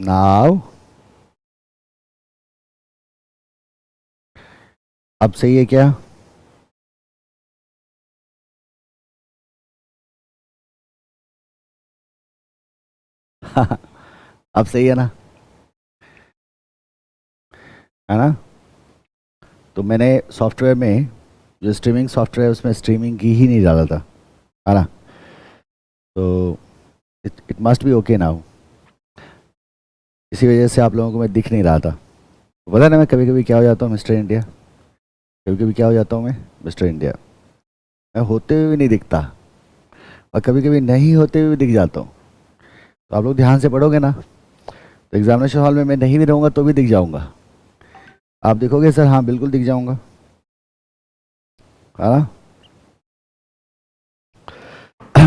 Now अब सही है क्या? अब सही है ना? है ना? तो मैंने सॉफ्टवेयर में, जो स्ट्रीमिंग सॉफ्टवेयर है उसमें स्ट्रीमिंग की ही नहीं डाला था, है ना? तो it must be okay now. इसी वजह से आप लोगों को मैं दिख नहीं रहा था। पता है ना, मैं कभी कभी क्या हो जाता हूँ मिस्टर इंडिया, कभी कभी क्या हो जाता हूँ मैं मिस्टर इंडिया, मैं होते हुए भी नहीं दिखता, और कभी कभी नहीं होते हुए भी दिख जाता हूँ। तो आप लोग ध्यान से पढ़ोगे ना, तो एग्जामिनेशन हॉल में मैं नहीं भी रहूँगा तो भी दिख जाऊँगा। आप देखोगे सर, हाँ बिल्कुल दिख जाऊँगा, है ना?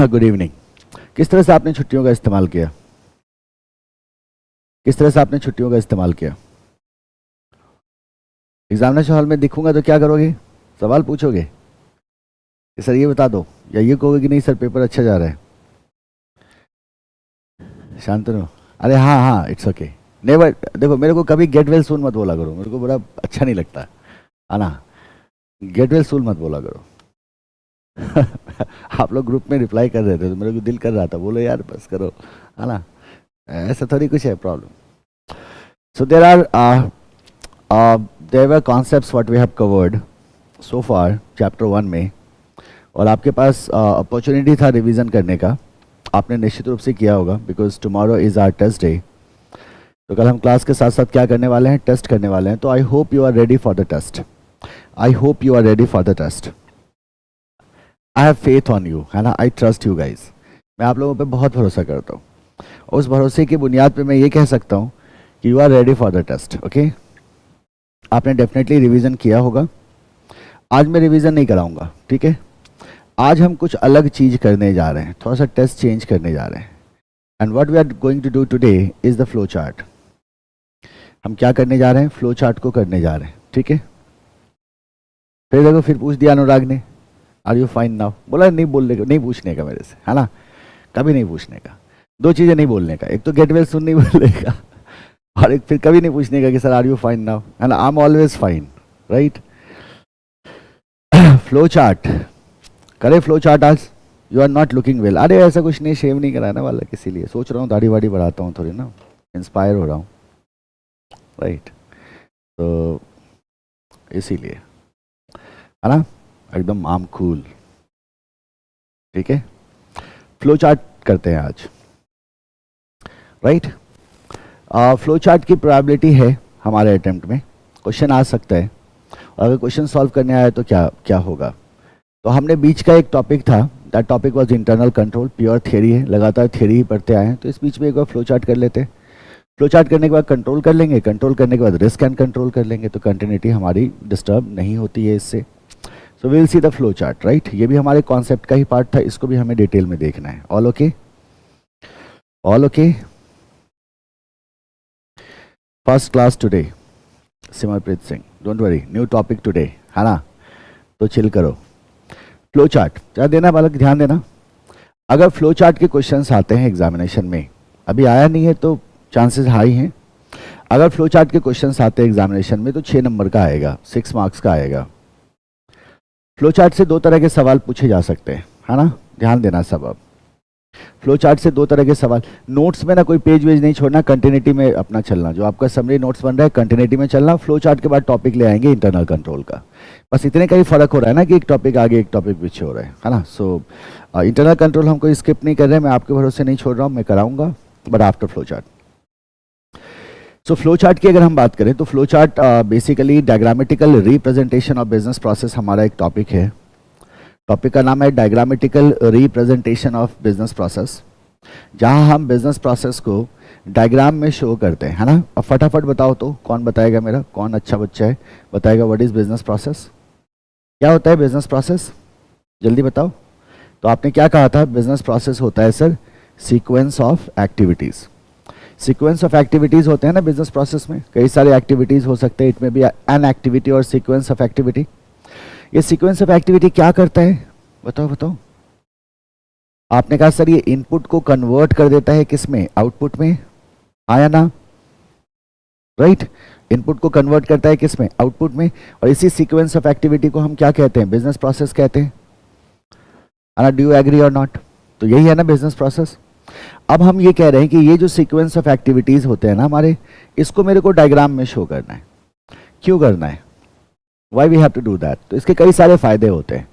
Good evening. किस तरह से आपने छुट्टियों का इस्तेमाल किया? किस तरह से आपने छुट्टियों का इस्तेमाल किया? एग्जामिनेशन हॉल में दिखूंगा तो क्या करोगे? सवाल पूछोगे कि सर ये बता दो, या ये कहोगे कि नहीं सर पेपर अच्छा जा रहा है? शांतनु, अरे हाँ हाँ, इट्स ओके। नेवर, देखो मेरे को कभी गेट वेल सून मत बोला करो, मेरे को बड़ा अच्छा नहीं लगता, है ना? गेट वेल सून मत बोला करो। आप लोग ग्रुप में रिप्लाई कर रहे थे तो मेरे को दिल कर रहा था, बोलो यार बस करो, है ना? ऐसा थोड़ी कुछ है problem. So there were concepts what we have covered so far chapter 1 में, और आपके पास अपॉर्चुनिटी था रिवीजन करने का। आपने निश्चित रूप से किया होगा, because tomorrow is our test day. तो कल हम क्लास के साथ साथ क्या करने वाले हैं? टेस्ट करने वाले हैं। तो I hope you are ready for the test. I hope you are ready for the test. I have faith on you, है ना? I trust you guys. मैं आप लोगों पे बहुत भरोसा करता हूँ, और उस भरोसे की बुनियाद पे मैं ये कह सकता हूँ कि you are ready for the test. Okay, आपने डेफिनेटली रिवीजन किया होगा। आज मैं रिवीजन नहीं कराऊंगा, ठीक है? आज हम कुछ अलग चीज़ करने जा रहे हैं, थोड़ा सा टेस्ट चेंज करने जा रहे हैं। And what we are going to do today is the flow chart. हम क्या करने जा रहे हैं? फ्लो चार्ट को करने जा रहे हैं, ठीक है? फिर देखो, फिर पूछ दिया अनुराग ने, आर यू फाइन नाउ? बोला नहीं बोलने का, नहीं पूछने का मेरे से, है ना? कभी नहीं पूछने का। दो चीज़ें नहीं बोलने का, एक तो गेट वेल सुन नहीं बोलने का, और एक फिर कभी नहीं पूछने का कि sir are you fine now, है ना? I am always fine, right? Flow chart करे, फ्लो चार्ट आज। You are not looking well. अरे ऐसा कुछ नहीं, शेव नहीं कराना वाला, इसीलिए सोच रहा हूँ दाढ़ी वाड़ी बढ़ाता हूँ थोड़ी ना, इंस्पायर हो रहा हूँ, राइट? तो इसीलिए, है ना? एकदम आम कूल, ठीक है? फ्लो चार्ट करते हैं आज, राइट? फ्लो चार्ट की प्रोबेबिलिटी है हमारे अटेम्प्ट में, क्वेश्चन आ सकता है, और अगर क्वेश्चन सॉल्व करने आए तो क्या क्या होगा? तो हमने बीच का एक टॉपिक था, that topic was internal control, pure theory है, लगातार थ्योरी ही पढ़ते आए हैं। तो इस बीच में एक बार फ्लो चार्ट कर लेते हैं। फ्लो चार्ट करने के बाद कंट्रोल कर लेंगे, कंट्रोल करने के बाद रिस्क एंड कंट्रोल कर लेंगे, तो कंटिन्यूटी हमारी डिस्टर्ब नहीं होती है इससे। So will see the flow chart, right? ये भी हमारे कॉन्सेप्ट का ही पार्ट था, इसको भी हमें डिटेल में देखना है। All okay? All okay? First class today, Simarpreet Singh, don't worry, new topic today, है ना? तो चिल करो। फ्लो चार्ट क्या देना बालक, ध्यान देना। अगर फ्लो चार्ट के क्वेश्चंस आते हैं एग्जामिनेशन में, अभी आया नहीं है तो चांसेस हाई हैं। अगर फ्लो चार्ट के क्वेश्चंस आते हैं एग्जामिनेशन में तो 6 नंबर का आएगा, 6 मार्क्स का आएगा। फ्लो चार्ट से दो तरह के सवाल पूछे जा सकते हैं, है ना? ध्यान देना सब। अब फ्लो चार्ट से दो तरह के सवाल, नोट्स में ना कोई पेज वेज नहीं छोड़ना, कंटिन्यूटी में अपना चलना। जो आपका समरी नोट्स बन रहा है कंटिन्यूटी में चलना। फ्लो चार्ट के बाद टॉपिक ले आएंगे इंटरनल कंट्रोल का, बस इतने का ही फर्क हो रहा है ना कि एक टॉपिक आगे एक टॉपिक पीछे हो रहा है ना? सो इंटरनल कंट्रोल हम कोई स्किप नहीं कर रहे हैं, मैं आपके भरोसे नहीं छोड़ रहा हूँ, मैं कराऊंगा, but after flow chart. So flow chart की अगर हम बात करें तो flow chart basically diagrammatical representation of business process हमारा एक टॉपिक है। टॉपिक का नाम है diagrammatical representation of business process, जहां हम बिजनेस प्रोसेस को डायग्राम में शो करते हैं, है ना? अब फटाफट बताओ तो, कौन बताएगा? मेरा कौन अच्छा बच्चा है, बताएगा व्हाट इज बिजनेस प्रोसेस? क्या होता है बिजनेस प्रोसेस? जल्दी बताओ। तो आपने क्या कहा था? बिजनेस प्रोसेस होता है sir sequence of activities. Sequence of activities होते हैं ना बिजनेस प्रोसेस में, कई सारे एक्टिविटीज हो सकते हैं, इट में बी एन एक्टिविटी और सीक्वेंस ऑफ एक्टिविटी। ये सीक्वेंस ऑफ एक्टिविटी क्या करता है? बताओ बताओ। आपने कहा सर ये इनपुट को कन्वर्ट कर देता है किस में? आउटपुट में, आया ना? राइट। इनपुट को कन्वर्ट करता है किस में, आउटपुट में, और इसी सीक्वेंस ऑफ एक्टिविटी को हम क्या कहते हैं, बिजनेस प्रोसेस कहते हैं। डू यू एग्री और नॉट? तो यही है ना बिजनेस प्रोसेस। अब हम ये कह रहे हैं कि ये जो सीक्वेंस ऑफ एक्टिविटीज होते हैं ना हमारे, इसको मेरे को डायग्राम में शो करना है। क्यों करना है, why we have to do that? तो इसके कई सारे फायदे होते हैं।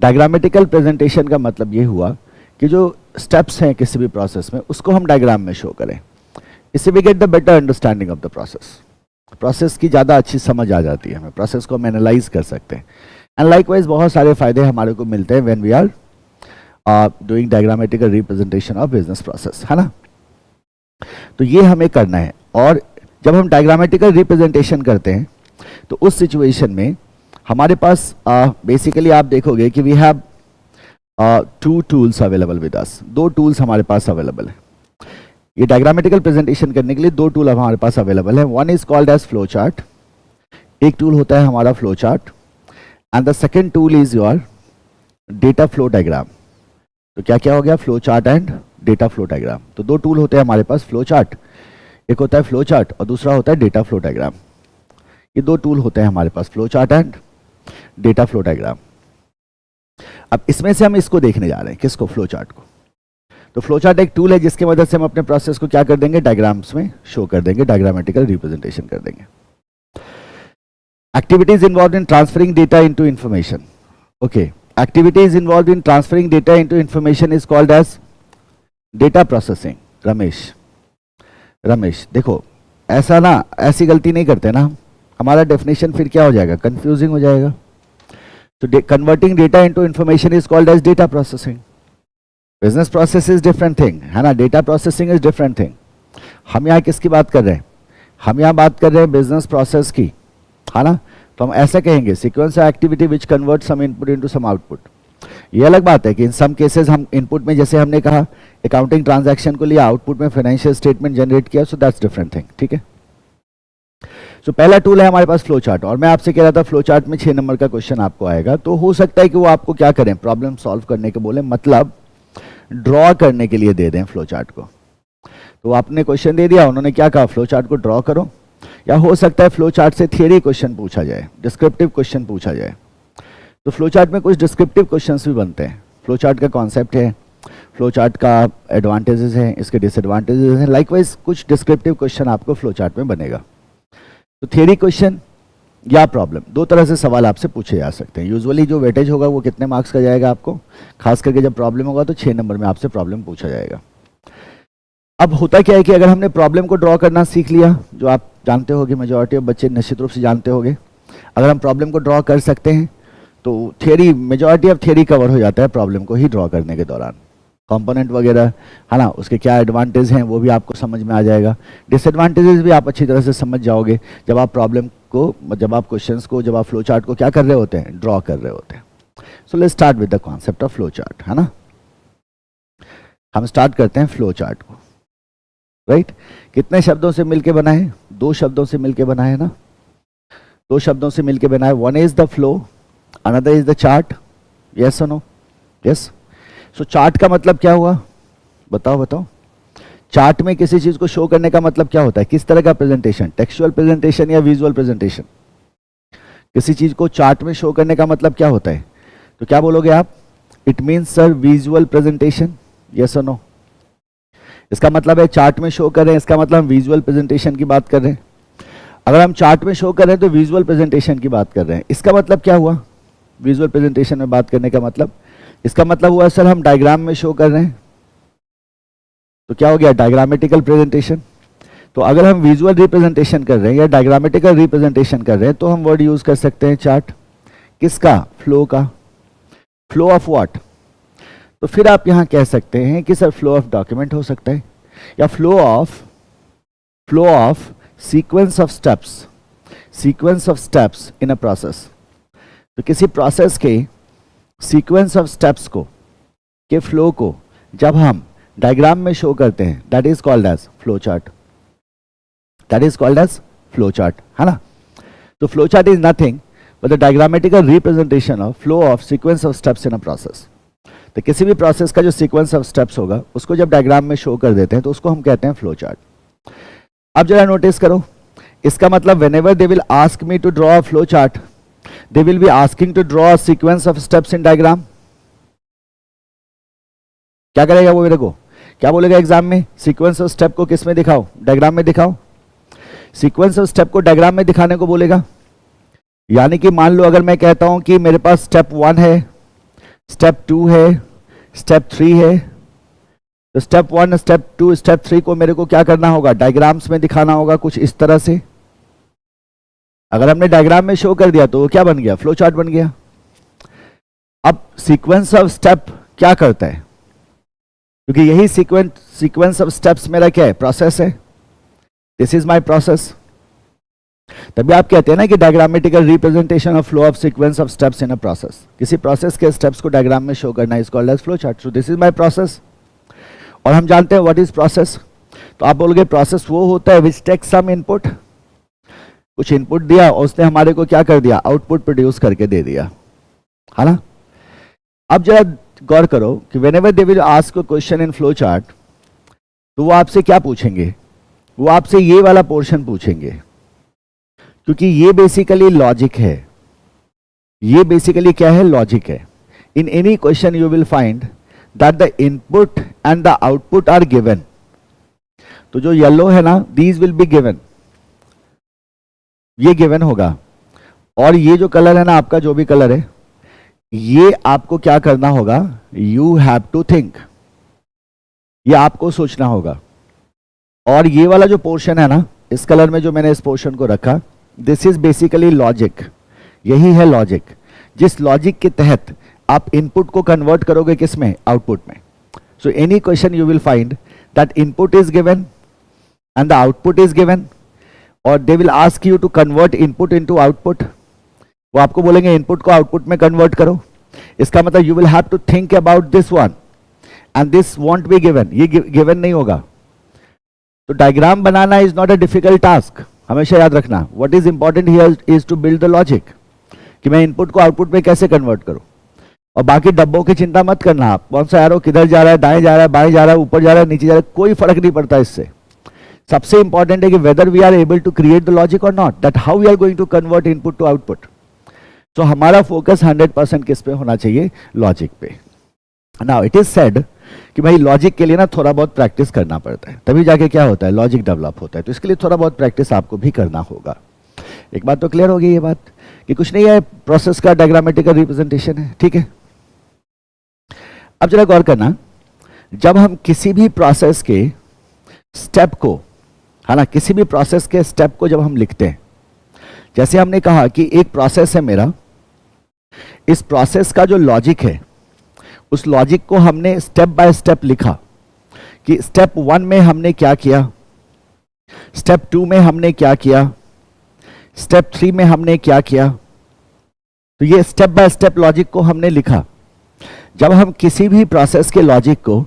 डायग्रामेटिकल प्रेजेंटेशन का मतलब ये हुआ कि जो स्टेप्स हैं किसी भी प्रोसेस में उसको हम डायग्राम में शो करें। इससे we get the better understanding of the process. Process की ज़्यादा अच्छी समझ आ जाती है हमें, प्रोसेस को हम एनालाइज कर सकते हैं। एंड लाइकवाइज बहुत सारे फायदे हमारे को मिलते हैं when we are doing diagrammatical representation of business process, है ना। तो ये हमें करना है। और जब हम डायग्रामेटिकल रिप्रेजेंटेशन करते हैं तो उस सिचुएशन में हमारे पास बेसिकली आप देखोगे कि we have 2 tools available with us. 2 tools हमारे पास अवेलेबल है। ये डायग्रामेटिकल प्रेजेंटेशन करने के लिए 2 टूल हमारे पास अवेलेबल है। One is called as flow chart, एक टूल होता है हमारा flow chart, and the second tool is your data flow diagram. तो क्या क्या हो गया, flow chart and data flow diagram. तो 2 टूल होते हैं हमारे पास, फ्लो चार्ट, एक होता है फ्लो चार्ट और दूसरा होता है डेटा फ्लो डायग्राम। ये 2 टूल होते हैं हमारे पास, flow chart and data flow diagram. अब इसमें से हम इसको देखने जा रहे हैं, किसको, फ्लो चार्ट को। तो फ्लो चार्ट एक टूल है जिसकी मदद से हम अपने प्रोसेस को क्या कर देंगे, डायग्राम्स में शो कर देंगे, डायग्रामेटिकल रिप्रेजेंटेशन कर देंगे। Activities involve in transferring data into information. Okay, activities involve in transferring data into information is called as data processing. Ramesh देखो, ऐसा ना, ऐसी गलती नहीं करते ना, हमारा डेफिनेशन फिर क्या हो जाएगा, कंफ्यूजिंग हो जाएगा। तो converting data into information is called as data processing. Business process is different thing, है ना, data processing is different thing. हम यहाँ किसकी बात कर रहे हैं, हम यहाँ बात कर रहे हैं बिजनेस प्रोसेस की, है ना। तो हम ऐसा कहेंगे, sequence of activity which convert some input into some output. ये अलग बात है कि इन सम केसेस हम इनपुट में, जैसे हमने कहा अकाउंटिंग ट्रांजैक्शन को लिया, आउटपुट में फाइनेंशियल स्टेटमेंट जनरेट किया, सो दैट्स डिफरेंट थिंग, ठीक है। सो पहला टूल है हमारे पास फ्लो चार्ट। और मैं आपसे कह रहा था फ्लो चार्ट में 6 नंबर का क्वेश्चन आपको आएगा, तो हो सकता है कि वो आपको क्या करें, प्रॉब्लम सॉल्व करने के बोले, मतलब ड्रॉ करने के लिए दे दें फ्लो चार्ट को। तो आपने क्वेश्चन दे दिया, उन्होंने क्या कहा, फ्लो चार्ट को ड्रॉ करो। या हो सकता है फ्लो चार्ट से थियरी क्वेश्चन पूछा जाए, डिस्क्रिप्टिव क्वेश्चन पूछा जाए। तो फ्लो चार्ट में कुछ डिस्क्रिप्टिव क्वेश्चंस भी बनते हैं। फ्लो चार्ट का कॉन्सेप्ट है, फ्लो चार्ट का एडवांटेजेस हैं, इसके डिसएडवांटेजेस हैं। लाइकवाइज कुछ डिस्क्रिप्टिव क्वेश्चन आपको फ्लो चार्ट में बनेगा। तो थियरी क्वेश्चन या प्रॉब्लम, 2 तरह से सवाल आपसे पूछे जा सकते हैं। यूजुअली जो वेटेज होगा वो कितने मार्क्स का जाएगा आपको, खास करके जब प्रॉब्लम होगा तो 6 नंबर में आपसे प्रॉब्लम पूछा जाएगा। अब होता क्या है कि अगर हमने प्रॉब्लम को ड्रॉ करना सीख लिया, जो आप जानते होगे, मेजॉरिटी ऑफ बच्चे निश्चित रूप से जानते होंगे, अगर हम प्रॉब्लम को ड्रॉ कर सकते हैं तो theory, majority of theory cover हो जाता है प्रॉब्लम को ही ड्रॉ करने के दौरान। कंपोनेंट वगैरह, है ना, उसके क्या एडवांटेज हैं वो भी आपको समझ में आ जाएगा। डिसएडवांटेजेस भी आप अच्छी तरह से समझ जाओगे जब आप प्रॉब्लम को, जब आप क्वेश्चंस को, जब आप फ्लो चार्ट को क्या कर रहे होते हैं, ड्रॉ कर रहे होते हैं। So let's start with the concept of flow chart, है ना। हम स्टार्ट करते हैं फ्लो चार्ट को, राइट। कितने शब्दों से मिलके बना है, 2 शब्दों से मिलके बना है ना, 2 शब्दों से मिलके बना है। One is the flow, another is the chart. Yes और नो? यस। सो चार्ट का मतलब क्या हुआ, बताओ। चार्ट में किसी चीज को शो करने का मतलब क्या होता है, किस तरह का प्रेजेंटेशन, टेक्सचुअल प्रेजेंटेशन या विजुअल प्रेजेंटेशन। किसी चीज को चार्ट में शो करने का मतलब क्या होता है, तो क्या बोलोगे आप, it means sir visual presentation. Yes और नो? इसका मतलब है चार्ट में शो कर रहे हैं, इसका मतलब हम विजुअल प्रेजेंटेशन की बात कर रहे हैं। अगर हम चार्ट में शो कर रहे हैं तो विजुअल प्रेजेंटेशन की बात कर रहे हैं। इसका मतलब क्या हुआ, विजुअल प्रेजेंटेशन में बात करने का मतलब, इसका मतलब हुआ सर हम डायग्राम में शो कर रहे हैं, तो क्या हो गया, डायग्रामेटिकल प्रेजेंटेशन। तो अगर हम विजुअल रिप्रेजेंटेशन कर रहे हैं या डायग्रामेटिकल रिप्रेजेंटेशन कर रहे हैं तो हम वर्ड यूज कर सकते हैं चार्ट। किसका, फ्लो का। फ्लो ऑफ व्हाट, तो फिर आप यहां कह सकते हैं कि सर फ्लो ऑफ डॉक्यूमेंट हो सकता है, या flow of sequence of steps in a process. तो किसी प्रोसेस के सीक्वेंस ऑफ स्टेप्स को, के फ्लो को जब हम डायग्राम में शो करते हैं, that is called as flow chart. है ना। तो flow chart is nothing but the diagrammatical representation of flow of sequence of steps in a process. तो किसी भी प्रोसेस का जो सीक्वेंस ऑफ स्टेप्स होगा उसको जब डायग्राम में शो कर देते हैं तो उसको हम कहते हैं फ्लो चार्ट। अब जरा नोटिस करो, इसका मतलब whenever they will ask me to draw a flow chart, they will be asking to draw a sequence of steps in diagram. क्या करेगा वो मेरे को, क्या बोलेगा एग्जाम में, सीक्वेंस ऑफ स्टेप को किस में दिखाओ, डायग्राम में दिखाओ. सीक्वेंस ऑफ स्टेप को डायग्राम में दिखाने को बोलेगा. यानी कि मान लो अगर मैं कहता हूं कि मेरे पास स्टेप 1 है, स्टेप 2 है, स्टेप 3 है, तो स्टेप 1, स्टेप 2, स्टेप 3 को मेरे को क्या करना होगा, डायग्राम्स में दिखाना होगा कुछ इस तरह से. अगर हमने डायग्राम में शो कर दिया तो वो क्या बन गया, फ्लो चार्ट बन गया. अब सीक्वेंस ऑफ स्टेप क्या करता है, क्योंकि यही सीक्वेंस ऑफ स्टेप्स मेरा क्या है, प्रोसेस है. This is my process. तभी आप कहते हैं ना कि diagrammatical representation of flow of sequence of steps in a process. किसी प्रोसेस के स्टेप्स को डायग्राम में शो करना is called as flow chart. So this is my process. और हम जानते हैं व्हाट इज प्रोसेस. तो आप बोलोगे प्रोसेस वो होता है विच टेक्स सम इनपुट. कुछ इनपुट दिया और उसने हमारे को क्या कर दिया, आउटपुट प्रोड्यूस करके दे दिया, है ना. अब जरा गौर करो कि whenever they will ask a question in flow chart, तो वो आपसे क्या पूछेंगे, वो आपसे ये वाला पोर्शन पूछेंगे, क्योंकि ये बेसिकली लॉजिक है. ये बेसिकली क्या है, लॉजिक है. In any question you will find that the input and the output are given. तो जो येलो है ना, दीज विल बी गिवन, ये गिवन होगा. और ये जो कलर है ना आपका, जो भी कलर है, ये आपको क्या करना होगा, यू हैव टू थिंक, ये आपको सोचना होगा. और ये वाला जो पोर्शन है ना, इस कलर में जो मैंने इस पोर्शन को रखा, दिस इज बेसिकली लॉजिक. यही है लॉजिक. जिस लॉजिक के तहत आप इनपुट को कन्वर्ट करोगे किस में, आउटपुट में. So any question you will find that input is given and the output is given, और they will ask you to convert input into output. वो आपको बोलेंगे इनपुट को आउटपुट में कन्वर्ट करो. इसका मतलब you will have to think about this one and this won't be given. ये गिवन नहीं होगा. तो डायग्राम बनाना is not a difficult task. हमेशा याद रखना, what is important here is to build the logic, कि मैं इनपुट को आउटपुट में कैसे कन्वर्ट करूं. और बाकी डब्बों की चिंता मत करना. आप कौन सा एरो किधर जा रहा है, दाएं जा रहा है, बाएं जा रहा है, ऊपर जा रहा है, नीचे जा रहा है, कोई फर्क नहीं पड़ता इससे. सबसे इंपॉर्टेंट है कि whether we are able to create the logic और not, that how we are going to convert input to output. तो हमारा फोकस 100% किस पे होना चाहिए, लॉजिक पे. नाउ इट इज सेड कि भाई लॉजिक के लिए ना थोड़ा बहुत प्रैक्टिस करना पड़ता है, तभी जाके क्या होता है, लॉजिक डेवलप होता है. तो इसके लिए थोड़ा बहुत प्रैक्टिस आपको भी करना होगा. एक बात तो क्लियर होगी, ये बात कि कुछ नहीं है, प्रोसेस का डायग्रामेटिकल रिप्रेजेंटेशन है. ठीक है. अब जरा गौर करना, जब हम किसी भी प्रोसेस के स्टेप को, है ना, किसी भी प्रोसेस के स्टेप को जब हम लिखते हैं, जैसे हमने कहा कि एक प्रोसेस है मेरा, इस प्रोसेस का जो लॉजिक है, उस लॉजिक को हमने स्टेप बाय स्टेप लिखा कि स्टेप 1 में हमने क्या किया, स्टेप 2 में हमने क्या किया, स्टेप 3 में हमने क्या किया. तो ये स्टेप बाय स्टेप लॉजिक को हमने लिखा. जब हम किसी भी प्रोसेस के लॉजिक को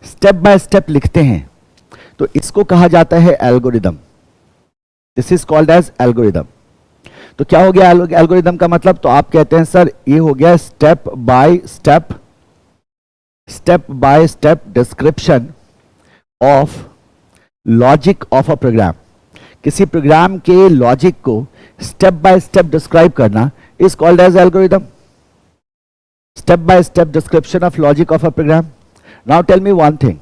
स्टेप बाय स्टेप लिखते हैं तो इसको कहा जाता है algorithm. This is called as algorithm. तो क्या हो गया एल्गोरिदम का मतलब, तो आप कहते हैं सर ये हो गया step by step description of logic of a program. किसी प्रोग्राम के लॉजिक को स्टेप बाय स्टेप डिस्क्राइब करना is called as algorithm. Step by step description of logic of a program. Now tell me one thing,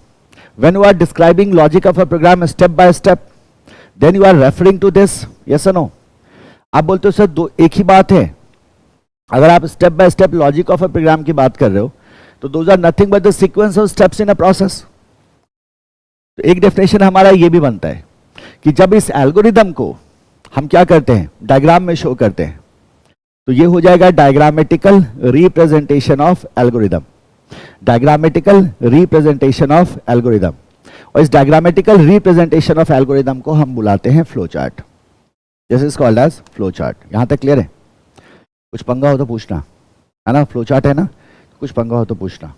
when you are describing logic of a program step by step, then you are referring to this, yes or no? आप बोलते हो sir दो एक ही बात है. अगर आप step by step logic of a program की बात कर रहे हो तो those are nothing but the sequence of steps in a process. तो एक डेफिनेशन हमारा ये भी बनता है कि जब इस एल्गोरिदम को हम क्या करते हैं, डायग्राम में शो करते हैं, तो ये हो जाएगा diagrammatical representation of algorithm. Diagrammatical representation of algorithm. और इस डायग्रामेटिकल रिप्रेजेंटेशन ऑफ एल्गोरिदम को हम बुलाते हैं flow chart. This is called as flow chart. यहां तक क्लियर है? कुछ पंगा हो तो पूछना, है ना. फ्लो चार्ट है ना, कुछ पंगा हो तो पूछना.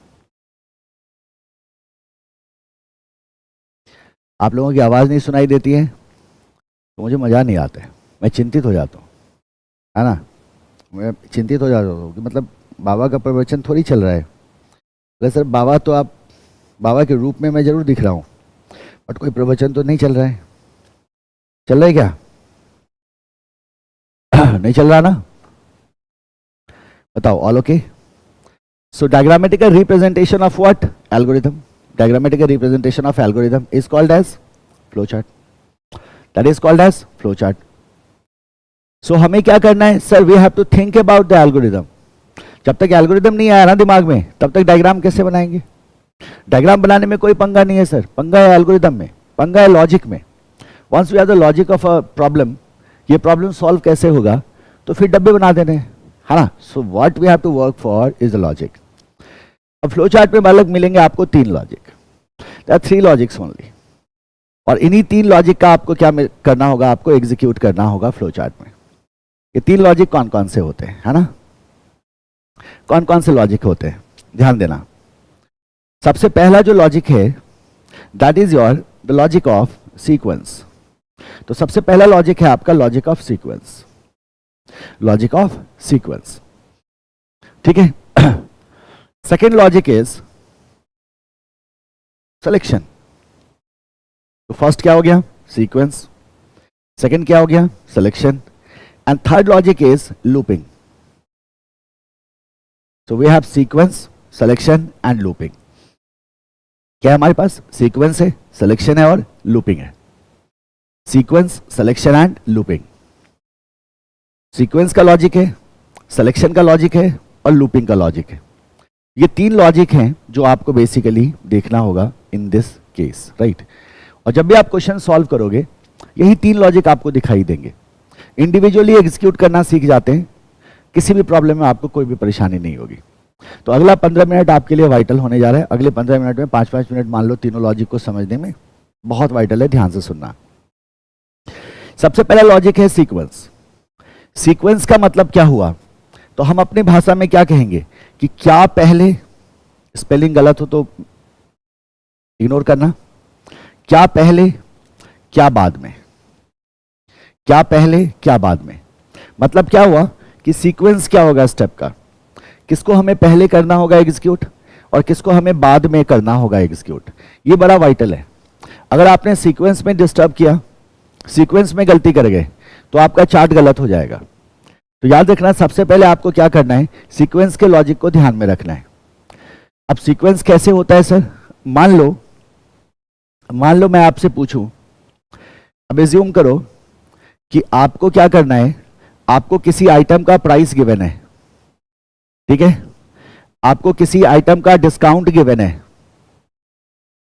आप लोगों की आवाज नहीं सुनाई देती है तो मुझे मजा नहीं आता है, मैं चिंतित हो जाता हूँ, है ना. मैं चिंतित हो जाता हूँ कि मतलब बाबा का प्रवचन थोड़ी चल रहा है. अरे सर बाबा तो आप, बाबा के रूप में मैं जरूर दिख रहा हूँ, बट कोई प्रवचन तो नहीं चल रहा है. चल रहा है क्या? नहीं चल रहा ना? बताओ, all okay? So diagrammatical representation of what? Algorithm. Diagrammatical representation of algorithm is called as flow chart. That is called as flow chart. So हमें क्या करना है sir? We have to think about the algorithm. जब तक algorithm नहीं आया ना दिमाग में, तब तक डायग्राम कैसे बनाएंगे? डायग्राम बनाने में कोई पंगा नहीं है सर, पंगा है एल्गोरिथम में, पंगा है लॉजिक में. Once we have the logic of a problem, ये प्रॉब्लम सॉल्व कैसे होगा, तो फिर डब्बे बना देने हैं, है ना? So what we have to work for is the logic. अब फ्लो चार्ट में बालक मिलेंगे आपको 3 logic. There are 3 logics only. और इन्हीं 3 लॉजिक का आपको क्या करना होगा? आपको एग्जीक्यूट करना होगा फ्लो चार्ट में. ये 3 लॉजिक कौन कौन से होते हैं, है ना? कौन कौन से लॉजिक होते हैं, ध्यान देना. सबसे पहला जो लॉजिक है, that is your the logic of sequence. तो सबसे पहला लॉजिक है आपका logic of sequence. Logic of sequence, ठीक है. Second logic is selection. तो फर्स्ट क्या हो गया? सीक्वेंस. सेकेंड क्या हो गया? Selection. And third logic is looping. So we have sequence, selection and looping. क्या है हमारे पास? सीक्वेंस है, सिलेक्शन है और लूपिंग है. Sequence, selection and looping. Sequence का लॉजिक है, सिलेक्शन का लॉजिक है और लूपिंग का लॉजिक है. ये 3 लॉजिक हैं जो आपको बेसिकली देखना होगा इन दिस केस, राइट? और जब भी आप क्वेश्चन सॉल्व करोगे, यही 3 लॉजिक आपको दिखाई देंगे. इंडिविजुअली एग्जीक्यूट करना सीख जाते हैं, किसी भी प्रॉब्लम में आपको कोई भी परेशानी नहीं होगी. तो अगला 15 मिनट आपके लिए वाइटल होने जा रहा है. अगले 15 मिनट में 5-5 मिनट मान लो तीनों लॉजिक को समझने में बहुत वाइटल है, ध्यान से सुनना. सबसे पहला लॉजिक है सीक्वेंस. सीक्वेंस का मतलब क्या हुआ? तो हम अपनी भाषा में क्या कहेंगे कि क्या पहले, स्पेलिंग गलत हो तो इग्नोर करना, क्या पहले क्या बाद में, क्या पहले क्या बाद में. मतलब क्या हुआ कि सीक्वेंस क्या होगा स्टेप का, किसको हमें पहले करना होगा एग्जीक्यूट और किसको हमें बाद में करना होगा एग्जीक्यूट. ये बड़ा वाइटल है. अगर आपने सीक्वेंस में डिस्टर्ब किया, सीक्वेंस में गलती कर गए, तो आपका चार्ट गलत हो जाएगा. तो याद रखना, सबसे पहले आपको क्या करना है? सीक्वेंस के लॉजिक को ध्यान में रखना है. अब सीक्वेंस कैसे होता है सर? मान लो मैं आपसे पूछूं, अब एज्यूम करो कि आपको क्या करना है, आपको किसी आइटम का प्राइस गिवन है, ठीक है? आपको किसी आइटम का डिस्काउंट गिवन है,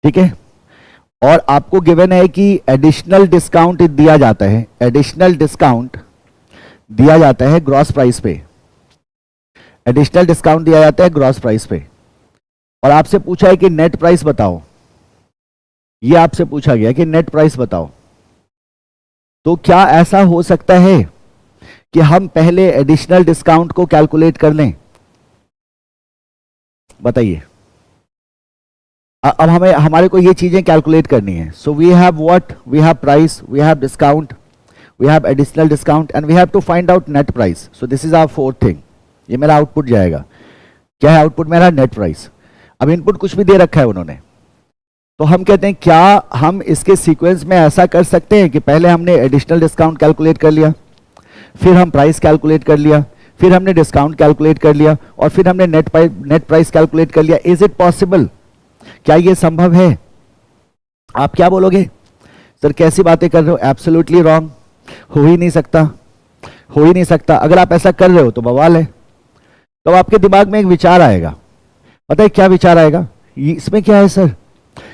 ठीक है? और आपको गिवन है कि एडिशनल डिस्काउंट दिया जाता है, एडिशनल डिस्काउंट दिया जाता है ग्रॉस प्राइस पे, एडिशनल डिस्काउंट दिया जाता है ग्रॉस प्राइस पे. और आपसे पूछा है कि नेट प्राइस बताओ, ये आपसे पूछा गया कि नेट प्राइस बताओ. तो क्या ऐसा हो सकता है कि हम पहले एडिशनल डिस्काउंट को कैलकुलेट कर लें? बताइए. अब हमारे को ये चीजें कैलकुलेट करनी है. So we have what? We have price, we have discount, we have additional discount and we have to find out net price. So this is our fourth thing. ये मेरा आउटपुट जाएगा. क्या है आउटपुट मेरा? Net price. अब input कुछ भी दे रखा है उन्होंने, तो हम कहते हैं क्या हम इसके सीक्वेंस में ऐसा कर सकते हैं कि पहले हमने एडिशनल डिस्काउंट कैलकुलेट कर लिया, फिर हम प्राइस कैलकुलेट कर लिया, फिर हमने डिस्काउंट कैलकुलेट कर लिया और फिर हमने नेट प्राइस कैलकुलेट कर लिया. Is it possible? क्या ये संभव है? आप क्या बोलोगे? सर कैसी बातें कर रहे हो, एब्सोल्युटली रॉन्ग, हो ही नहीं सकता, हो ही नहीं सकता. अगर आप ऐसा कर रहे हो तो बवाल है. तो आपके दिमाग में एक विचार आएगा. पता है क्या विचार आएगा? इसमें क्या है सर?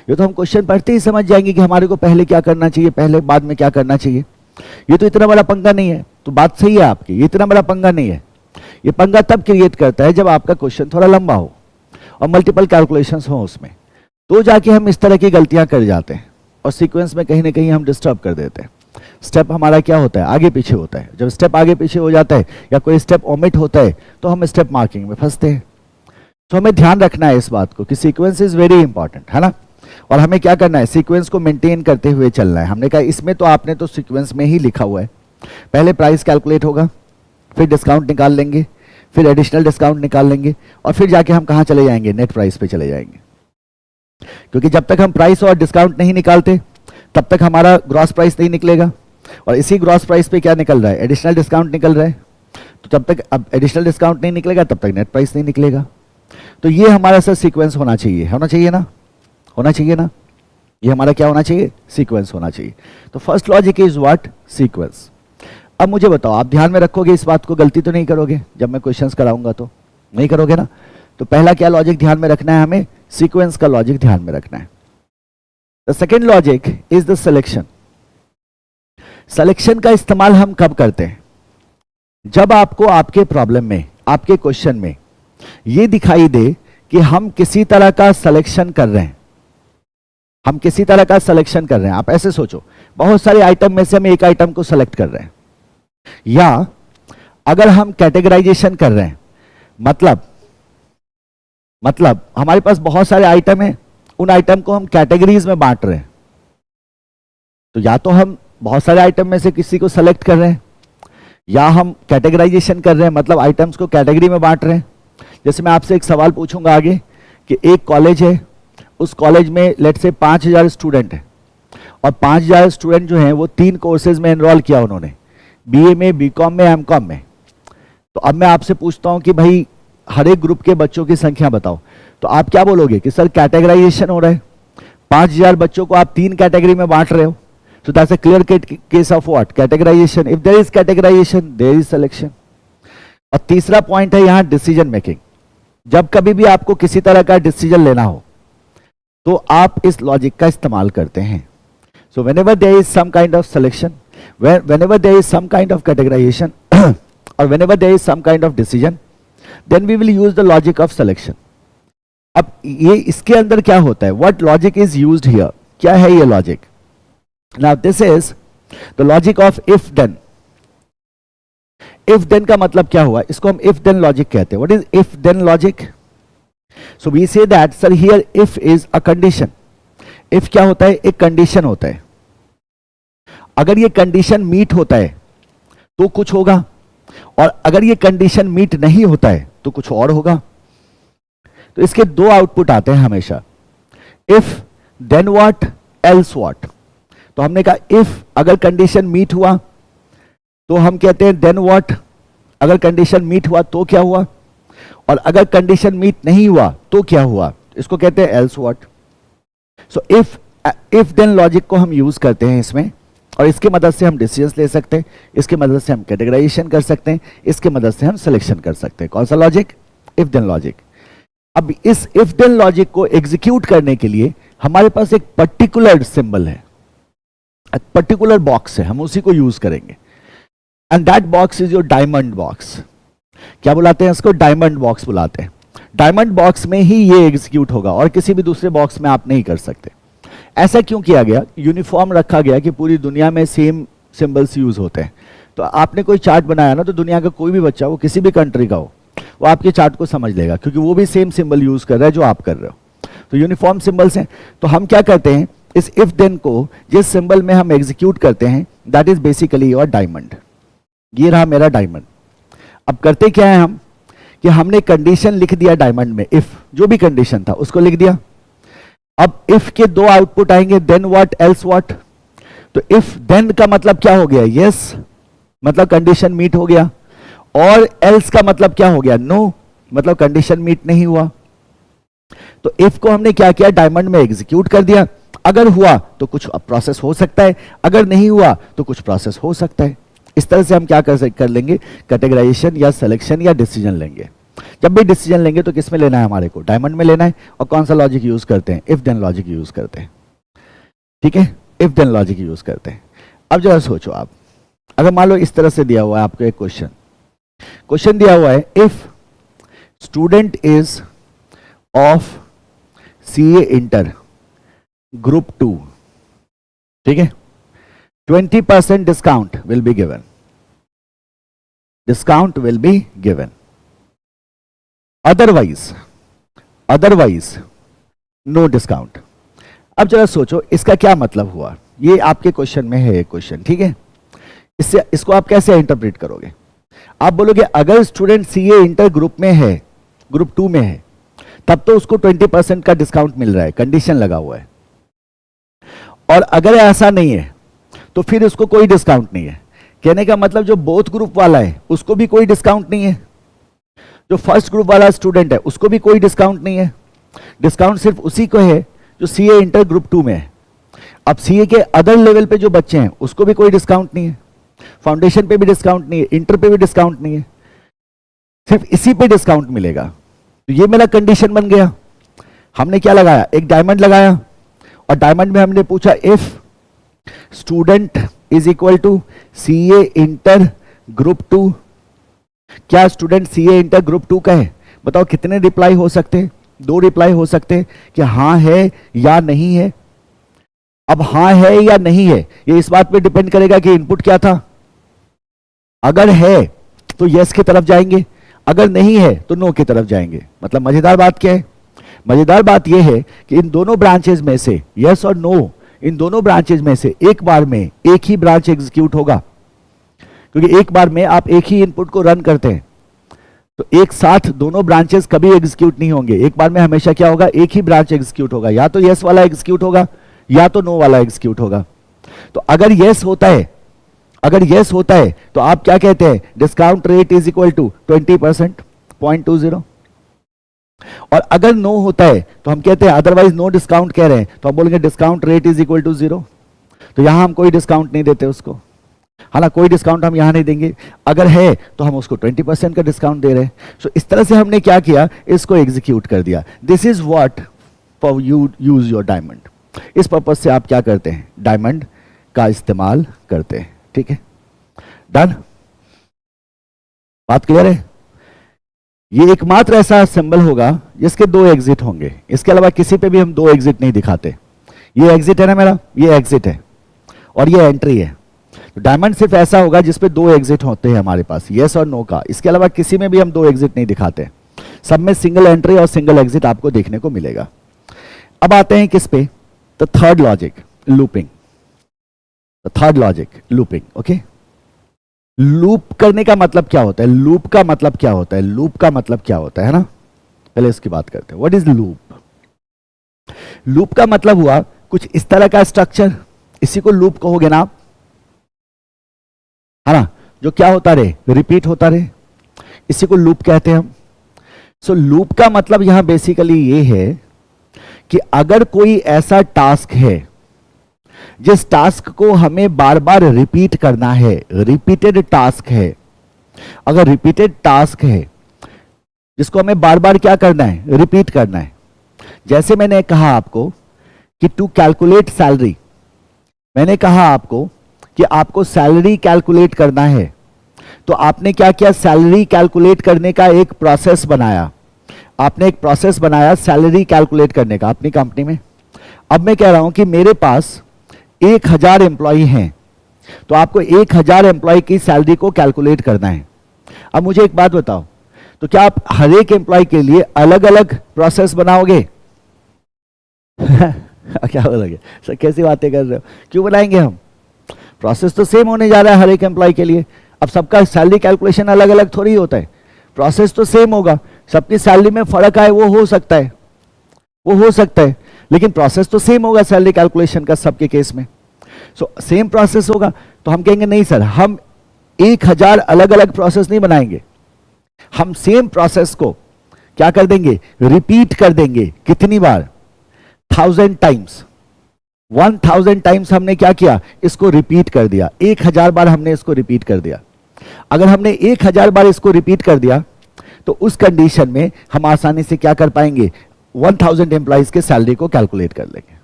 ये तो हम क्वेश्चन पढ़ते ही समझ जाएंगे कि हमारे को पहले क्या करना चाहिए, पहले बाद में क्या करना चाहिए. ये तो इतना बड़ा पंगा नहीं है. तो बात सही है आपकी, ये इतना बड़ा पंगा नहीं है. ये पंगा तब क्रिएट करता है जब आपका क्वेश्चन थोड़ा लंबा हो और मल्टीपल कैलकुलेशंस हो उसमें, तो जाके हम इस तरह की गलतियां कर जाते हैं और सीक्वेंस में कहीं ना कहीं हम डिस्टर्ब कर देते हैं. स्टेप हमारा क्या होता है? आगे पीछे होता है. जब स्टेप आगे पीछे हो जाता है या कोई स्टेप ओमिट होता है तो हम स्टेप मार्किंग में फंसते हैं. तो हमें ध्यान रखना है इस बात को कि सीक्वेंस इज वेरी इंपॉर्टेंट, है ना? और हमें क्या करना है? सीक्वेंस को मेंटेन करते हुए चलना है. हमने कहा इसमें तो आपने तो सीक्वेंस में ही लिखा हुआ है, पहले प्राइस कैलकुलेट होगा, फिर डिस्काउंट निकाल लेंगे, फिर एडिशनल डिस्काउंट निकाल लेंगे और फिर जाके हम कहाँ चले जाएंगे? नेट प्राइस पे चले जाएंगे. क्योंकि जब तक हम प्राइस और डिस्काउंट नहीं निकालते तब तक हमारा ग्रॉस प्राइस नहीं निकलेगा. और इसी ग्रॉस प्राइस पे क्या निकल रहा है, एडिशनल डिस्काउंट निकल रहा है। तो जब तक अब एडिशनल डिस्काउंट नहीं निकलेगा तब तक नेट प्राइस नहीं निकलेगा। तो ये हमारा सर सीक्वेंस होना चाहिए, होना चाहिए ना, होना चाहिए ना, ये हमारा क्या होना चाहिए, सीक्वेंस होना चाहिए। तो first logic is what, sequence. अब मुझे बताओ, आप ध्यान में रखोगे इस बात को, गलती तो नहीं करोगे जब मैं क्वेश्चंस कराऊंगा, तो नहीं करोगे ना। तो पहला क्या लॉजिक ध्यान में रखना है, हमें सीक्वेंस का लॉजिक ध्यान में रखना है। The second logic is the selection. Selection का इस्तेमाल हम कब करते हैं, जब आपको आपके प्रॉब्लम में, आपके क्वेश्चन में ये दिखाई दे कि हम किसी तरह का सिलेक्शन कर रहे हैं, हम किसी तरह का सिलेक्शन कर रहे हैं। आप ऐसे सोचो, बहुत सारे आइटम में से हम एक आइटम को सिलेक्ट कर रहे हैं, या अगर हम कैटेगराइजेशन कर रहे हैं, मतलब हमारे पास बहुत सारे आइटम हैं, उन आइटम को हम कैटेगरीज में बांट रहे हैं। तो या तो हम बहुत सारे आइटम में से किसी को सेलेक्ट कर रहे हैं, या हम कैटेगराइजेशन कर रहे हैं, मतलब आइटम्स को कैटेगरी में बांट रहे हैं। जैसे मैं आपसे एक सवाल पूछूंगा आगे कि एक कॉलेज है, उस कॉलेज में लेट से 5000 स्टूडेंट है, और 5000 स्टूडेंट जो हैं वो 3 कोर्सेज में एनरोल किया उन्होंने, बीए में, बीकॉम में, एमकॉम में। तो अब मैं आपसे पूछता हूं कि भाई हर एक ग्रुप के बच्चों की संख्या बताओ, तो आप क्या बोलोगे कि सर कैटेगराइजेशन हो रहा है, 5000 बच्चों को आप 3 कैटेगरी में बांट रहे हो। So that's a clear case of what? Categorization. If there is categorization, there is selection. और तीसरा पॉइंट है यहां डिसीजन मेकिंग। जब कभी भी आपको किसी तरह का डिसीजन लेना हो तो आप इस लॉजिक का इस्तेमाल करते हैं। So whenever there is some kind of selection, whenever there is some kind of categorization or whenever there is some kind of decision, then we will use the logic of selection. अब ये इसके अंदर क्या होता है, what logic is used here? क्या है ये logic? Now this is the logic of if then. If then का मतलब क्या हुआ, इसको हम if then logic कहते हैं। What is if then logic? So we say that sir here if is a condition. If क्या होता है, एक कंडीशन होता है। अगर ये कंडीशन मीट होता है तो कुछ होगा, और अगर ये कंडीशन मीट नहीं होता है तो कुछ और होगा। तो इसके 2 आउटपुट आते हैं हमेशा, if then what else what। तो हमने कहा इफ अगर कंडीशन मीट हुआ तो हम कहते हैं देन व्हाट, अगर कंडीशन मीट हुआ तो क्या हुआ, और अगर कंडीशन मीट नहीं हुआ तो क्या हुआ, इसको कहते हैं else what. So if then logic को हम यूज करते हैं इसमें, और इसके मदद से हम डिसीजंस ले सकते हैं, इसके मदद से हम कैटेगराइजेशन कर सकते हैं, इसके मदद से हम सिलेक्शन कर सकते हैं। कौन सा लॉजिक, इफ देन लॉजिक। अब इस इफ देन लॉजिक को एग्जीक्यूट करने के लिए हमारे पास एक पर्टिकुलर सिंबल है, पर्टिकुलर बॉक्स है, हम उसी को यूज करेंगे। And that box is your diamond box. क्या बुलाते हैं इसको, डायमंड बॉक्स बुलाते हैं। डायमंड बॉक्स में ही ये एग्जीक्यूट होगा, और किसी भी दूसरे बॉक्स में आप नहीं कर सकते। ऐसा क्यों किया गया, यूनिफॉर्म रखा गया कि पूरी दुनिया में सेम सिंबल्स यूज होते हैं। तो आपने कोई चार्ट बनाया ना, तो दुनिया का कोई भी बच्चा, वो किसी भी कंट्री का हो, वो आपके चार्ट को समझ लेगा, क्योंकि वो भी सेम सिंबल यूज कर रहा है जो आप कर रहे हो। तो यूनिफॉर्म सिंबल्स हैं। तो हम क्या करते हैं, इस इफ देन को जिस सिंबल में हम एग्जीक्यूट करते हैं, that is basically your diamond. ये रहा मेरा डायमंड। अब करते क्या है हम, कि हमने कंडीशन लिख दिया डायमंड में, इफ जो भी कंडीशन था उसको लिख दिया। अब इफ के 2 आउटपुट आएंगे, देन व्हाट एल्स व्हाट। तो इफ देन का मतलब क्या हो गया, यस, मतलब कंडीशन मीट हो गया, और एल्स का मतलब क्या हो गया, नो, मतलब कंडीशन मीट नहीं हुआ। तो इफ को हमने क्या किया, डायमंड में एग्जीक्यूट कर दिया। अगर हुआ तो कुछ प्रोसेस हो सकता है, अगर नहीं हुआ तो कुछ प्रोसेस हो सकता है। इस तरह से हम क्या कर लेंगे, कैटेगराइजेशन या सिलेक्शन या डिसीजन लेंगे। जब भी डिसीजन लेंगे तो किस में लेना है, हमारे को डायमंड में लेना है। और कौन सा लॉजिक यूज करते हैं, इफ देन लॉजिक यूज करते हैं। ठीक है, इफ देन लॉजिक यूज करते हैं। अब जरा सोचो आप, अगर मान लो इस तरह से दिया हुआ है आपको एक क्वेश्चन दिया हुआ है, if student is of CA inter group 2, ठीक है, 20% discount will be given, discount will be given, otherwise no discount. अब जरा सोचो इसका क्या मतलब हुआ, ये आपके क्वेश्चन में है एक क्वेश्चन, ठीक है। इसको आप कैसे इंटरप्रेट करोगे, आप बोलोगे अगर स्टूडेंट सीए इंटर ग्रुप में है, ग्रुप 2 में है, तब तो उसको 20% का डिस्काउंट मिल रहा है, कंडीशन लगा हुआ है। और अगर ऐसा नहीं है तो फिर उसको कोई डिस्काउंट नहीं है। कहने का मतलब जो बोथ ग्रुप वाला है उसको भी कोई डिस्काउंट नहीं है, जो फर्स्ट ग्रुप वाला स्टूडेंट है उसको भी कोई डिस्काउंट नहीं है। डिस्काउंट सिर्फ उसी को है जो सीए इंटर ग्रुप 2 में है। अब सीए के अदर लेवल पे जो बच्चे हैं उसको भी कोई डिस्काउंट नहीं है, फाउंडेशन पे भी डिस्काउंट नहीं है, इंटर पे भी डिस्काउंट नहीं है, सिर्फ इसी पे डिस्काउंट मिलेगा। तो ये मेरा कंडीशन बन गया। हमने क्या लगाया, एक डायमंड लगाया, और डायमंड में हमने पूछा if student is equal to CA inter group 2। क्या स्टूडेंट सीए इंटर ग्रुप 2 का है? बताओ कितने रिप्लाई हो सकते हैं? 2 रिप्लाई हो सकते हैं कि हाँ है या नहीं है। अब हाँ है या नहीं है ये इस बात पे डिपेंड करेगा कि इनपुट क्या था। अगर है तो यस की तरफ जाएंगे, अगर नहीं है तो नो की तरफ जाएंगे। मतलब मजेदार बात क्या है? मजेदार बात यह है कि इन दोनों ब्रांचेज में से यस और नो, इन दोनों ब्रांचेज में से एक बार में एक ही ब्रांच एग्जीक्यूट होगा, क्योंकि एक बार में आप एक ही इनपुट को रन करते हैं। तो एक साथ दोनों ब्रांचेस कभी एग्जीक्यूट नहीं होंगे। एक बार में हमेशा क्या होगा, एक ही ब्रांच एग्जीक्यूट होगा, या तो यस वाला एग्जीक्यूट होगा या तो नो वाला एग्जीक्यूट होगा। तो अगर यस होता है, अगर यस होता है तो आप क्या कहते हैं, discount rate is equal to 20%, 0.20। और अगर नो होता है तो हम कहते हैं अदरवाइज नो डिस्काउंट कह रहे हैं तो हम बोलेंगे discount rate is equal to 0। तो यहां हम कोई डिस्काउंट नहीं देते उसको, हालांकि कोई डिस्काउंट हम यहां नहीं देंगे। अगर है तो हम उसको 20% का डिस्काउंट दे रहे हैं। सो इस तरह से हमने क्या किया, इसको एग्जीक्यूट कर दिया। This is what for you use your diamond. इस पर्पज से आप क्या करते हैं, डायमंड का इस्तेमाल करते हैं। ठीक है, डन, बात क्लियर है? ये एकमात्र ऐसा सिंबल होगा जिसके 2 एग्जिट होंगे, इसके अलावा किसी पे भी हम 2 एग्जिट नहीं दिखाते। ये एग्जिट है ना मेरा, ये एग्जिट है और ये एंट्री है। तो डायमंड सिर्फ ऐसा होगा जिसपे 2 एग्जिट होते हैं हमारे पास, यस और नो का। इसके अलावा किसी में भी हम 2 एग्जिट नहीं दिखाते, सब में सिंगल एंट्री और सिंगल एग्जिट आपको देखने को मिलेगा। अब आते हैं किस पे, the third logic, looping. The third logic, looping. Okay, loop करने का मतलब क्या होता है, लूप का मतलब क्या होता है, लूप का मतलब क्या होता है ना, पहले इसकी बात करते हैं। What is loop? लूप का मतलब हुआ कुछ इस तरह का स्ट्रक्चर, इसी को लूप कहोगे ना आप, है ना, जो क्या होता रहे, रिपीट होता रहे, इसी को लूप कहते हैं हम। सो लूप का मतलब यहां बेसिकली ये है कि अगर कोई ऐसा टास्क है जिस टास्क को हमें बार बार रिपीट करना है, रिपीटेड टास्क है, अगर रिपीटेड टास्क है जिसको हमें बार बार क्या करना है, रिपीट करना है। जैसे मैंने कहा आपको कि टू कैलकुलेट सैलरी, मैंने कहा आपको कि आपको सैलरी कैलकुलेट करना है, तो आपने क्या किया, सैलरी कैलकुलेट करने का एक प्रोसेस बनाया। आपने एक प्रोसेस बनाया सैलरी कैलकुलेट करने का अपनी कंपनी में। अब मैं कह रहा हूं कि मेरे पास 1000 एम्प्लॉय हैं, तो आपको 1000 एम्प्लॉय की सैलरी को कैलकुलेट करना है। अब मुझे एक बात बताओ, तो क्या आप हर एक एम्प्लॉय के लिए अलग अलग प्रोसेस बनाओगे? क्या बोलोगे सर, कैसी बातें कर रहे हो, क्यों बनाएंगे हम? प्रोसेस तो सेम होने जा रहा है हर एक एम्प्लॉय के लिए। अब सबका सैलरी कैलकुलेशन अलग अलग थोड़ी होता है, प्रोसेस तो सेम होगा। सबकी सैलरी में फर्क आए वो हो सकता है, वो हो सकता है, लेकिन प्रोसेस तो सेम होगा सैलरी कैलकुलेशन का सबके केस में। सो सेम प्रोसेस होगा, तो हम कहेंगे नहीं सर, हम 1000 अलग अलग प्रोसेस नहीं बनाएंगे, हम सेम प्रोसेस को क्या कर देंगे, रिपीट कर देंगे। कितनी बार? 1000 टाइम्स। 1000 टाइम्स हमने क्या किया, इसको रिपीट कर दिया। 1000 बार हमने इसको रिपीट कर दिया। अगर हमने 1000 बार इसको रिपीट कर दिया तो उस कंडीशन में हम आसानी से क्या कर पाएंगे, 1000 एम्प्लॉइज के सैलरी को कैलकुलेट कर लेंगे।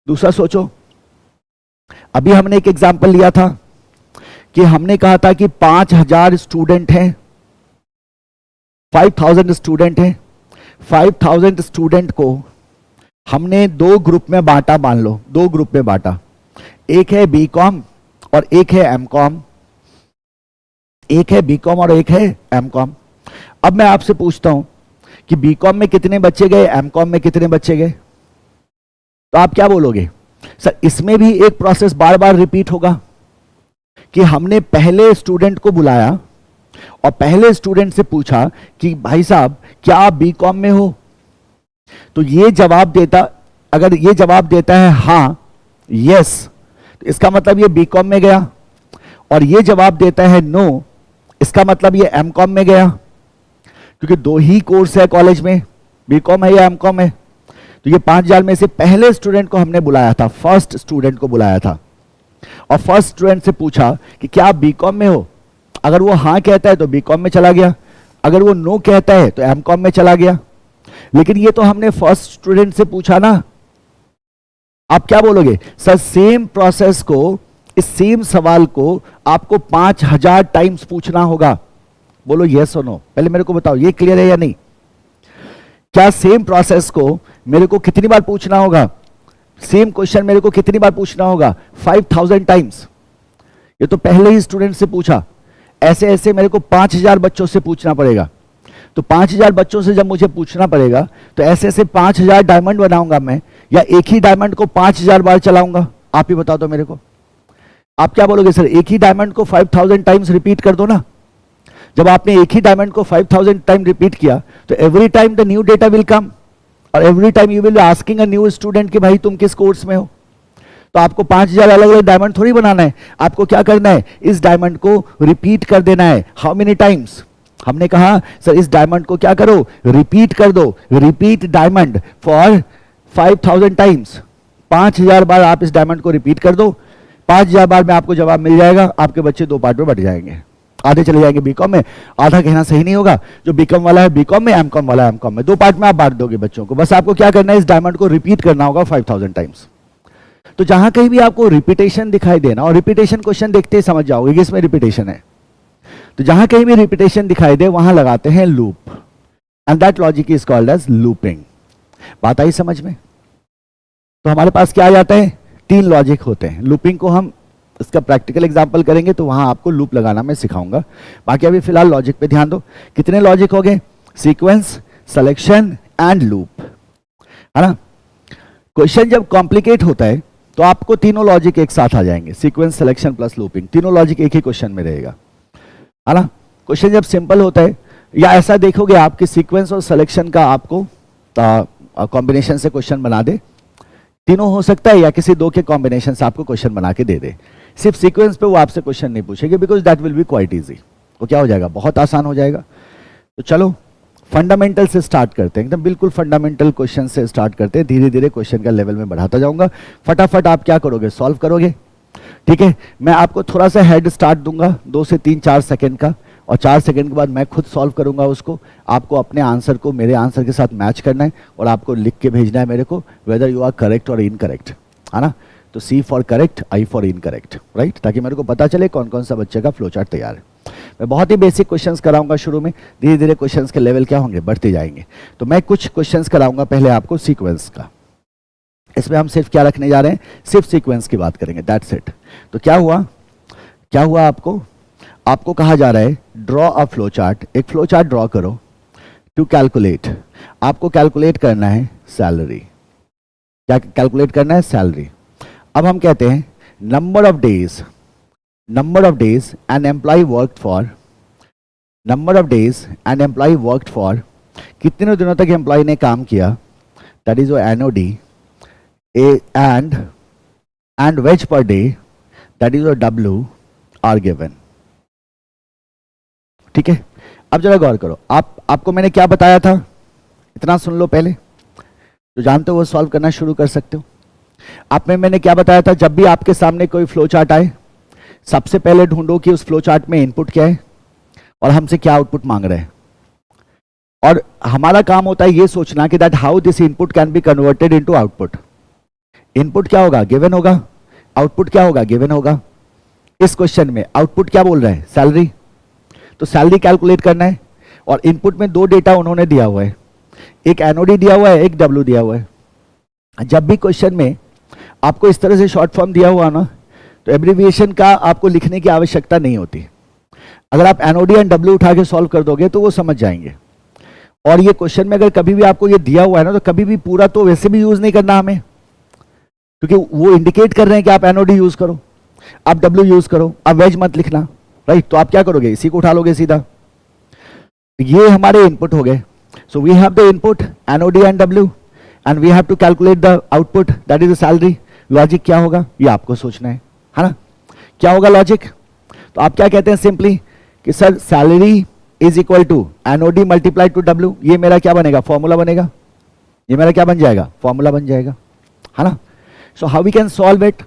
दूसरा सोचो, अभी हमने एक एग्जांपल लिया था कि हमने कहा था कि 5000 स्टूडेंट हैं, 5000 स्टूडेंट हैं। 5000 स्टूडेंट को हमने 2 ग्रुप में बांटा, मान लो 2 ग्रुप में बांटा, एक है बीकॉम और एक है एमकॉम, एक है बीकॉम और एक है एमकॉम। अब मैं आपसे पूछता हूं कि बीकॉम में कितने बच्चे गए, एमकॉम में कितने बच्चे गए, तो आप क्या बोलोगे? सर इसमें भी एक प्रोसेस बार बार रिपीट होगा कि हमने पहले स्टूडेंट को बुलाया और पहले स्टूडेंट से पूछा कि भाई साहब क्या आप बीकॉम में हो, तो ये जवाब देता, अगर ये जवाब देता है हां, यस, तो इसका मतलब ये बीकॉम में गया, और ये जवाब देता है नो, इसका मतलब ये एमकॉम में गया, क्योंकि दो ही कोर्स है कॉलेज में, बीकॉम है या एमकॉम है। तो ये 5000 में से पहले स्टूडेंट को हमने बुलाया था, फर्स्ट स्टूडेंट को बुलाया था, और फर्स्ट स्टूडेंट से पूछा कि क्या आप बीकॉम में हो। अगर वो हाँ कहता है तो बीकॉम में चला गया, अगर वो नो कहता है तो एमकॉम में चला गया। लेकिन ये तो हमने फर्स्ट स्टूडेंट से पूछा ना। आप क्या बोलोगे, सर सेम प्रोसेस को, इस सेम सवाल को आपको 5000 टाइम्स पूछना होगा। बोलो यस और नो, पहले मेरे को बताओ ये क्लियर है या नहीं। क्या सेम प्रोसेस को मेरे को कितनी बार पूछना होगा, सेम क्वेश्चन मेरे को कितनी बार पूछना होगा, 5000 टाइम्स। ये तो पहले ही स्टूडेंट से पूछा, ऐसे ऐसे मेरे को 5000 बच्चों से पूछना पड़ेगा। तो 5000 बच्चों से जब मुझे पूछना पड़ेगा तो ऐसे ऐसे 5000 डायमंड बनाऊंगा मैं, या एक ही डायमंड को 5000 बार चलाऊंगा। आप ही बता दो मेरे को, आप क्या बोलोगे, सर एक ही डायमंड को 5000 टाइम्स रिपीट कर दो ना। जब आपने एक ही डायमंड को 5000 टाइम रिपीट किया तो every time the new data will come, और every time you will asking a new student कि भाई तुम किस कोर्स में हो। तो आपको 5000 अलग अलग डायमंड थोड़ी बनाना है, आपको क्या करना है, इस डायमंड को रिपीट कर देना है। हाउ मेनी टाइम्स, हमने कहा सर इस डायमंड को क्या करो, रिपीट कर दो, रिपीट डायमंड फॉर 5000 टाइम्स। 5000 बार आप इस डायमंड को रिपीट कर दो, 5000 बार में आपको जवाब मिल जाएगा। आपके बच्चे दो पार्ट में बट जाएंगे, आधे चले जाएंगे बीकॉम में, आधा कहना सही नहीं होगा, जो बीकॉम वाला है बीकॉम में, एमकॉम वाला है एमकॉम में, दो पार्ट में आप बांट दोगे बच्चों को। बस आपको क्या करना है, इस डायमंड को रिपीट करना होगा 5000 टाइम्स। तो जहां कहीं भी आपको रिपीटेशन दिखाई देना, और रिपीटेशन क्वेश्चन देखते ही समझ जाओगे कि इसमें रिपीटेशन है, तो जहां कहीं भी रिपीटेशन दिखाई दे वहां लगाते हैं loop, and that logic is called as looping. बात आई समझ में। तो हमारे पास क्या आ जाता है, 3 लॉजिक होते हैं। लूपिंग को हम इसका प्रैक्टिकल एग्जांपल करेंगे तो वहां आपको लूप लगाना मैं सिखाऊंगा। बाकी अभी फिलहाल लॉजिक पे ध्यान दो। कितने लॉजिक हो गए, सीक्वेंस, सिलेक्शन एंड लूप, है ना। क्वेश्चन जब कॉम्प्लिकेट होता है तो आपको तीनों लॉजिक एक साथ आ जाएंगे, सीक्वेंस, सिलेक्शन प्लस लूपिंग, तीनों लॉजिक एक ही क्वेश्चन में रहेगा, है ना। क्वेश्चन जब सिंपल होता है, या ऐसा देखोगे आप कि सीक्वेंस और सिलेक्शन का आपको कॉम्बिनेशन से क्वेश्चन बना दे, तीनों हो सकता है, या किसी दो के कॉम्बिनेशन से आपको क्वेश्चन बना के दे दे। सिर्फ सीक्वेंस पे वो आपसे क्वेश्चन नहीं पूछेंगे, because that will be quite easy. वो क्या हो जाएगा, बहुत आसान हो जाएगा। तो चलो फंडामेंटल से स्टार्ट करते हैं, एकदम बिल्कुल फंडामेंटल क्वेश्चन से स्टार्ट करते हैं। धीरे धीरे क्वेश्चन का लेवल में बढ़ाता जाऊंगा, फटाफट आप क्या करोगे, सॉल्व करोगे। ठीक है, मैं आपको थोड़ा सा हेड स्टार्ट दूंगा 2 से 3-4 सेकंड का, और 4 सेकंड के बाद मैं खुद सॉल्व करूंगा उसको। आपको अपने आंसर को मेरे आंसर के साथ मैच करना है, और आपको लिख के भेजना है मेरे को, वेदर यू आर करेक्ट और इनकरेक्ट, है ना। तो C for correct, I for incorrect, right, ताकि मेरे को पता चले कौन कौन सा बच्चे का फ्लो चार्ट तैयार है। मैं बहुत ही बेसिक क्वेश्चंस कराऊंगा शुरू में, धीरे धीरे क्वेश्चंस के लेवल क्या होंगे, बढ़ते जाएंगे। तो मैं कुछ क्वेश्चंस कराऊंगा पहले आपको सीक्वेंस का। इसमें हम सिर्फ क्या रखने जा रहे हैं, सिर्फ सीक्वेंस की बात करेंगे, दैट्स इट। तो क्या हुआ आपको कहा जा रहा है ड्रॉ अ फ्लो चार्ट, एक फ्लो चार्ट ड्रॉ करो टू कैलकुलेट। आपको कैलकुलेट करना है सैलरी, क्या कैलकुलेट करना है, सैलरी। अब हम कहते हैं number of days an employee worked for, number of days an employee worked for, कितने दिनों तक एम्प्लॉय ने काम किया, that is NOD, and wage per day, that is W are given. ठीक है, अब जरा गौर करो, आपको मैंने क्या बताया था, इतना सुन लो पहले, जो जानते हो वो सॉल्व करना शुरू कर सकते हो। आप में मैंने क्या बताया था, जब भी आपके सामने कोई फ्लो चार्ट आए, सबसे पहले ढूंढो कि उस फ्लो चार्ट में इनपुट क्या है और हमसे क्या आउटपुट मांग रहे हैं। और हमारा काम होता है ये सोचना कि that how this input can be converted into output. Input क्या होगा, गिवन होगा, आउटपुट क्या होगा, गिवन होगा। इस क्वेश्चन में आउटपुट क्या बोल रहा है, सैलरी, तो सैलरी कैलकुलेट करना है। और इनपुट में 2 डेटा उन्होंने दिया हुआ है, एक NOD दिया हुआ है, एक W दिया हुआ है। जब भी क्वेश्चन में आपको इस तरह से शॉर्ट फॉर्म दिया हुआ ना, तो एब्रीविएशन का आपको लिखने की आवश्यकता नहीं होती। अगर आप NOD एंड W उठा के सॉल्व कर दोगे तो वो समझ जाएंगे। और ये क्वेश्चन में अगर कभी भी आपको ये दिया हुआ है ना, तो कभी भी पूरा तो वैसे भी यूज नहीं करना हमें, क्योंकि वो इंडिकेट कर रहे हैं कि आप NOD यूज करो, आप W यूज करो, आप वेज मत लिखना, राइट। तो आप क्या करोगे, इसी को उठा लोगे सीधा। ये हमारे इनपुट हो गए। So we have the input NOD and W, and we have to calculate the output, that is the salary. Logic क्या होगा ये आपको सोचना है, है ना? क्या होगा लॉजिक? तो आप क्या कहते हैं सिंपली कि sir salary is equal to NOD multiplied to W, ये मेरा क्या बनेगा? फॉर्मूला बनेगा। ये मेरा क्या बन जाएगा? फॉर्मूला बन जाएगा, है ना? So how we can solve it?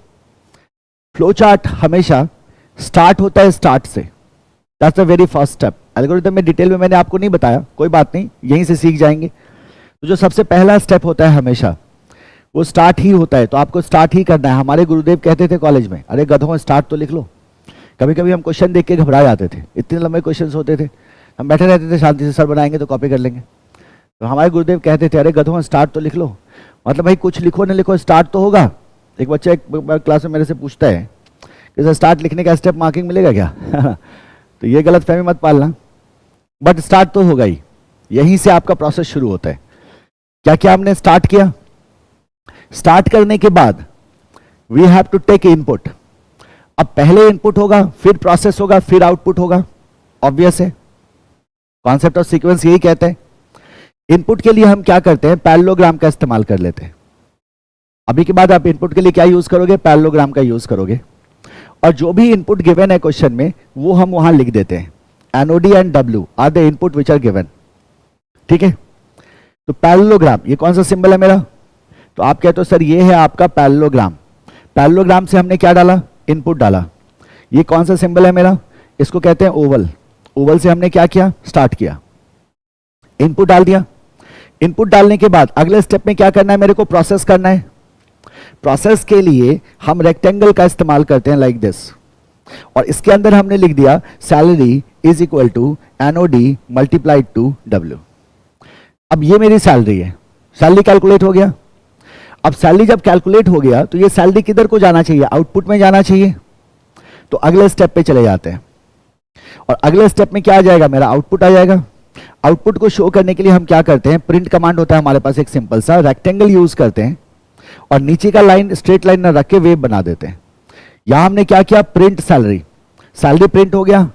Flow chart हमेशा स्टार्ट होता है स्टार्ट से, that's the very first step. Algorithm में डिटेल में मैंने आपको नहीं बताया, कोई बात नहीं, यहीं से सीख जाएंगे। तो जो सबसे पहला स्टेप होता है हमेशा वो स्टार्ट ही होता है, तो आपको स्टार्ट ही करना है। हमारे गुरुदेव कहते थे कॉलेज में, अरे गधों स्टार्ट तो लिख लो। कभी कभी हम क्वेश्चन देख के घबरा जाते थे, इतने लंबे क्वेश्चन होते थे, हम बैठे रहते थे शांति से, सर बनाएंगे तो कॉपी कर लेंगे। तो हमारे गुरुदेव कहते थे अरे गधों स्टार्ट तो लिख लो, मतलब भाई कुछ लिखो ना लिखो स्टार्ट तो होगा। एक बच्चा एक क्लास में मेरे से पूछता है कि सर स्टार्ट लिखने का स्टेप मार्किंग मिलेगा क्या? तो ये गलत फहमी मत पालना, बट स्टार्ट तो होगा ही, यहीं से आपका प्रोसेस शुरू होता है। क्या क्या हमने स्टार्ट किया? स्टार्ट करने के बाद we have to take input. अब पहले इनपुट होगा, फिर प्रोसेस होगा, फिर आउटपुट होगा, ऑब्वियस है। कॉन्सेप्ट ऑफ सीक्वेंस यही कहते हैं। इनपुट के लिए हम क्या करते हैं? पैरेललोग्राम का इस्तेमाल कर लेते हैं। अभी के बाद आप इनपुट के लिए क्या यूज करोगे? पैरेललोग्राम का यूज करोगे, और जो भी इनपुट गिवन है क्वेश्चन में वो हम वहां लिख देते हैं। NOD and W are the input which are given, ठीक है? तो पैरेललोग्राम, ये कौन सा सिंबल है मेरा? तो आप कहते हो सर ये है आपका पैरेललोग्राम। पैरेललोग्राम से हमने क्या डाला? इनपुट डाला। ये कौन सा सिंबल है मेरा? इसको कहते हैं ओवल। ओवल से हमने क्या किया? स्टार्ट किया, इनपुट डाल दिया। इनपुट डालने के बाद अगले स्टेप में क्या करना है? मेरे को प्रोसेस करना है। प्रोसेस के लिए हम रेक्टेंगल का इस्तेमाल करते हैं लाइक दिस, और इसके अंदर हमने लिख दिया salary is equal to NOD multiplied to W. अब ये मेरी सैलरी है, सैलरी कैलकुलेट हो गया। अब सैलरी जब कैलकुलेट हो गया तो ये सैलरी किधर को जाना चाहिए? आउटपुट में जाना चाहिए। तो अगले स्टेप पे चले जाते हैं, और अगले स्टेप में क्या आ जाएगा? मेरा आउटपुट आ जाएगा। आउटपुट को शो करने के लिए हम क्या करते हैं? प्रिंट कमांड होता है हमारे पास, एक सिंपल सा रेक्टेंगल यूज करते हैं, और नीचे का लाइन स्ट्रेट लाइन ना रख के वेव बना देते हैं। यहां हमने क्या किया? Print salary. सैलरी प्रिंट हो गया।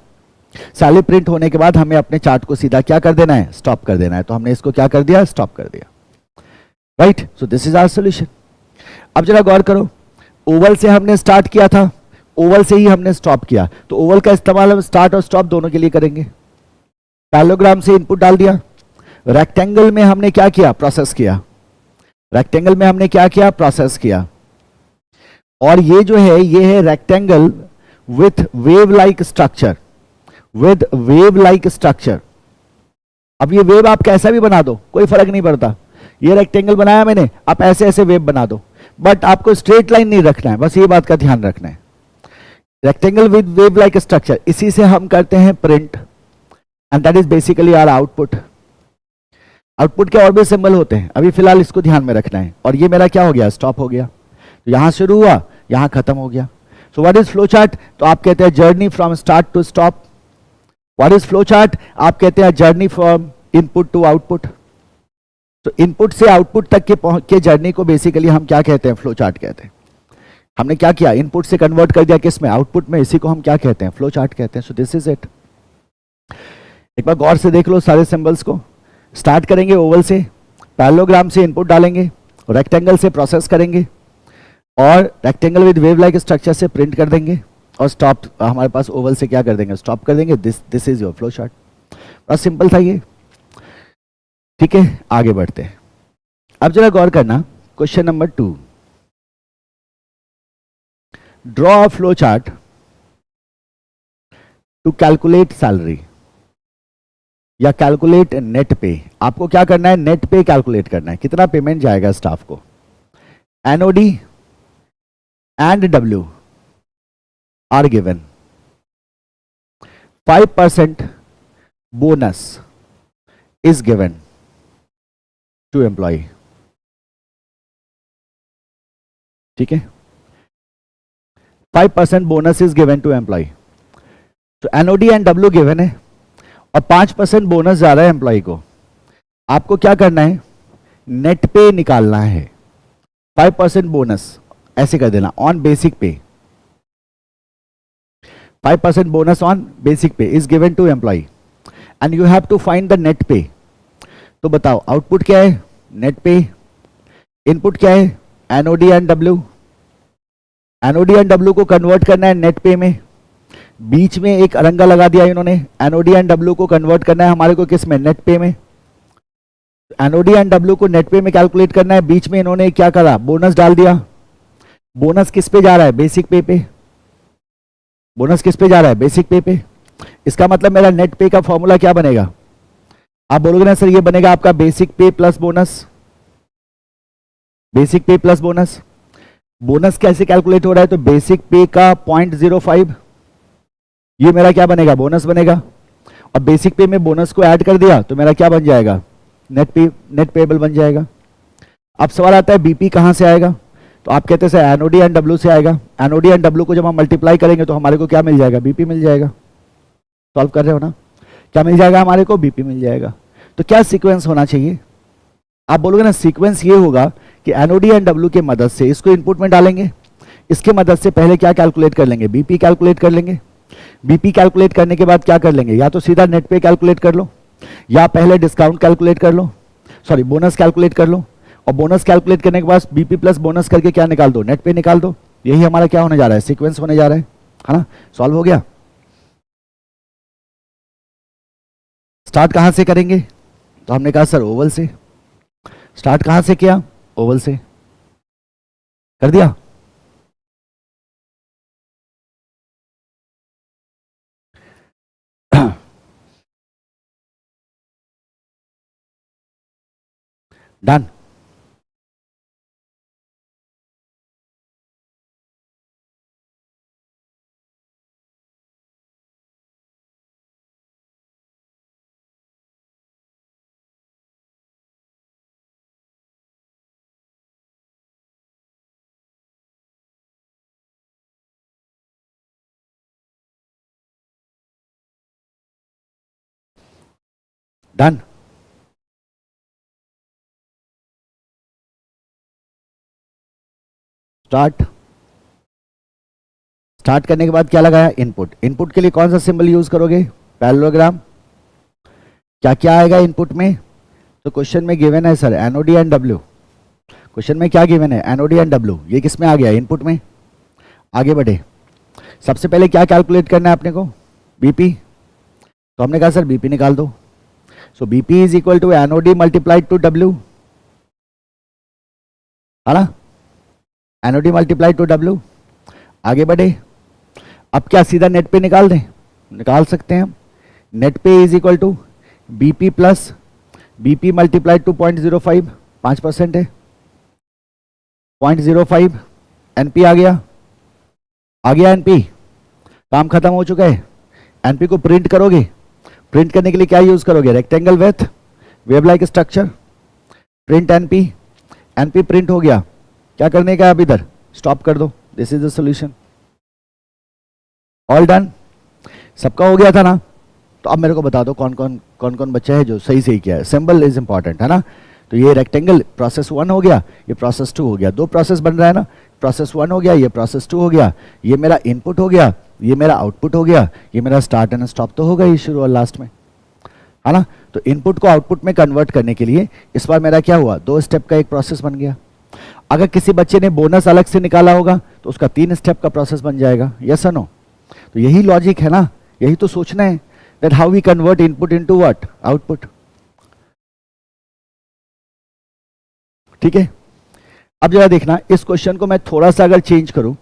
सैलरी प्रिंट होने के बाद हमें अपने चार्ट को सीधा क्या कर देना है? स्टॉप कर देना है। तो हमने इसको क्या कर दिया? स्टॉप कर दिया, right? So this is our solution. अब जरा गौर करो, ओवल से हमने स्टार्ट किया था, ओवल से ही हमने स्टॉप किया, तो ओवल का इस्तेमाल हम स्टार्ट और स्टॉप दोनों के लिए करेंगे। पैरेललोग्राम से इनपुट डाल दिया, रेक्टेंगल में हमने क्या किया? प्रोसेस किया। रेक्टेंगल में हमने क्या किया? प्रोसेस किया। और ये जो है ये है rectangle with wave like structure, with wave like structure. अब ये वेव आप कैसा भी बना दो, कोई फर्क नहीं पड़ता। ये रेक्टेंगल बनाया मैंने, आप ऐसे ऐसे वेव बना दो, बट आपको स्ट्रेट लाइन नहीं रखना है, बस ये बात का ध्यान रखना है। Rectangle with wave like structure, इसी से हम करते हैं print, and that is basically our output. Output के और भी सिंबल होते हैं, अभी फिलहाल इसको ध्यान में रखना है। और ये मेरा क्या हो गया? स्टॉप हो गया। तो यहां शुरू हुआ, यहां खत्म हो गया। So what is flow chart? तो आप कहते हैं journey from start to stop. What is flow chart? आप कहते हैं journey from input to output. तो इनपुट से आउटपुट तक के जर्नी को बेसिकली हम क्या कहते हैं? फ्लो चार्ट कहते हैं। हमने क्या किया? इनपुट से कन्वर्ट कर दिया किस में? आउटपुट में। इसी को हम क्या कहते हैं? फ्लो चार्ट कहते हैं। So this is it. एक बार गौर से देख लो सारे सिंबल्स को। स्टार्ट करेंगे ओवल से, पैरेललोग्राम से इनपुट डालेंगे, रेक्टेंगल से प्रोसेस करेंगे, और rectangle with wave like structure से प्रिंट कर देंगे, और स्टॉप हमारे पास ओवल से क्या कर देंगे? स्टॉप कर देंगे। This is your flow chart. बड़ा सिंपल था ये, ठीक है? आगे बढ़ते हैं। अब जरा गौर करना, question number 2, draw a flow chart to calculate salary या कैलकुलेट नेट पे। आपको क्या करना है? नेट पे कैलकुलेट करना है, कितना पेमेंट जाएगा स्टाफ को। NOD and W are given, 5% bonus is given to employee, ठीक है? 5% bonus is given to employee। तो एनओडी एंड डब्ल्यू गिवन है, और 5% बोनस जा रहा है एम्प्लॉय को। आपको क्या करना है? नेट पे निकालना है। 5% बोनस ऐसे कर देना, ऑन बेसिक पे। 5% bonus on basic pay is given to employee and you have to find the net pay। तो बताओ आउटपुट क्या है? नेट पे। इनपुट क्या है? NOD and W. NOD and W को कन्वर्ट करना है नेट पे में, बीच में एक अरंगा लगा दिया इन्होंने, एनओडी एंड डब्ल्यू को कन्वर्ट करना है हमारे को किस में, नेट पे में। एनओडी एंड डब्ल्यू को नेट पे में कैलकुलेट करना है, बीच में इन्होंने क्या करा, बोनस डाल दिया। बोनस किस पे जा रहा है, बेसिक पे पे। बोनस किस पे जा रहा है, बेसिक पे पे। इसका मतलब मेरा नेट पे का फॉर्मूला क्या बनेगा, आप बोलोगे ना सर ये बनेगा आपका बेसिक पे प्लस बोनस, बेसिक पे प्लस बोनस। बोनस कैसे कैलकुलेट हो रहा है, तो बेसिक पे का 0.05, ये मेरा क्या बनेगा, बोनस बनेगा। और बेसिक पे में बोनस को ऐड कर दिया तो मेरा क्या बन जाएगा, नेट पेबल बन जाएगा। अब सवाल आता है बीपी कहां से आएगा, तो आप कहते हैं सर एनओडी एंड डब्ल्यू से आएगा। एनओडी एंड डब्ल्यू को जब हम मल्टीप्लाई करेंगे तो हमारे को क्या मिल जाएगा, बीपी मिल जाएगा। सॉल्व कर रहे हो ना, क्या मिल जाएगा हमारे को, बीपी मिल जाएगा। तो क्या सीक्वेंस होना चाहिए, आप बोलोगे ना सीक्वेंस ये होगा कि एनओडी एंड डब्ल्यू के मदद से इसको इनपुट में डालेंगे, इसके मदद से पहले क्या कैलकुलेट कर लेंगे, बीपी कैलकुलेट कर लेंगे। बीपी कैलकुलेट करने के बाद क्या कर लेंगे, या तो सीधा नेट पे कैलकुलेट कर लो, या पहले डिस्काउंट कैलकुलेट कर लो, सॉरी बोनस कैलकुलेट कर लो, और बोनस कैलकुलेट करने के बाद बीपी प्लस बोनस करके क्या निकाल दो, नेट पे निकाल दो। यही हमारा क्या होने जा रहा है, सीक्वेंस होने जा रहा है ना। सॉल्व हो गया। स्टार्ट कहां से करेंगे, तो हमने कहा सर ओवल से। स्टार्ट कहां से किया, ओवल से कर दिया। डन। डन। स्टार्ट। स्टार्ट करने के बाद क्या लगाया, इनपुट। इनपुट के लिए कौन सा सिंबल यूज करोगे, पैरेललोग्राम। क्या क्या आएगा इनपुट में, तो क्वेश्चन में गिवन है sir NOD and W. Question में क्या गिवन है, एनओडी एंड डब्ल्यू। ये किस में आ गया, इनपुट में। आगे बढ़े, सबसे पहले क्या कैलकुलेट करना है अपने को, बीपी। तो हमने कहा सर बीपी निकाल दो। So BP is equal to NOD multiplied to W, है ना, एनओडी मल्टीप्लाइड टू डब्ल्यू। आगे बढ़े, अब क्या सीधा नेट पे निकाल दें, निकाल सकते हैं हम। Net pay is equal to BP plus BP multiplied to 0.05, 5% है, 0.05 एनपी आ गया। आ गया एनपी, काम खत्म हो चुका है। एनपी को प्रिंट करोगे, प्रिंट करने के लिए क्या यूज करोगे, rectangle with wave like structure, print NP. NP print हो गया, क्या करने का, अब इधर स्टॉप कर दो। This is the solution, all done. सबका हो गया था ना, तो अब मेरे को बता दो कौन कौन बच्चा है जो सही सही किया है। सिंबल इज इंपॉर्टेंट, है ना। तो ये रेक्टेंगल प्रोसेस 1 हो गया, ये प्रोसेस 2 हो गया। दो प्रोसेस बन रहा है ना, प्रोसेस 1 हो गया, ये प्रोसेस 2 हो गया। ये मेरा इनपुट हो गया, ये मेरा आउटपुट हो गया, ये मेरा स्टार्ट एंड स्टॉप तो होगा ये शुरू और लास्ट में, है ना। तो इनपुट को आउटपुट में कन्वर्ट करने के लिए इस बार मेरा क्या हुआ, 2 स्टेप का एक प्रोसेस बन गया। अगर किसी बच्चे ने बोनस अलग से निकाला होगा तो उसका 3 स्टेप का प्रोसेस बन जाएगा, यस और नो। तो यही लॉजिक है ना, यही तो सोचना है, that how we convert input into what, output. ठीक है, अब जरा देखना, इस क्वेश्चन को मैं थोड़ा सा अगर चेंज करूं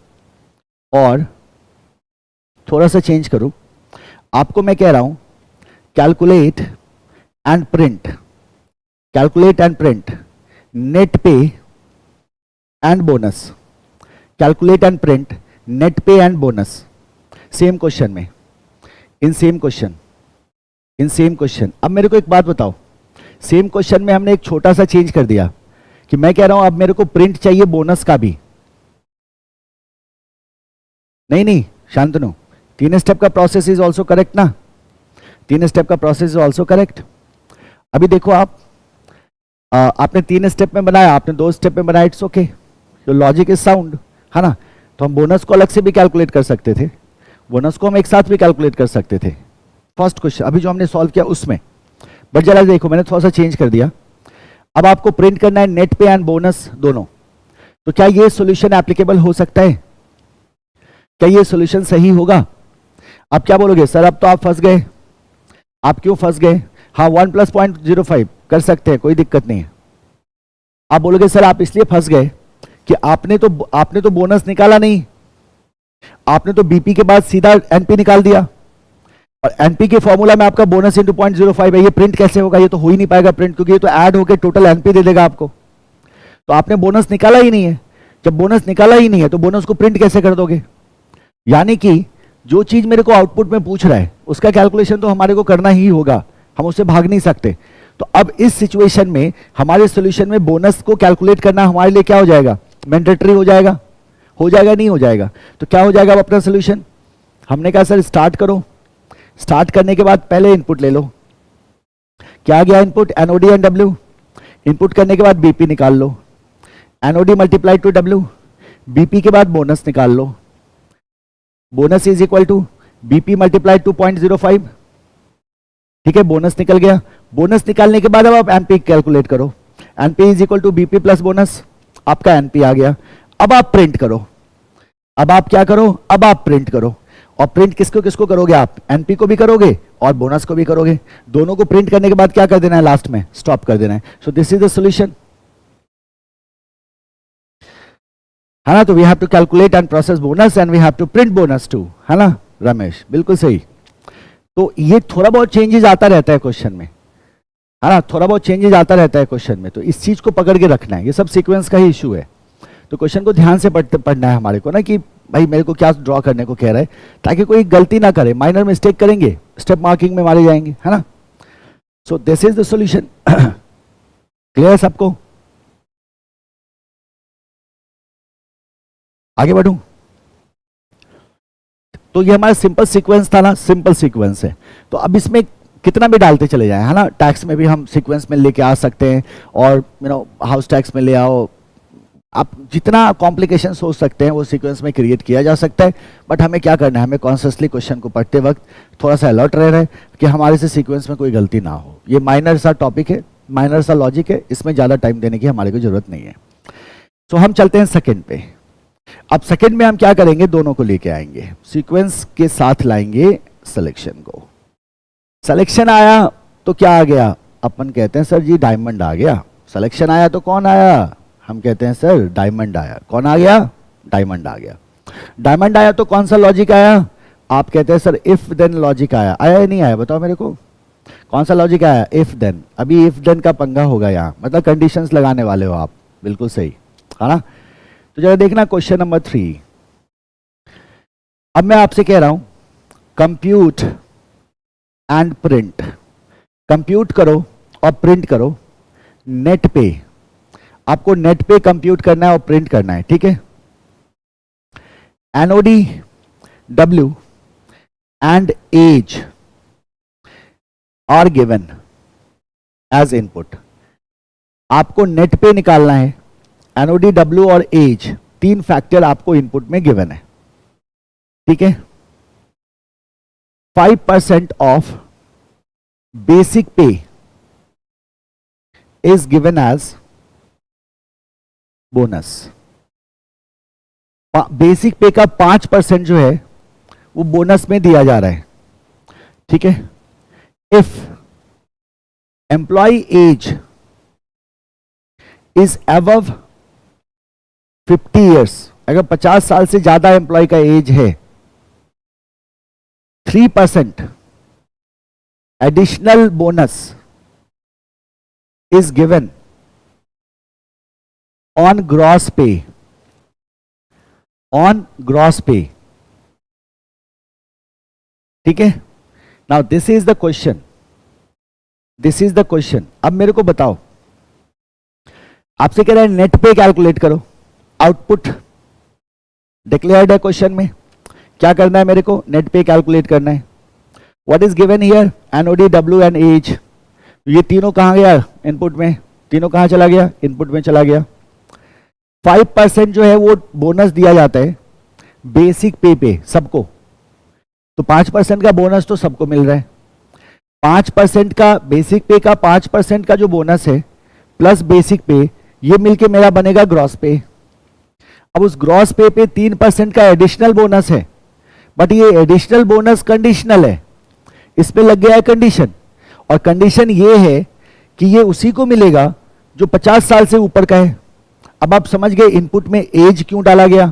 और थोड़ा सा चेंज करूं, आपको मैं कह रहा हूं calculate and print, calculate and print net pay and bonus, calculate and print net pay and bonus. Same question में, इन सेम क्वेश्चन। अब मेरे को एक बात बताओ, सेम क्वेश्चन में हमने एक छोटा सा चेंज कर दिया कि मैं कह रहा हूं अब मेरे को प्रिंट चाहिए बोनस का भी। नहीं शांतनु, 3 स्टेप का प्रोसेस इज ऑल्सो करेक्ट ना, 3 स्टेप का प्रोसेस इज ऑल्सो करेक्ट। अभी देखो आपने 3 स्टेप में बनाया, आपने 2 स्टेप में बनाया, it's okay, your logic is sound, है ना। तो हम बोनस को अलग से भी कैलकुलेट कर सकते थे, बोनस को हम एक साथ भी कैलकुलेट कर सकते थे। फर्स्ट क्वेश्चन अभी जो हमने सॉल्व किया उसमें, बट जरा देखो मैंने थोड़ा सा चेंज कर दिया। अब आपको प्रिंट करना है नेट पे एंड बोनस दोनों, तो क्या ये सॉल्यूशन एप्लीकेबल हो सकता है? क्या ये सॉल्यूशन सही होगा? आप क्या बोलोगे? सर अब तो आप फंस गए। आप क्यों फंस गए? हाँ 1 + 0.05 कर सकते हैं, कोई दिक्कत नहीं है। आप बोलोगे सर आप इसलिए फंस गए कि आपने तो बोनस निकाला नहीं, आपने तो बीपी के बाद सीधा एनपी निकाल दिया, और एनपी के फॉर्मूला में आपका बोनस इंटू 0.05 है। ये प्रिंट कैसे होगा? ये तो हो ही नहीं पाएगा प्रिंट, क्योंकि ये तो ऐड होकर टोटल एनपी दे देगा आपको। तो आपने बोनस निकाला ही नहीं है। जब बोनस निकाला ही नहीं है तो बोनस को प्रिंट कैसे कर दोगे? यानी कि जो चीज मेरे को आउटपुट में पूछ रहा है उसका कैलकुलेशन तो हमारे को करना ही होगा, हम उससे भाग नहीं सकते। तो अब इस सिचुएशन में हमारे सॉल्यूशन में बोनस को कैलकुलेट करना हमारे लिए क्या हो जाएगा? मैंडेटरी हो जाएगा। हो जाएगा नहीं हो जाएगा? तो क्या हो जाएगा अब अपना सॉल्यूशन? हमने कहा सर स्टार्ट करो। स्टार्ट करने के बाद पहले इनपुट ले लो। क्या गया input? NOD and W. Input करने के बाद बीपी निकाल लो। NOD multiply to W. BP के बाद बोनस निकाल लो। Bonus is equal to BP multiply to 0.05। ठीक है, बोनस निकल गया। बोनस निकालने के बाद अब आप एनपी कैलकुलेट करो। NP is equal to BP plus bonus. आपका एनपी आ गया। अब आप प्रिंट करो। अब आप क्या करो? अब आप प्रिंट करो। और प्रिंट किसको किसको करोगे आप? एनपी को भी करोगे और बोनस को भी करोगे। दोनों को प्रिंट करने के बाद क्या कर देना है? लास्ट में स्टॉप कर देना है। So this is the solution, है ना? तो we have to calculate and process bonus and we have to print bonus too, है ना रमेश? बिल्कुल सही। तो ये थोड़ा बहुत चेंजेस आता रहता है क्वेश्चन में, है ना? थोड़ा बहुत चेंजेस आता रहता है क्वेश्चन में, तो इस चीज को पकड़ के रखना है। ये सब सीक्वेंस का ही इशू है। तो क्वेश्चन को ध्यान से पढ़ना है हमारे को ना, कि भाई मेरे को क्या ड्रॉ करने को कह रहा है, ताकि कोई गलती ना करे। माइनर मिस्टेक करेंगे स्टेप मार्किंग में मारे जाएंगे, है ना? सो this is the solution. Clear है सबको? आगे बढ़ूं? तो ये हमारा सिंपल सीक्वेंस था ना, सिंपल सीक्वेंस है। तो अब इसमें कितना भी डालते चले जाए, है ना? टैक्स में भी हम सीक्वेंस में लेके आ सकते हैं, और हाउस टैक्स में ले आओ। आप जितना कॉम्प्लिकेशन सोच सकते हैं वो सीक्वेंस में क्रिएट किया जा सकता है। बट हमें क्या करना है? हमें कॉन्शियसली क्वेश्चन को पढ़ते वक्त थोड़ा सा अलर्ट रह रहा है कि हमारे से सीक्वेंस में कोई गलती ना हो। ये माइनर सा टॉपिक है, माइनर सा लॉजिक है, इसमें ज़्यादा टाइम देने की हमारे को जरूरत नहीं है। तो हम चलते हैं सेकेंड पे। अब सेकेंड में हम क्या करेंगे? दोनों को लेके आएंगे, सीक्वेंस के साथ लाएंगे सिलेक्शन को। सिलेक्शन आया तो क्या आ गया? अपन कहते हैं सर जी डायमंड आ गया। सिलेक्शन आया तो कौन आया? हम कहते हैं सर डायमंड आया। कौन आ गया? डायमंड आ गया। डायमंड आया तो कौन सा लॉजिक आया? आप कहते हैं सर इफ देन लॉजिक आया। आया या नहीं आया? बताओ मेरे को, कौन सा लॉजिक आया? If then. अभी इफ देन का पंगा होगा यहाँ, मतलब कंडीशंस लगाने वाले हो आप। बिल्कुल सही, है ना? तो जरा देखना क्वेश्चन नंबर 3। अब मैं आपसे कह रहा हूं कंप्यूट एंड प्रिंट। कंप्यूट करो और प्रिंट करो नेट पे। आपको नेट पे कंप्यूट करना है और प्रिंट करना है, ठीक है? NOD W and age are given as input. आपको नेट पे निकालना है। एनओडी डब्ल्यू और एज, तीन फैक्टर आपको इनपुट में गिवन है, ठीक है? 5% of basic pay is given as bonus. Basic pay का 5% जो है वो बोनस में दिया जा रहा है, ठीक है? If employ age is above 50 years, अगर 50 साल से ज्यादा एम्प्लॉय का एज है, 3% additional bonus is given on gross पे। ऑन ग्रॉस पे, ठीक है? Now this is the question, this is the question. अब मेरे को बताओ, आपसे कह रहा है नेट पे कैलकुलेट करो। आउटपुट डिक्लेयर्ड है क्वेश्चन में। क्या करना है मेरे को? नेट पे कैलकुलेट करना है। What is given here? NOD W and age. ये तीनों कहां गया? इनपुट में। तीनों कहां चला गया? इनपुट में चला गया। 5% जो है वो बोनस दिया जाता है बेसिक पे सबको। तो 5% का बोनस तो सबको मिल रहा है। 5% का बेसिक पे का 5% का जो बोनस है प्लस बेसिक पे, ये मिलके मेरा बनेगा ग्रॉस पे। अब उस ग्रॉस पे 3% का एडिशनल बोनस है, बट ये एडिशनल बोनस कंडीशनल है, इस पे लग गया है कंडीशन, और कंडीशन ये है कि ये उसी को मिलेगा जो 50 साल से ऊपर का है। अब आप समझ गए इनपुट में एज क्यों डाला गया,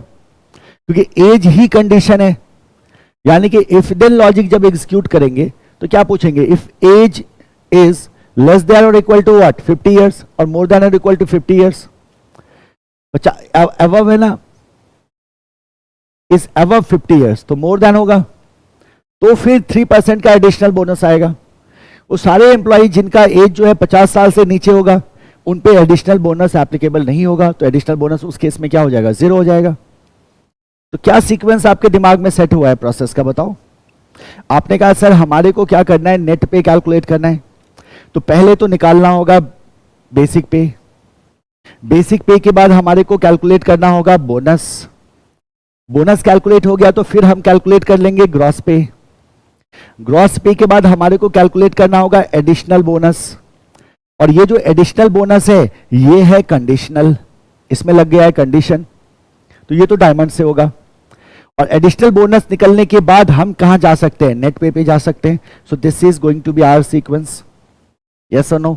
क्योंकि एज ही कंडीशन है। यानी कि इफ देन लॉजिक जब एग्जीक्यूट करेंगे तो क्या पूछेंगे, if age is less than और इक्वल टू व्हाट 50 इयर्स और मोर देन और इक्वल टू 50 इयर्स, अबव है ना, इज अबव 50 इयर्स तो मोर देन होगा, तो फिर 3% का एडिशनल बोनस आएगा। वो सारे एम्प्लॉय जिनका एज जो है 50 साल से नीचे होगा उन पे एडिशनल बोनस एप्लीकेबल नहीं होगा, तो एडिशनल बोनस उस केस में क्या हो जाएगा, 0 हो जाएगा। तो क्या सीक्वेंस आपके दिमाग में सेट हुआ है प्रोसेस का, बताओ। आपने कहा सर हमारे को क्या करना है, नेट पे कैलकुलेट करना है, तो पहले तो निकालना होगा बेसिक पे, बेसिक पे के बाद हमारे को कैलकुलेट करना होगा बोनस, बोनस कैलकुलेट हो गया तो फिर हम कैलकुलेट कर लेंगे ग्रॉस पे, ग्रॉस पे के बाद हमारे को कैलकुलेट करना होगा एडिशनल बोनस, और ये जो एडिशनल बोनस है ये है कंडीशनल, इसमें लग गया है कंडीशन, तो ये तो डायमंड से होगा। और एडिशनल बोनस निकलने के बाद हम कहां जा सकते हैं, नेट पे जा सकते हैं। So this is going to be our sequence, yes और no,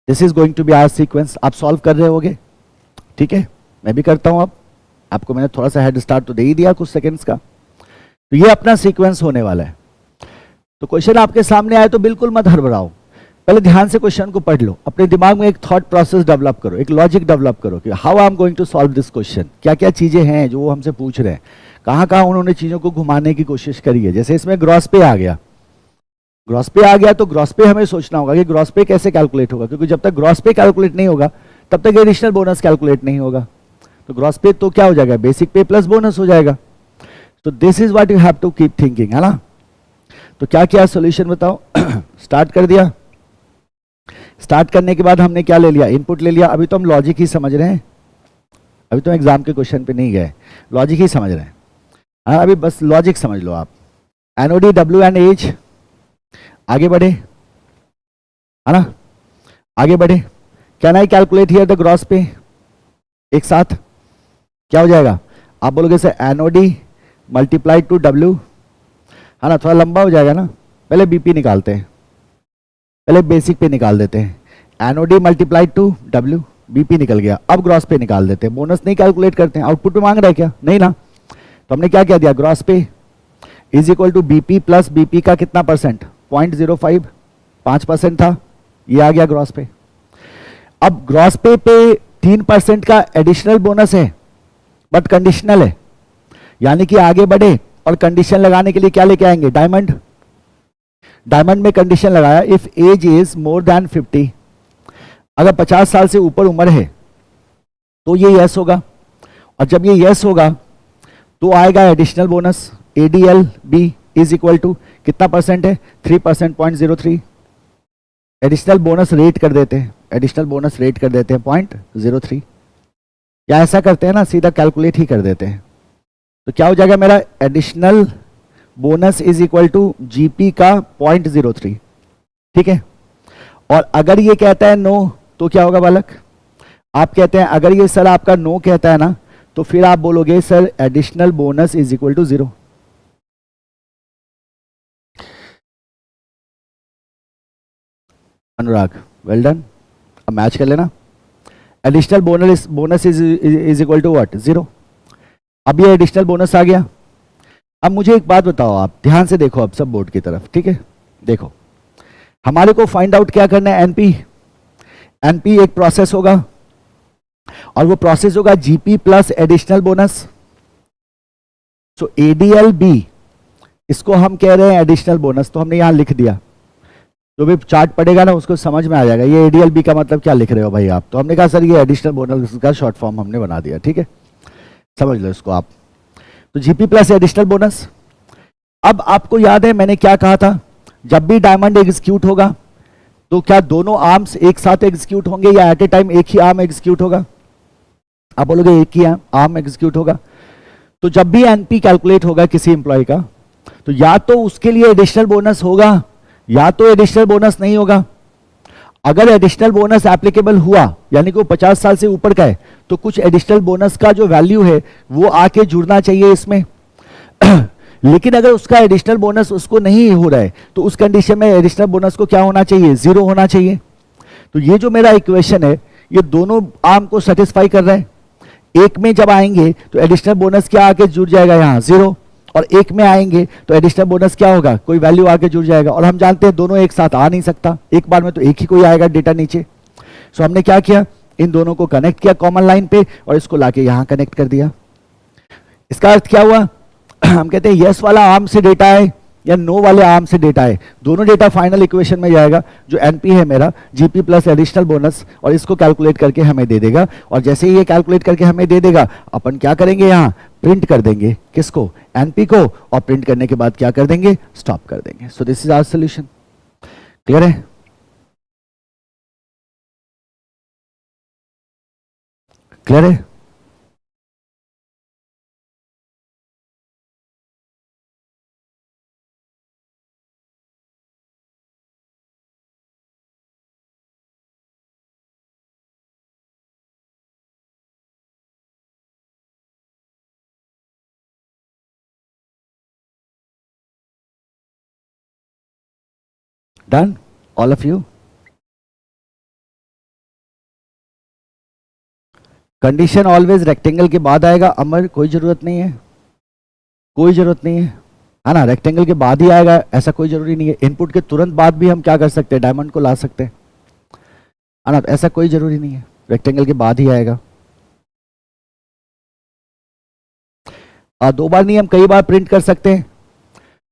this is going to be our sequence. आप सॉल्व कर रहे होगे, ठीक है, मैं भी करता हूं। अब आपको मैंने थोड़ा सा हेड स्टार्ट तो दे ही दिया कुछ सेकेंड्स का, तो ये अपना सीक्वेंस होने वाला है। तो क्वेश्चन आपके सामने आए तो बिल्कुल मत हड़बड़ाओ, पहले ध्यान से क्वेश्चन को पढ़ लो, अपने दिमाग में एक थॉट प्रोसेस डेवलप करो, एक लॉजिक डेवलप करो कि how I am going to solve this question, क्या क्या चीजें हैं जो वो हमसे पूछ रहे हैं, कहां कहां उन्होंने चीजों को घुमाने की कोशिश करी है। जैसे इसमें ग्रॉस पे आ गया, ग्रॉस पे आ गया तो ग्रॉस पे हमें सोचना होगा कि ग्रॉस पे कैसे कैलकुलेट होगा, क्योंकि जब तक ग्रॉस पे कैलकुलेट नहीं होगा तब तक एडिशनल बोनस कैलकुलेट नहीं होगा। तो ग्रॉस पे तो क्या हो जाएगा, बेसिक पे प्लस बोनस हो जाएगा। तो this is what you have to keep thinking, है ना। तो क्या क्या सोल्यूशन बताओ। स्टार्ट कर दिया, स्टार्ट करने के बाद हमने क्या ले लिया, इनपुट ले लिया। अभी तो हम लॉजिक ही समझ रहे हैं, अभी तो एग्जाम के क्वेश्चन पे नहीं गए, लॉजिक ही समझ रहे हैं। हाँ अभी बस लॉजिक समझ लो आप। एनओडी डब्ल्यू एंड एज, आगे बढ़े, है ना, आगे बढ़े। Can I calculate here the gross pay, एक साथ क्या हो जाएगा, आप बोलोगे sir NOD multiplied to W, है ना, थोड़ा लंबा हो जाएगा ना। पहले बीपी निकालते हैं, पहले बेसिक पे निकाल देते हैं, NOD multiplied to W, BP निकल गया। अब ग्रॉस पे निकाल देते हैं, बोनस नहीं कैलकुलेट करते हैं, आउटपुट पे मांग रहा है क्या, नहीं ना। तो हमने क्या क्या दिया, gross pay is equal to BP plus BP का कितना परसेंट, 0.05, 5% था, ये आ गया ग्रॉस पे। अब ग्रॉस पे 3% का एडिशनल बोनस है बट कंडीशनल है, यानी कि आगे बढ़े और कंडीशन लगाने के लिए क्या लेके आएंगे, डायमंड। डायमंड में कंडीशन लगाया, if age is more than 50, अगर 50 साल से ऊपर उम्र है तो ये यस होगा, और जब ये यस होगा तो आएगा additional bonus, ADL B is equal to कितना परसेंट है, 3%, 0.03। एडिशनल बोनस रेट कर देते हैं, एडिशनल बोनस रेट कर देते हैं 0.03, या ऐसा करते हैं ना, सीधा कैलकुलेट ही कर देते हैं। तो क्या हो जाएगा मेरा, additional bonus is equal to GP का 0.03, ठीक है। और अगर ये कहता है नो तो क्या होगा बालक, आप कहते हैं अगर ये सर आपका नो कहता है ना तो फिर आप बोलोगे sir additional bonus is equal to 0। Anurag well done, अब मैच कर लेना। Additional bonus is equal to what, 0। अब ये एडिशनल बोनस आ गया। अब मुझे एक बात बताओ, आप ध्यान से देखो अब सब बोर्ड की तरफ, ठीक है। देखो हमारे को फाइंड आउट क्या करना है, एनपी। एनपी एक प्रोसेस होगा और वो प्रोसेस होगा जीपी प्लस एडिशनल बोनस। सो एडीएल बी, इसको हम कह रहे हैं एडिशनल बोनस, तो हमने यहां लिख दिया। जो भी चार्ट पड़ेगा ना उसको समझ में आ जाएगा ये एडीएल बी का मतलब क्या लिख रहे हो भाई आप। तो हमने कहा सर ये एडिशनल बोनस का शॉर्ट फॉर्म हमने बना दिया, ठीक है, समझ लो इसको आप। तो जीपी प्लस एडिशनल बोनस। अब आपको याद है मैंने क्या कहा था, जब भी डायमंड एग्जीक्यूट होगा तो क्या दोनों आर्म्स एक साथ एग्जीक्यूट होंगे या एट ए टाइम एक ही आर्म एग्जीक्यूट होगा, आप बोलोगे एक ही आर्म एग्जीक्यूट होगा। तो जब भी एनपी कैलकुलेट होगा किसी एम्प्लॉय का तो या तो उसके लिए एडिशनल बोनस होगा या तो एडिशनल बोनस नहीं होगा। अगर एडिशनल बोनस एप्लीकेबल हुआ यानी कि वो 50 साल से ऊपर का है तो कुछ एडिशनल बोनस का जो वैल्यू है वो आके जुड़ना चाहिए इसमें। लेकिन अगर उसका एडिशनल बोनस उसको नहीं हो रहा है तो उस कंडीशन में एडिशनल बोनस को क्या होना चाहिए, 0 होना चाहिए। तो ये जो मेरा इक्वेशन है ये दोनों आर्म को सेटिस्फाई कर रहा है। एक में जब आएंगे तो एडिशनल बोनस क्या आके जुड़ जाएगा यहाँ 0, और एक में आएंगे तो एडिशनल बोनस क्या होगा, कोई वैल्यू आके जुड़ जाएगा। और हम जानते हैं दोनों एक साथ आ नहीं सकता, एक बार में तो एक ही कोई आएगा डेटा नीचे। सो हमने क्या किया, इन दोनों को कनेक्ट किया कॉमन लाइन पे और इसको लाके यहाँ कनेक्ट कर दिया। इसका अर्थ क्या हुआ, हम कहते हैं यस वाला आर्म से डेटा है या नो वाले आर्म से डेटा है, दोनों डेटा फाइनल इक्वेशन में जाएगा। जो एनपी है मेरा जीपी प्लस एडिशनल बोनस, और इसको कैलकुलेट करके हमें दे देगा। और जैसे ही ये कैलकुलेट करके हमें दे देगा अपन क्या करेंगे, यहाँ प्रिंट कर देंगे किसको, एनपी को, और प्रिंट करने के बाद क्या कर देंगे, स्टॉप कर देंगे। So this is our solution. Clear है? क्लियर है? Done all of you? Condition always rectangle के बाद आएगा अमर, कोई जरूरत नहीं है, कोई जरूरत नहीं है ना, रेक्टेंगल के बाद ही आएगा ऐसा कोई जरूरी नहीं है। इनपुट के तुरंत बाद भी हम क्या कर सकते हैं, डायमंड को ला सकते हैं, है ना, ऐसा कोई जरूरी नहीं है, रेक्टेंगल के बाद ही आएगा। दो बार नहीं, हम कई बार प्रिंट कर सकते हैं,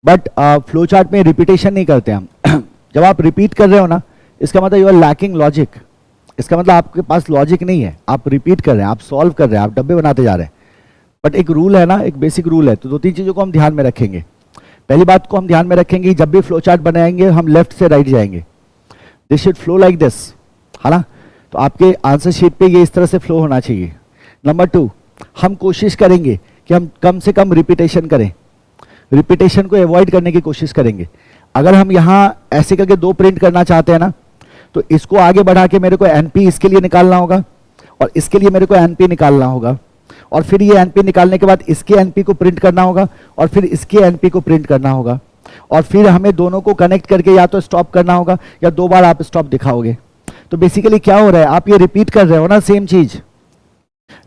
बट फ्लो चार्ट में रिपीटेशन नहीं करते हम। जब आप रिपीट कर रहे हो ना, इसका मतलब यू आर लैकिंग लॉजिक, इसका मतलब आपके पास लॉजिक नहीं है, आप रिपीट कर रहे हैं, आप सॉल्व कर रहे हैं, आप डब्बे बनाते जा रहे हैं। बट एक रूल है ना, एक बेसिक रूल है, तो दो तीन चीज़ों को हम ध्यान में रखेंगे। पहली बात को हम ध्यान में रखेंगे, जब भी फ्लो चार्ट बनाएंगे हम लेफ्ट से राइट जाएंगे, this should flow like this, है ना। तो आपके आंसर शीट पे ये इस तरह से फ्लो होना चाहिए। नंबर 2, हम कोशिश करेंगे कि हम कम से कम रिपीटेशन करें, रिपीटेशन को अवॉइड करने की कोशिश करेंगे। अगर हम यहाँ ऐसे करके 2 प्रिंट करना चाहते हैं ना, तो इसको आगे बढ़ा के मेरे को एनपी इसके लिए निकालना होगा और इसके लिए मेरे को एनपी निकालना होगा, और फिर ये एनपी निकालने के बाद इसके एनपी को प्रिंट करना होगा और फिर इसके एनपी को प्रिंट करना होगा, और फिर हमें दोनों को कनेक्ट करके या तो स्टॉप करना होगा या 2 बार आप स्टॉप दिखाओगे। तो बेसिकली क्या हो रहा है, आप ये रिपीट कर रहे हो ना सेम चीज,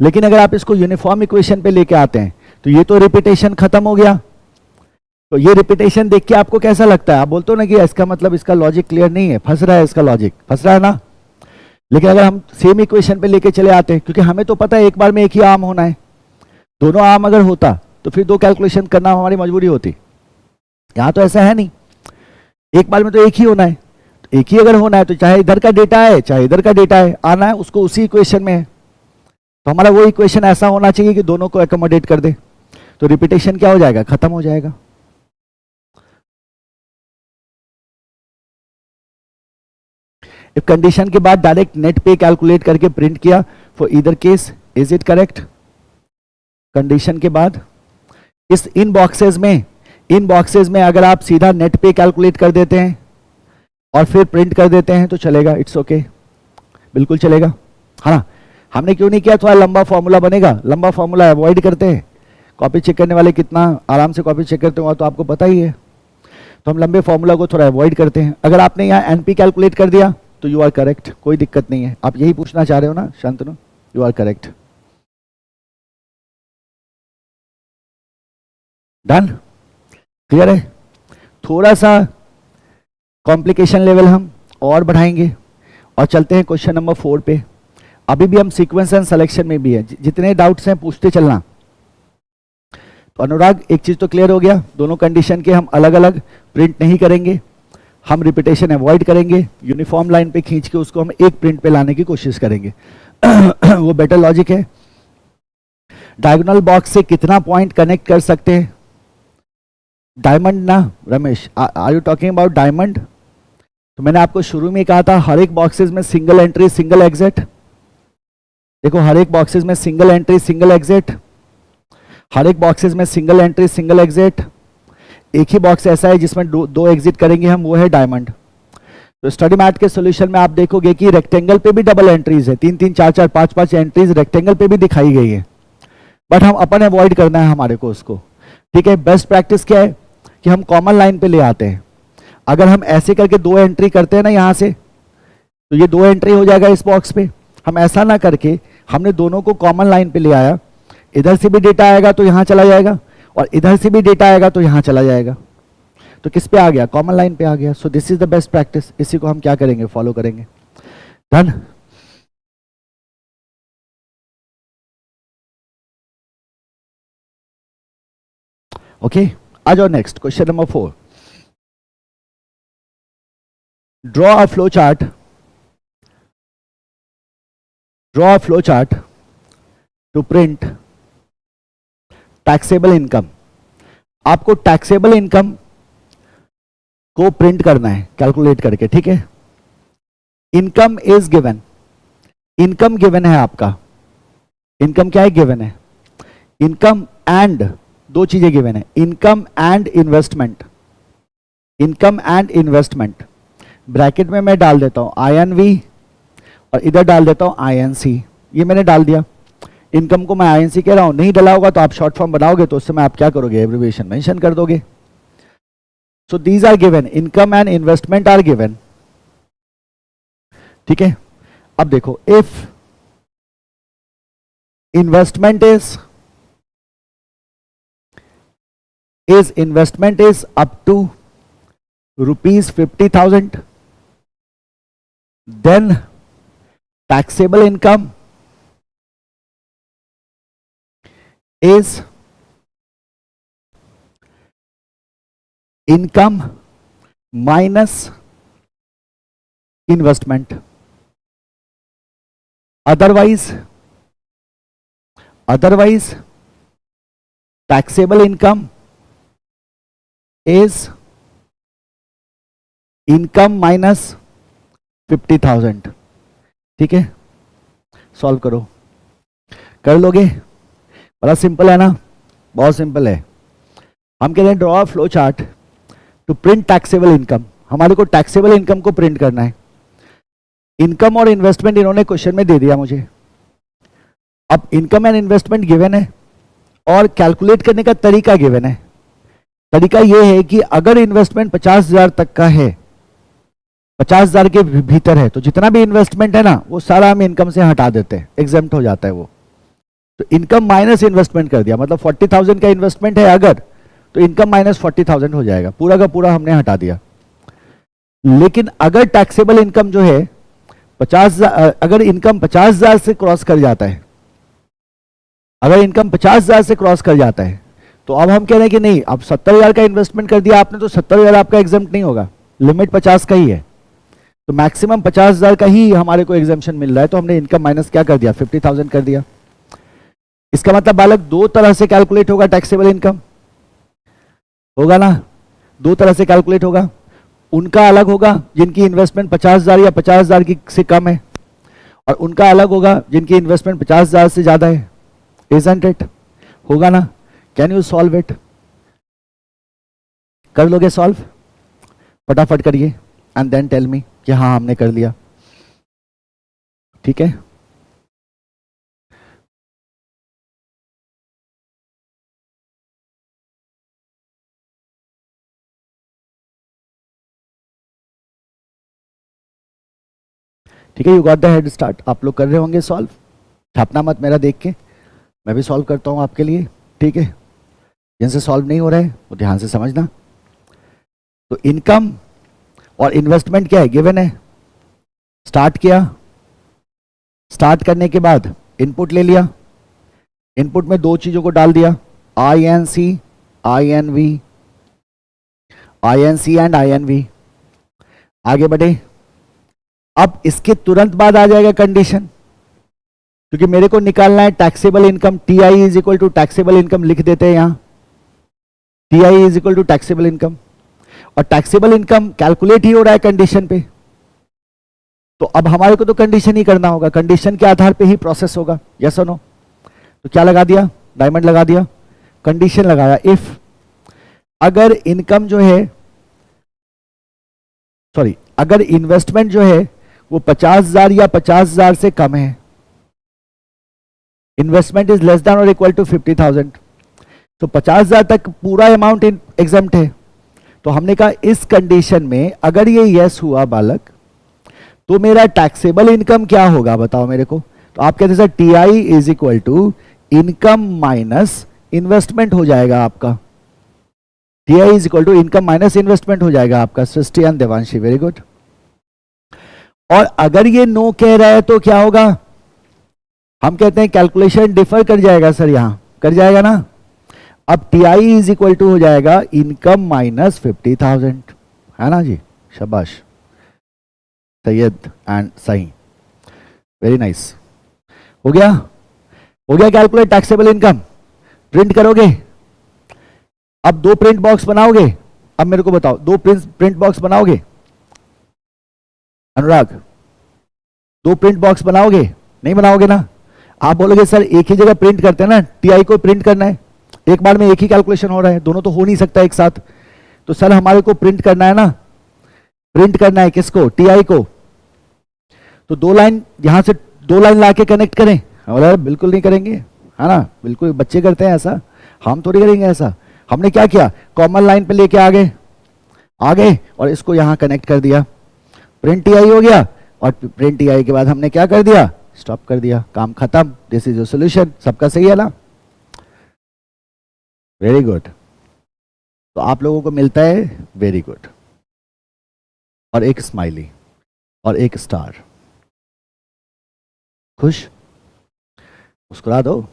लेकिन अगर आप इसको यूनिफॉर्म इक्वेशन पे लेके आते हैं तो ये तो रिपीटेशन खत्म हो गया। तो ये रिपीटेशन देख के आपको कैसा लगता है, आप बोलते हो ना कि इसका मतलब इसका लॉजिक क्लियर नहीं है, फंस रहा है, इसका लॉजिक फंस रहा है ना। लेकिन अगर हम सेम इक्वेशन पे लेके चले आते हैं, क्योंकि हमें तो पता है एक बार में एक ही आर्म होना है, दोनों आर्म अगर होता तो फिर 2 कैलकुलेशन करना हमारी मजबूरी होती। यहाँ तो ऐसा है नहीं, एक बार में तो एक ही होना है। तो एक ही अगर होना है तो चाहे इधर का डेटा है चाहे इधर का डेटा है, आना है उसको उसी इक्वेशन में है। तो हमारा वो इक्वेशन ऐसा होना चाहिए कि दोनों को एकोमोडेट कर दे, तो रिपीटेशन क्या हो जाएगा, खत्म हो जाएगा। इफ कंडीशन के बाद डायरेक्ट नेट पे कैलकुलेट करके प्रिंट किया for either case, is it correct? Condition के बाद इस इन बॉक्सेस में अगर आप सीधा नेट पे कैलकुलेट कर देते हैं और फिर प्रिंट कर देते हैं तो चलेगा, इट्स ओके, बिल्कुल चलेगा, है ना। हमने क्यों नहीं किया, थोड़ा लंबा फॉर्मूला बनेगा, लंबा फॉर्मूला अवॉइड करते हैं। कॉपी चेक करने वाले कितना आराम से कॉपी चेक करते हो तो आपको पता ही है। तो हम लंबे फॉर्मूला को थोड़ा अवॉइड करते हैं। अगर आपने यहाँ एनपी कैलकुलेट कर दिया तो यू आर करेक्ट, कोई दिक्कत नहीं है। आप यही पूछना चाह रहे हो ना Shantanu, you are correct. Done, clear है? थोड़ा सा कॉम्प्लिकेशन लेवल हम और बढ़ाएंगे और चलते हैं क्वेश्चन नंबर 4 पे। अभी भी हम सीक्वेंस एंड सिलेक्शन में भी है, जितने डाउट्स हैं पूछते चलना। तो अनुराग एक चीज तो क्लियर हो गया, दोनों कंडीशन के हम अलग अलग प्रिंट नहीं करेंगे, हम रिपीटेशन अवॉइड करेंगे, यूनिफॉर्म लाइन पे खींच के उसको हम एक प्रिंट पे लाने की कोशिश करेंगे। वो बेटर लॉजिक है। डायगोनल बॉक्स से कितना पॉइंट कनेक्ट कर सकते हैं, डायमंड ना Ramesh, are you talking about diamond? तो मैंने आपको शुरू में कहा था हर एक बॉक्सेस में सिंगल एंट्री सिंगल एग्जिट। देखो हर एक बॉक्सेस में सिंगल एंट्री सिंगल एग्जिट, हर एक बॉक्सेस में सिंगल एंट्री सिंगल एग्जिट। एक ही बॉक्स ऐसा है जिसमें दो एग्जिट करेंगे हम, वो है डायमंड। तो स्टडी मैट के सॉल्यूशन में आप देखोगे कि रेक्टेंगल पे भी डबल एंट्रीज है, 3 3 4 4 5 5 एंट्रीज रेक्टेंगल पे भी दिखाई गई है, बट हम अपन अवॉइड करना है हमारे को उसको। ठीक है, बेस्ट प्रैक्टिस क्या है कि हम कॉमन लाइन पे ले आते हैं। अगर हम ऐसे करके 2 एंट्री करते हैं ना यहां से, तो ये 2 एंट्री हो जाएगा इस बॉक्स पे। हम ऐसा ना करके हमने दोनों को कॉमन लाइन पे ले आया, इधर से भी डेटा आएगा तो यहां चला जाएगा, और इधर से भी डेटा आएगा तो यहां चला जाएगा। तो किस पे आ गया? कॉमन लाइन पे आ गया। सो this is the best practice. इसी को हम क्या करेंगे? फॉलो करेंगे। डन। ओके, आ जाओ next question number 4। Draw a flow chart, draw a flow chart to print taxable income. आपको टैक्सेबल इनकम को प्रिंट करना है कैलकुलेट करके, ठीक है। Income is given, income given है आपका। इनकम क्या है? गिवन है। इनकम एंड 2 चीजें गिवन है, income and investment. Income and investment bracket में मैं डाल देता हूं INV और इधर डाल देता हूं INC। ये मैंने डाल दिया। इनकम को मैं INC कह रहा हूं, नहीं डला होगा तो आप शॉर्ट फॉर्म बनाओगे तो उस समय आप क्या करोगे? एब्रिविएशन मेंशन कर दोगे। So these are given, income and investment are given, ठीक है। अब देखो, if investment is up to ₹50,000, then taxable income is income minus investment. Otherwise taxable income is income minus 50,000, ठीक है। सॉल्व करो, कर लोगे? बड़ा सिंपल है ना, बहुत सिंपल है। हम कह रहे हैं draw flow chart to print taxable income. हमारे को टैक्सेबल इनकम को प्रिंट करना है। इनकम और इन्वेस्टमेंट इन्होंने क्वेश्चन में दे दिया मुझे। अब इनकम एंड इन्वेस्टमेंट गिवन है और कैलकुलेट करने का तरीका गिवन है। तरीका यह है कि अगर इन्वेस्टमेंट 50,000 तक का है, 50,000 के भीतर है, तो जितना भी इन्वेस्टमेंट है ना वो सारा हम इनकम से हटा देते हैं, एग्जेम्प्ट हो जाता है वो। तो इनकम माइनस इन्वेस्टमेंट कर दिया, मतलब 40,000 का इन्वेस्टमेंट है अगर, तो इनकम माइनस 40,000 हो जाएगा, पूरा का पूरा हमने हटा दिया। लेकिन अगर टैक्सेबल इनकम जो है 50,000, अगर इनकम 50,000 से क्रॉस कर जाता है, अगर इनकम 50,000 से क्रॉस कर जाता है, तो अब हम कह रहे हैं कि नहीं, अब 70,000 का इन्वेस्टमेंट कर दिया आपने तो 70,000 आपका एग्जाम्प्ट नहीं होगा, लिमिट 50 का ही है, तो मैक्सिमम 50,000 का ही हमारे को एग्जाम्पशन मिल रहा है। तो हमने इनकम माइनस क्या कर दिया? 50,000 कर दिया। इसका मतलब बालक 2 तरह से कैलकुलेट होगा टैक्सेबल इनकम, होगा ना? 2 तरह से कैलकुलेट होगा। उनका अलग होगा जिनकी इन्वेस्टमेंट 50,000 या 50,000 की से कम है, और उनका अलग होगा जिनकी इन्वेस्टमेंट 50,000 से ज्यादा है। Isn't it? होगा ना? Can you solve it? कर लोगे सॉल्व? फटाफट करिए एंड देन टेल मी कि हाँ हमने कर लिया, ठीक है। ठीक है, you got the head start. आप लोग कर रहे होंगे सॉल्व, छापना मत मेरा देख के, मैं भी सॉल्व करता हूं आपके लिए, ठीक है। जिनसे सॉल्व नहीं हो रहा है वो ध्यान से समझना। तो इनकम और इन्वेस्टमेंट क्या है? गिवन है। स्टार्ट किया, स्टार्ट करने के बाद इनपुट ले लिया, इनपुट में 2 चीजों को डाल दिया, INC, INV, INC and INV। आगे बढ़े। अब इसके तुरंत बाद आ जाएगा कंडीशन, क्योंकि मेरे को निकालना है taxable income. TI is equal to taxable income लिख देते हैं यहां, TI is equal to taxable income, और टैक्सेबल इनकम कैलकुलेट ही हो रहा है कंडीशन पे। तो अब हमारे को तो कंडीशन ही करना होगा, कंडीशन के आधार पे ही प्रोसेस होगा, यस और नो। तो क्या लगा दिया? डायमंड लगा दिया, कंडीशन लगाया। इफ अगर इनकम जो है, सॉरी, अगर इन्वेस्टमेंट जो है वो 50,000 या 50,000 से कम है, इन्वेस्टमेंट इज लेस देन और इक्वल टू 50,000, तो 50,000 तक पूरा अमाउंट एग्जाम्प्ट है। तो हमने कहा इस कंडीशन में अगर ये यस हुआ बालक, तो मेरा टैक्सेबल इनकम क्या होगा बताओ मेरे को। तो आप कहते sir T I is equal to income minus investment हो जाएगा आपका। T I is equal to income minus investment हो जाएगा आपका। Srishti and Devanshi, very good. और अगर ये नो कह रहा है तो क्या होगा, हम कहते हैं कैलकुलेशन डिफर कर जाएगा सर, यहां कर जाएगा ना। अब T I is equal to हो जाएगा इनकम माइनस 50,000, है ना जी, शाबाश सैयद एंड सही, वेरी नाइस। हो गया, हो गया कैलकुलेट टैक्सेबल इनकम। प्रिंट करोगे, अब 2 प्रिंट बॉक्स बनाओगे। अब मेरे को बताओ 2 प्रिंट बॉक्स बनाओगे अनुराग, 2 प्रिंट बॉक्स बनाओगे? नहीं बनाओगे ना। आप बोलोगे सर एक ही जगह प्रिंट करते हैं ना, टीआई को प्रिंट करना है, एक बार में एक ही कैलकुलेशन हो रहा है, दोनों तो हो नहीं सकता एक साथ। तो सर हमारे को प्रिंट करना है ना, प्रिंट करना है किसको, टीआई को। तो 2 लाइन यहां से 2 लाइन लाके कनेक्ट करें, बोला बिल्कुल नहीं करेंगे, है ना, बिल्कुल बच्चे करते हैं ऐसा, हम थोड़ी करेंगे ऐसा। हमने क्या किया, कॉमन लाइन पे लेके आ गए और इसको यहां कनेक्ट कर दिया, प्रिंट टीआई हो गया। और प्रिंट टीआई के बाद हमने क्या कर दिया, स्टॉप कर दिया, काम खत्म। This is your solution. सबका सही है ना, वेरी गुड। तो आप लोगों को मिलता है वेरी गुड और एक स्माइली और एक स्टार। खुश, मुस्कुरा दो।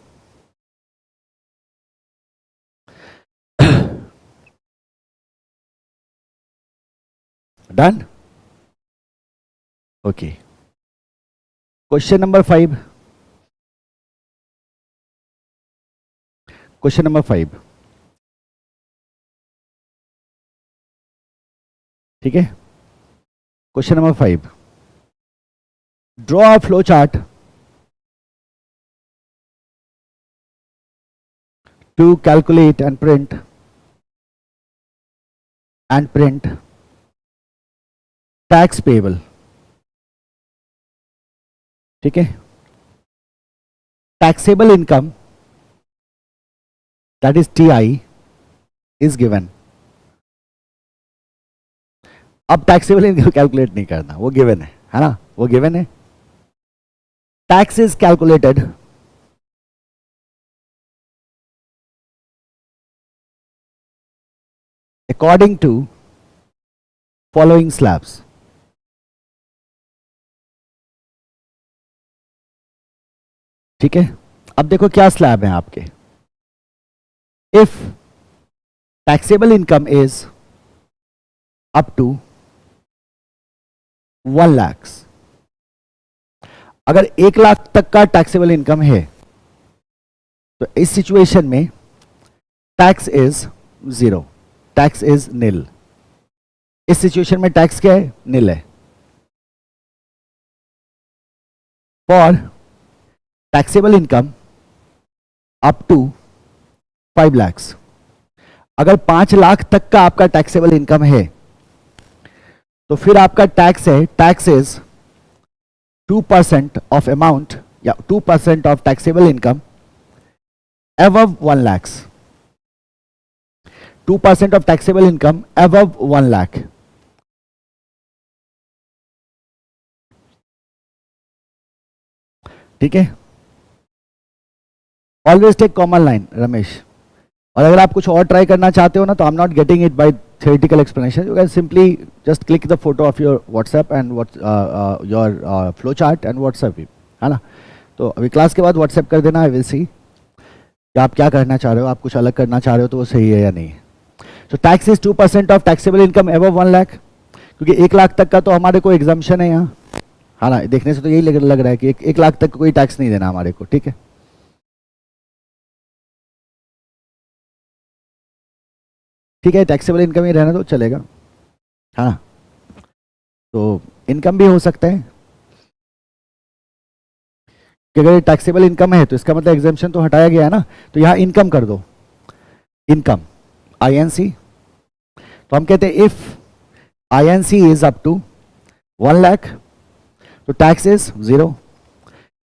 Done, okay. Question number 5, question number 5, ठीक है। Question number 5, draw a flow chart to calculate and print tax payable, ठीक है। Taxable income that is TI is given. अब टैक्सेबल इनकम कैलकुलेट नहीं करना, वो गिवन है ना, वो गिवन है। Tax is calculated according to following slabs. ठीक है, अब देखो क्या स्लैब है आपके। If taxable income is up to 1 lakh, अगर 1 लाख तक का टैक्सेबल इनकम है तो इस सिचुएशन में tax is 0, tax is nil. इस सिचुएशन में टैक्स क्या है, नील है। For taxable income up to 5 lakh, अगर 5 लाख तक का आपका टैक्सेबल इनकम है तो फिर आपका टैक्स है, टैक्स इज 2% ऑफ अमाउंट या 2% of taxable income above 1 lakh, 2% of taxable income above 1 lakh. ठीक है, always take common line Ramesh. और अगर आप कुछ और ट्राई करना चाहते हो ना, तो I am not getting it by theoretical explanation, you can simply just click the photo of your WhatsApp and your flow chart and WhatsApp, है ना। तो अभी क्लास के बाद WhatsApp कर देना, आई विल सी कि आप क्या करना चाह रहे हो, आप कुछ अलग करना चाह रहे हो तो वो सही है या नहीं। तो tax is 2% of taxable income above 1 lakh, क्योंकि 1 लाख तक का तो हमारे को एग्जाम्पशन है यहाँ, है ना। देखने से तो यही लग रहा है कि 1 लाख तक कोई टैक्स नहीं देना हमारे को, ठीक है। ठीक है, टैक्सेबल इनकम ही रहना तो चलेगा, है ना। तो इनकम भी हो सकता है कि अगर टैक्सेबल इनकम है तो इसका मतलब एग्जेम्पशन तो हटाया गया है ना। तो यहां इनकम कर दो, इनकम INC। तो हम कहते हैं if INC is up to 1 lakh तो tax is 0।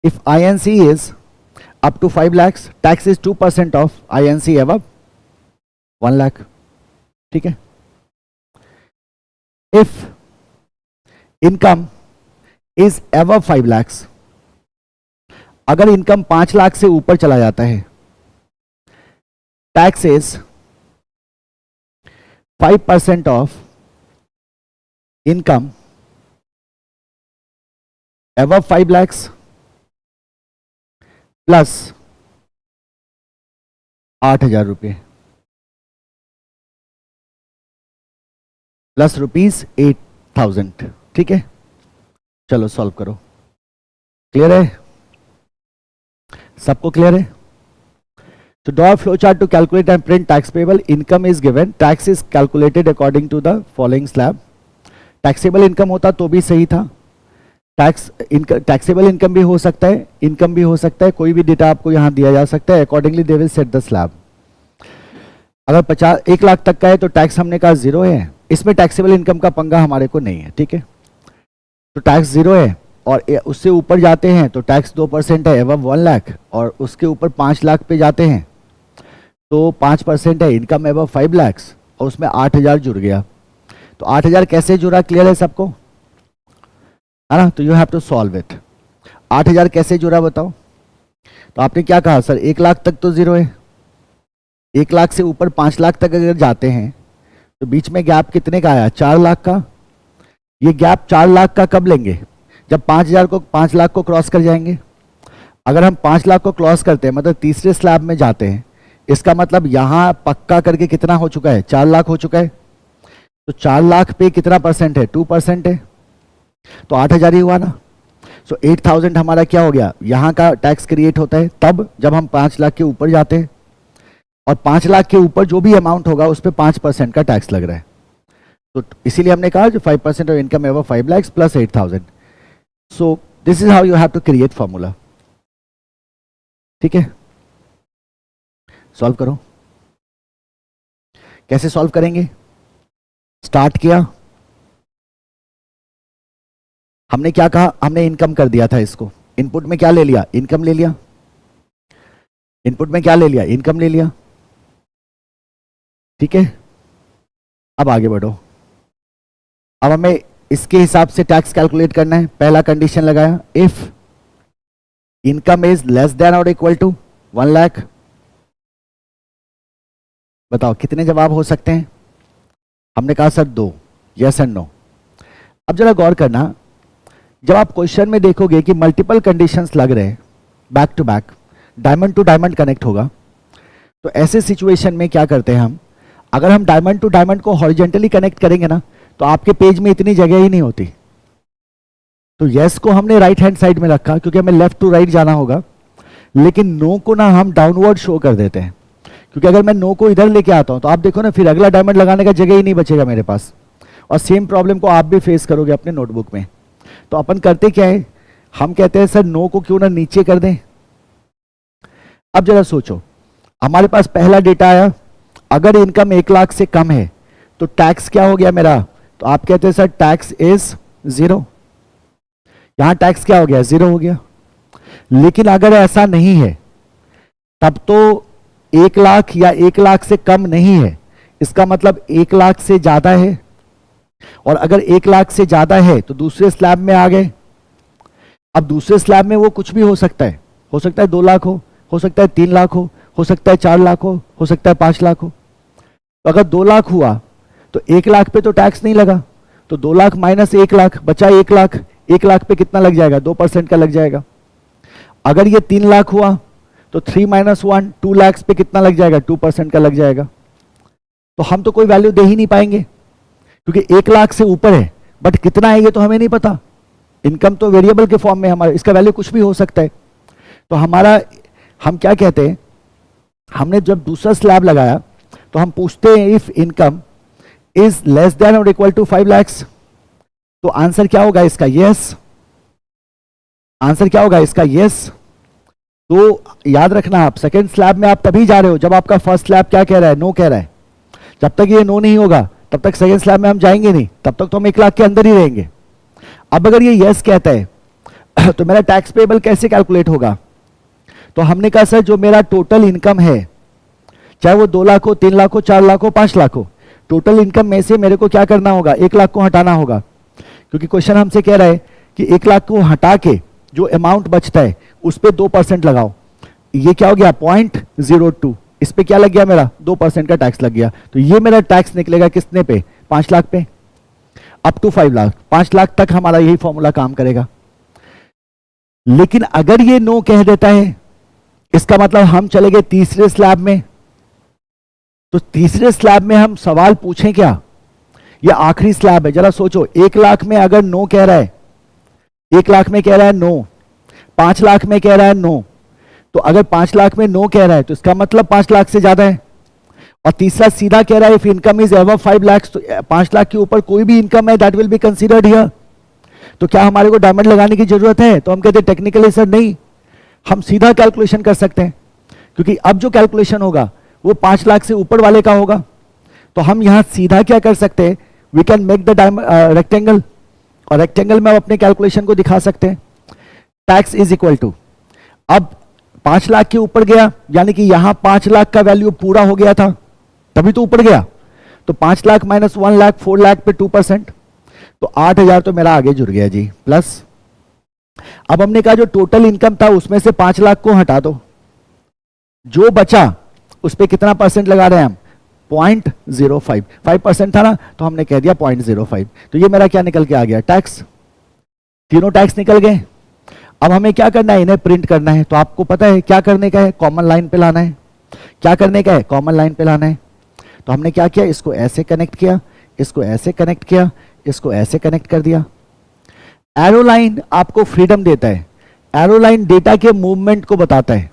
If INC is up to 5 lakhs, tax is 2% of INC above 1 lakh, ठीक है। If income is ever 5 lakhs, अगर इनकम 5 लाख से ऊपर चला जाता है, tax is 5% of income ever 5 lakhs plus 8,000 रुपये प्लस ₹8,000, ठीक है। चलो सॉल्व करो। क्लियर है? सबको क्लियर है? तो draw flow chart to calculate and print tax payable. Income is given, tax is calculated according to the following slab. Taxable income होता तो भी सही था, टैक्सेबल इनकम भी हो सकता है, इनकम भी हो सकता है, कोई भी डेटा आपको यहां दिया जा सकता है। Accordingly they will set the slab. अगर 1 लाख तक का है तो टैक्स हमने कहा 0 है, इसमें टैक्सेबल इनकम का पंगा हमारे को नहीं है, ठीक है। तो टैक्स 0 है और उससे ऊपर जाते हैं तो टैक्स 2% है एवं 1 लाख, और उसके ऊपर 5 लाख पे जाते हैं तो 5% है इनकम एवं 5 लाख, और उसमें 8,000 जुड़ गया। तो 8,000 कैसे जुड़ा? क्लियर है सबको, है ना? तो you have to solve it. 8,000 कैसे जुड़ा बताओ? तो आपने क्या कहा सर, 1 लाख तक तो 0 है, 1 लाख से ऊपर 5 लाख तक अगर जाते हैं तो बीच में गैप कितने का आया? 4 लाख का। ये गैप 4 लाख का कब लेंगे? जब 5 लाख को क्रॉस कर जाएंगे। अगर हम 5 लाख को क्रॉस करते हैं मतलब तीसरे स्लैब में जाते हैं, इसका मतलब यहां पक्का करके कितना हो चुका है? 4 लाख हो चुका है। तो 4 लाख पे कितना परसेंट है? 2% है, तो 8,000 ही हुआ ना। सो 8,000 हमारा क्या हो गया? यहां का टैक्स क्रिएट होता है तब जब हम 5 लाख के ऊपर जाते हैं, और 5 लाख के ऊपर जो भी अमाउंट होगा उस पर 5% का टैक्स लग रहा है। तो इसीलिए हमने कहा जो 5% of income ever 5 lakhs plus 8,000। So this is how you have to create formula, ठीक है। सॉल्व करो। कैसे सॉल्व करेंगे? स्टार्ट किया, हमने क्या कहा? हमने इनकम कर दिया था इसको। इनपुट में क्या ले लिया? इनकम ले लिया। इनपुट में क्या ले लिया? इनकम ले लिया, ठीक है। अब आगे बढ़ो। अब हमें इसके हिसाब से टैक्स कैलकुलेट करना है। पहला कंडीशन लगाया, if income is less than और इक्वल टू 1 लाख। बताओ कितने जवाब हो सकते हैं? हमने कहा सर 2, यस एंड नो। अब जरा गौर करना, जब आप क्वेश्चन में देखोगे कि मल्टीपल कंडीशंस लग रहे हैं back to back, diamond to diamond connect होगा, तो ऐसे सिचुएशन में क्या करते हैं हम? अगर हम डायमंड टू डायमंड को हॉरिजॉन्टली कनेक्ट करेंगे ना तो आपके पेज में इतनी जगह ही नहीं होती। तो यस को हमने राइट हैंड साइड में रखा क्योंकि हमें लेफ्ट टू राइट जाना होगा, लेकिन नो को ना हम डाउनवर्ड शो कर देते हैं, क्योंकि अगर मैं नो को इधर लेके आता हूं तो आप देखो ना फिर अगला डायमंड लगाने का जगह ही नहीं बचेगा मेरे पास, और सेम प्रॉब्लम को आप भी फेस करोगे अपने नोटबुक में। तो अपन करते क्या है, हम कहते हैं सर नो को क्यों ना नीचे कर दें। अब जरा सोचो, हमारे पास पहला डेटा आया, अगर इनकम 1 लाख से कम है तो टैक्स क्या हो गया मेरा? तो आप कहते हैं सर टैक्स इज 0। यहां टैक्स क्या हो गया? 0 हो गया। लेकिन अगर ऐसा नहीं है तब तो 1 लाख या 1 लाख से कम नहीं है, इसका मतलब 1 लाख से ज्यादा है, और अगर 1 लाख से ज्यादा है तो दूसरे स्लैब में आ गए। अब दूसरे स्लैब में वो कुछ भी हो सकता है 2 लाख हो सकता है 3 लाख हो सकता है 4 लाख हो सकता है 5 लाख हो। तो अगर 2 लाख हुआ तो 1 लाख पे तो टैक्स नहीं लगा, तो 2 लाख माइनस 1 लाख बचा 1 लाख। 1 लाख पे कितना लग जाएगा? 2% का लग जाएगा। अगर ये 3 लाख हुआ तो 3 - 1 2 लाख पे कितना लग जाएगा? 2% का लग जाएगा। तो हम तो कोई वैल्यू दे ही नहीं पाएंगे क्योंकि 1 लाख से ऊपर है, बट कितना है ये तो हमें नहीं पता। इनकम तो वेरिएबल के फॉर्म में हमारा, इसका वैल्यू कुछ भी हो सकता है। तो हम क्या कहते हैं, हमने जब दूसरा स्लैब लगाया तो हम पूछते हैं if income is less than और इक्वल टू 5 लाख, तो आंसर क्या होगा इसका? यस। आंसर क्या होगा इसका? यस। तो याद रखना, आप सेकेंड स्लैब में आप तभी जा रहे हो जब आपका फर्स्ट स्लैब क्या कह रहा है? नो कह रहा है। जब तक ये नो नहीं होगा तब तक सेकेंड स्लैब में हम जाएंगे नहीं, तब तक तो हम 1 लाख के अंदर ही रहेंगे। अब अगर ये यस कहता है तो मेरा टैक्स पेबल कैसे कैलकुलेट होगा? तो हमने कहा सर जो मेरा टोटल इनकम है, चाहे वो 2 लाख हो, 3 लाख हो, 4 लाख हो, 5 लाख हो, टोटल इनकम में से मेरे को क्या करना होगा, 1 लाख को हटाना होगा, क्योंकि क्वेश्चन हमसे कह रहा है कि 1 लाख को हटा के जो अमाउंट बचता है उस पर 2% लगाओ। ये क्या हो गया 0.02, इस पे क्या लग गया मेरा 2% का टैक्स लग गया, तो ये मेरा टैक्स निकलेगा कितने पे, 5 लाख पे, अप टू 5 लाख, 5 लाख तक हमारा यही फॉर्मूला काम करेगा। लेकिन अगर ये नो कह देता है, इसका मतलब हम चले गए तीसरे स्लैब में, तो तीसरे स्लैब में हम सवाल पूछें क्या, ये आखिरी स्लैब है, जरा सोचो, 1 लाख में अगर नो कह रहा है, 1 लाख में कह रहा है नो, 5 लाख में कह रहा है नो, तो अगर 5 लाख में नो कह रहा है तो इसका मतलब 5 लाख से ज्यादा है। और तीसरा सीधा कह रहा है if income is above 5 lakh, तो 5 लाख के ऊपर कोई भी इनकम है that will be considered here. तो क्या हमारे को डायमंड लगाने की जरूरत है, तो हम कहते हैं टेक्निकली सर नहीं, हम सीधा कैलकुलेशन कर सकते हैं, क्योंकि अब जो कैलकुलेशन होगा वो 5 लाख से ऊपर वाले का होगा। तो हम यहां सीधा क्या कर सकते हैं, we can make the rectangle, और रेक्टेंगल में हम अपने कैलकुलेशन को दिखा सकते हैं। टैक्स इज इक्वल टू, अब 5 लाख के ऊपर गया, यानी कि यहां 5 लाख का वैल्यू पूरा हो गया था, तभी तो ऊपर गया, तो 5 लाख माइनस 1 लाख, 4 लाख पे 2%, तो 8,000 तो मेरा आगे जुड़ गया जी, प्लस अब हमने कहा जो टोटल इनकम था उसमें से 5 लाख को हटा दो, जो बचा उस पर कितना परसेंट लगा रहे हैं हम, 0.05, 5% था ना, तो हमने कह दिया 0.05, तो ये मेरा क्या निकल के आ गया, टैक्स, तीनों टैक्स निकल गए। अब हमें क्या करना है, इन्हें प्रिंट करना है, तो आपको पता है क्या करने का है, कॉमन लाइन पे लाना है, क्या करने का है, कॉमन लाइन पे लाना है। तो हमने क्या किया, इसको ऐसे कनेक्ट किया, इसको ऐसे कनेक्ट किया, इसको ऐसे कनेक्ट कर दिया। एरो लाइन आपको फ्रीडम देता है, एरो लाइन डेटा के मूवमेंट को बताता है,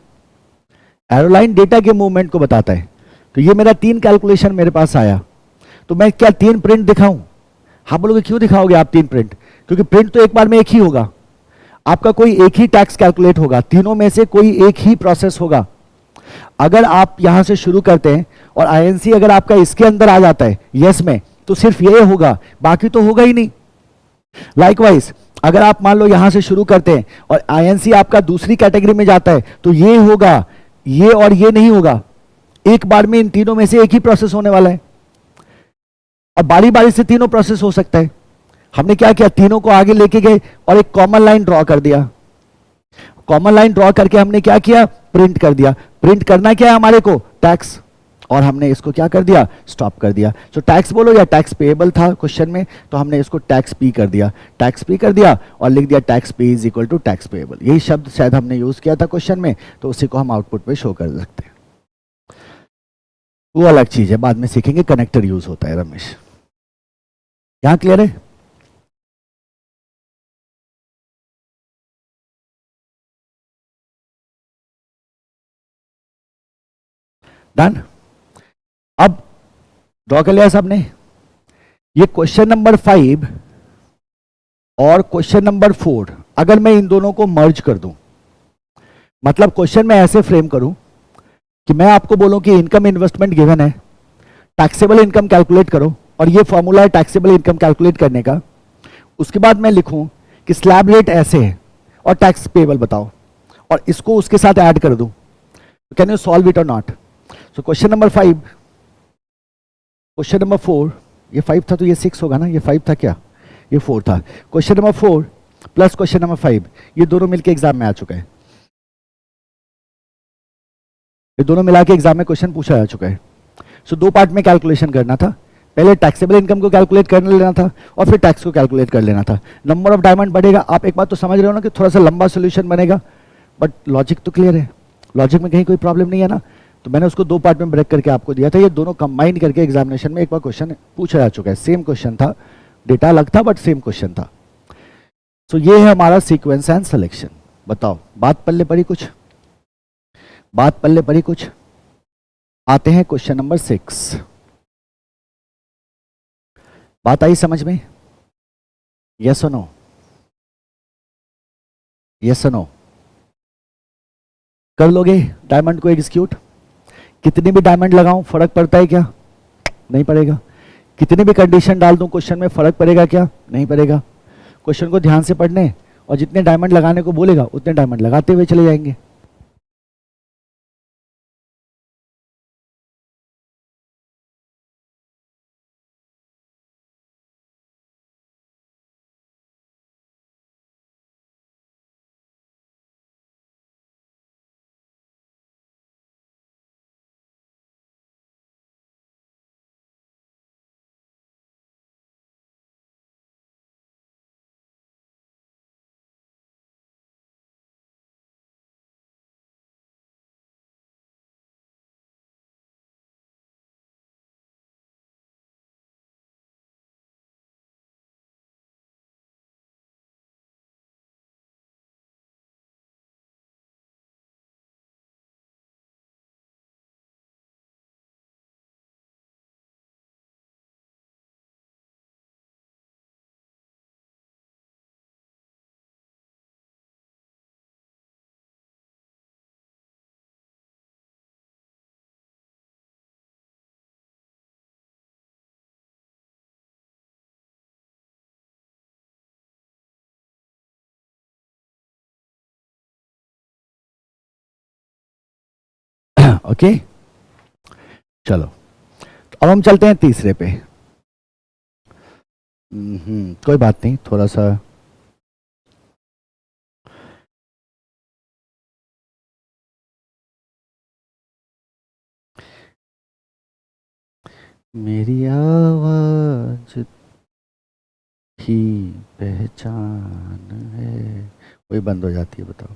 एरो लाइन डेटा के मूवमेंट को बताता है। तो ये मेरा 3 कैलकुलेशन मेरे पास आया, तो मैं क्या 3 प्रिंट दिखाऊं, हाँ बोलोगे क्यों दिखाओगे आप 3 प्रिंट, क्योंकि प्रिंट तो एक बार में एक ही होगा, आपका कोई एक ही टैक्स कैलकुलेट होगा, तीनों में से कोई एक ही प्रोसेस होगा। अगर आप यहां से शुरू करते हैं और आईएनसी अगर आपका इसके अंदर आ जाता है यस में, तो सिर्फ ये होगा, बाकी तो होगा ही नहीं। लाइकवाइज अगर आप मान लो यहां से शुरू करते हैं और आईएनसी आपका दूसरी कैटेगरी में जाता है, तो ये होगा, ये और ये नहीं होगा, एक बार में इन तीनों में से एक ही प्रोसेस होने वाला है। अब बारी बारी से तीनों प्रोसेस हो सकता है। हमने क्या किया, तीनों को आगे लेके गए और एक कॉमन लाइन ड्रॉ कर दिया, कॉमन लाइन ड्रॉ करके हमने क्या किया, प्रिंट कर दिया। प्रिंट करना क्या है हमारे को, टैक्स, और हमने इसको क्या कर दिया, स्टॉप कर दिया। तो टैक्स बोलो या टैक्स पेएबल था क्वेश्चन में, तो हमने इसको टैक्स पी कर दिया, टैक्स पी कर दिया और लिख दिया tax pay is equal to tax payable. यही शब्द शायद हमने यूज किया था क्वेश्चन में, तो उसी को हम आउटपुट में शो कर सकते हैं। वो अलग चीज है, बाद में सीखेंगे कनेक्टर यूज होता है। रमेश यहां क्लियर है? डन। अब ड्रॉ कर लिया सबने। ये क्वेश्चन नंबर 5 और क्वेश्चन नंबर 4, अगर मैं इन दोनों को मर्ज कर दूं, मतलब क्वेश्चन में ऐसे फ्रेम करूं कि मैं आपको बोलूं कि इनकम इन्वेस्टमेंट गिवन है, टैक्सेबल इनकम कैलकुलेट करो, और ये फॉर्मूला है टैक्सेबल इनकम कैलकुलेट करने का। उसके बाद मैं लिखूं कि स्लैब रेट ऐसे है और टैक्स पेबल बताओ, और इसको उसके साथ ऐड कर दूं, कैन यू सॉल्व इट और not? So question number 5, question number 4, ये 5 था तो ये 6 होगा ना, ये 5 था क्या, ये 4 था। Question number 4 plus question number 5, ये दोनों मिलके एग्जाम में आ चुका है, ये दोनों मिला के एग्जाम में क्वेश्चन पूछा जा चुका है। सो 2 पार्ट में कैलकुलेशन करना था, पहले टैक्सेबल इनकम को कैलकुलेट कर लेना था और फिर टैक्स को कैलकुलेट कर लेना था। नंबर ऑफ डायमंड बढ़ेगा, आप एक बात तो समझ रहे हो ना कि थोड़ा सा लंबा सोल्यूशन बनेगा, बट लॉजिक तो क्लियर है, लॉजिक में कहीं कोई प्रॉब्लम नहीं है ना। तो मैंने उसको 2 पार्ट में ब्रेक करके आपको दिया था, ये दोनों कंबाइन करके एग्जामिनेशन में एक बार क्वेश्चन पूछा जा चुका है। सेम क्वेश्चन था, डेटा अलग था बट सेम क्वेश्चन था। सो ये है हमारा सीक्वेंस एंड सिलेक्शन। बताओ बात पल्ले पड़ी कुछ, बात पल्ले पड़ी कुछ? आते हैं क्वेश्चन नंबर 6। बात आई समझ में? यस और नो? यस और नो? कर लोगे डायमंड को एग्जीक्यूट? कितने भी डायमंड लगाऊं फर्क पड़ता है क्या? नहीं पड़ेगा। कितनी भी कंडीशन डाल दूं क्वेश्चन में फर्क पड़ेगा क्या? नहीं पड़ेगा। क्वेश्चन को ध्यान से पढ़ने और जितने डायमंड लगाने को बोलेगा उतने डायमंड लगाते हुए चले जाएंगे। ओके, चलो अब हम चलते हैं तीसरे पे। कोई बात नहीं, थोड़ा सा मेरी आवाज ही पहचान है, वही बंद हो जाती है, बताओ,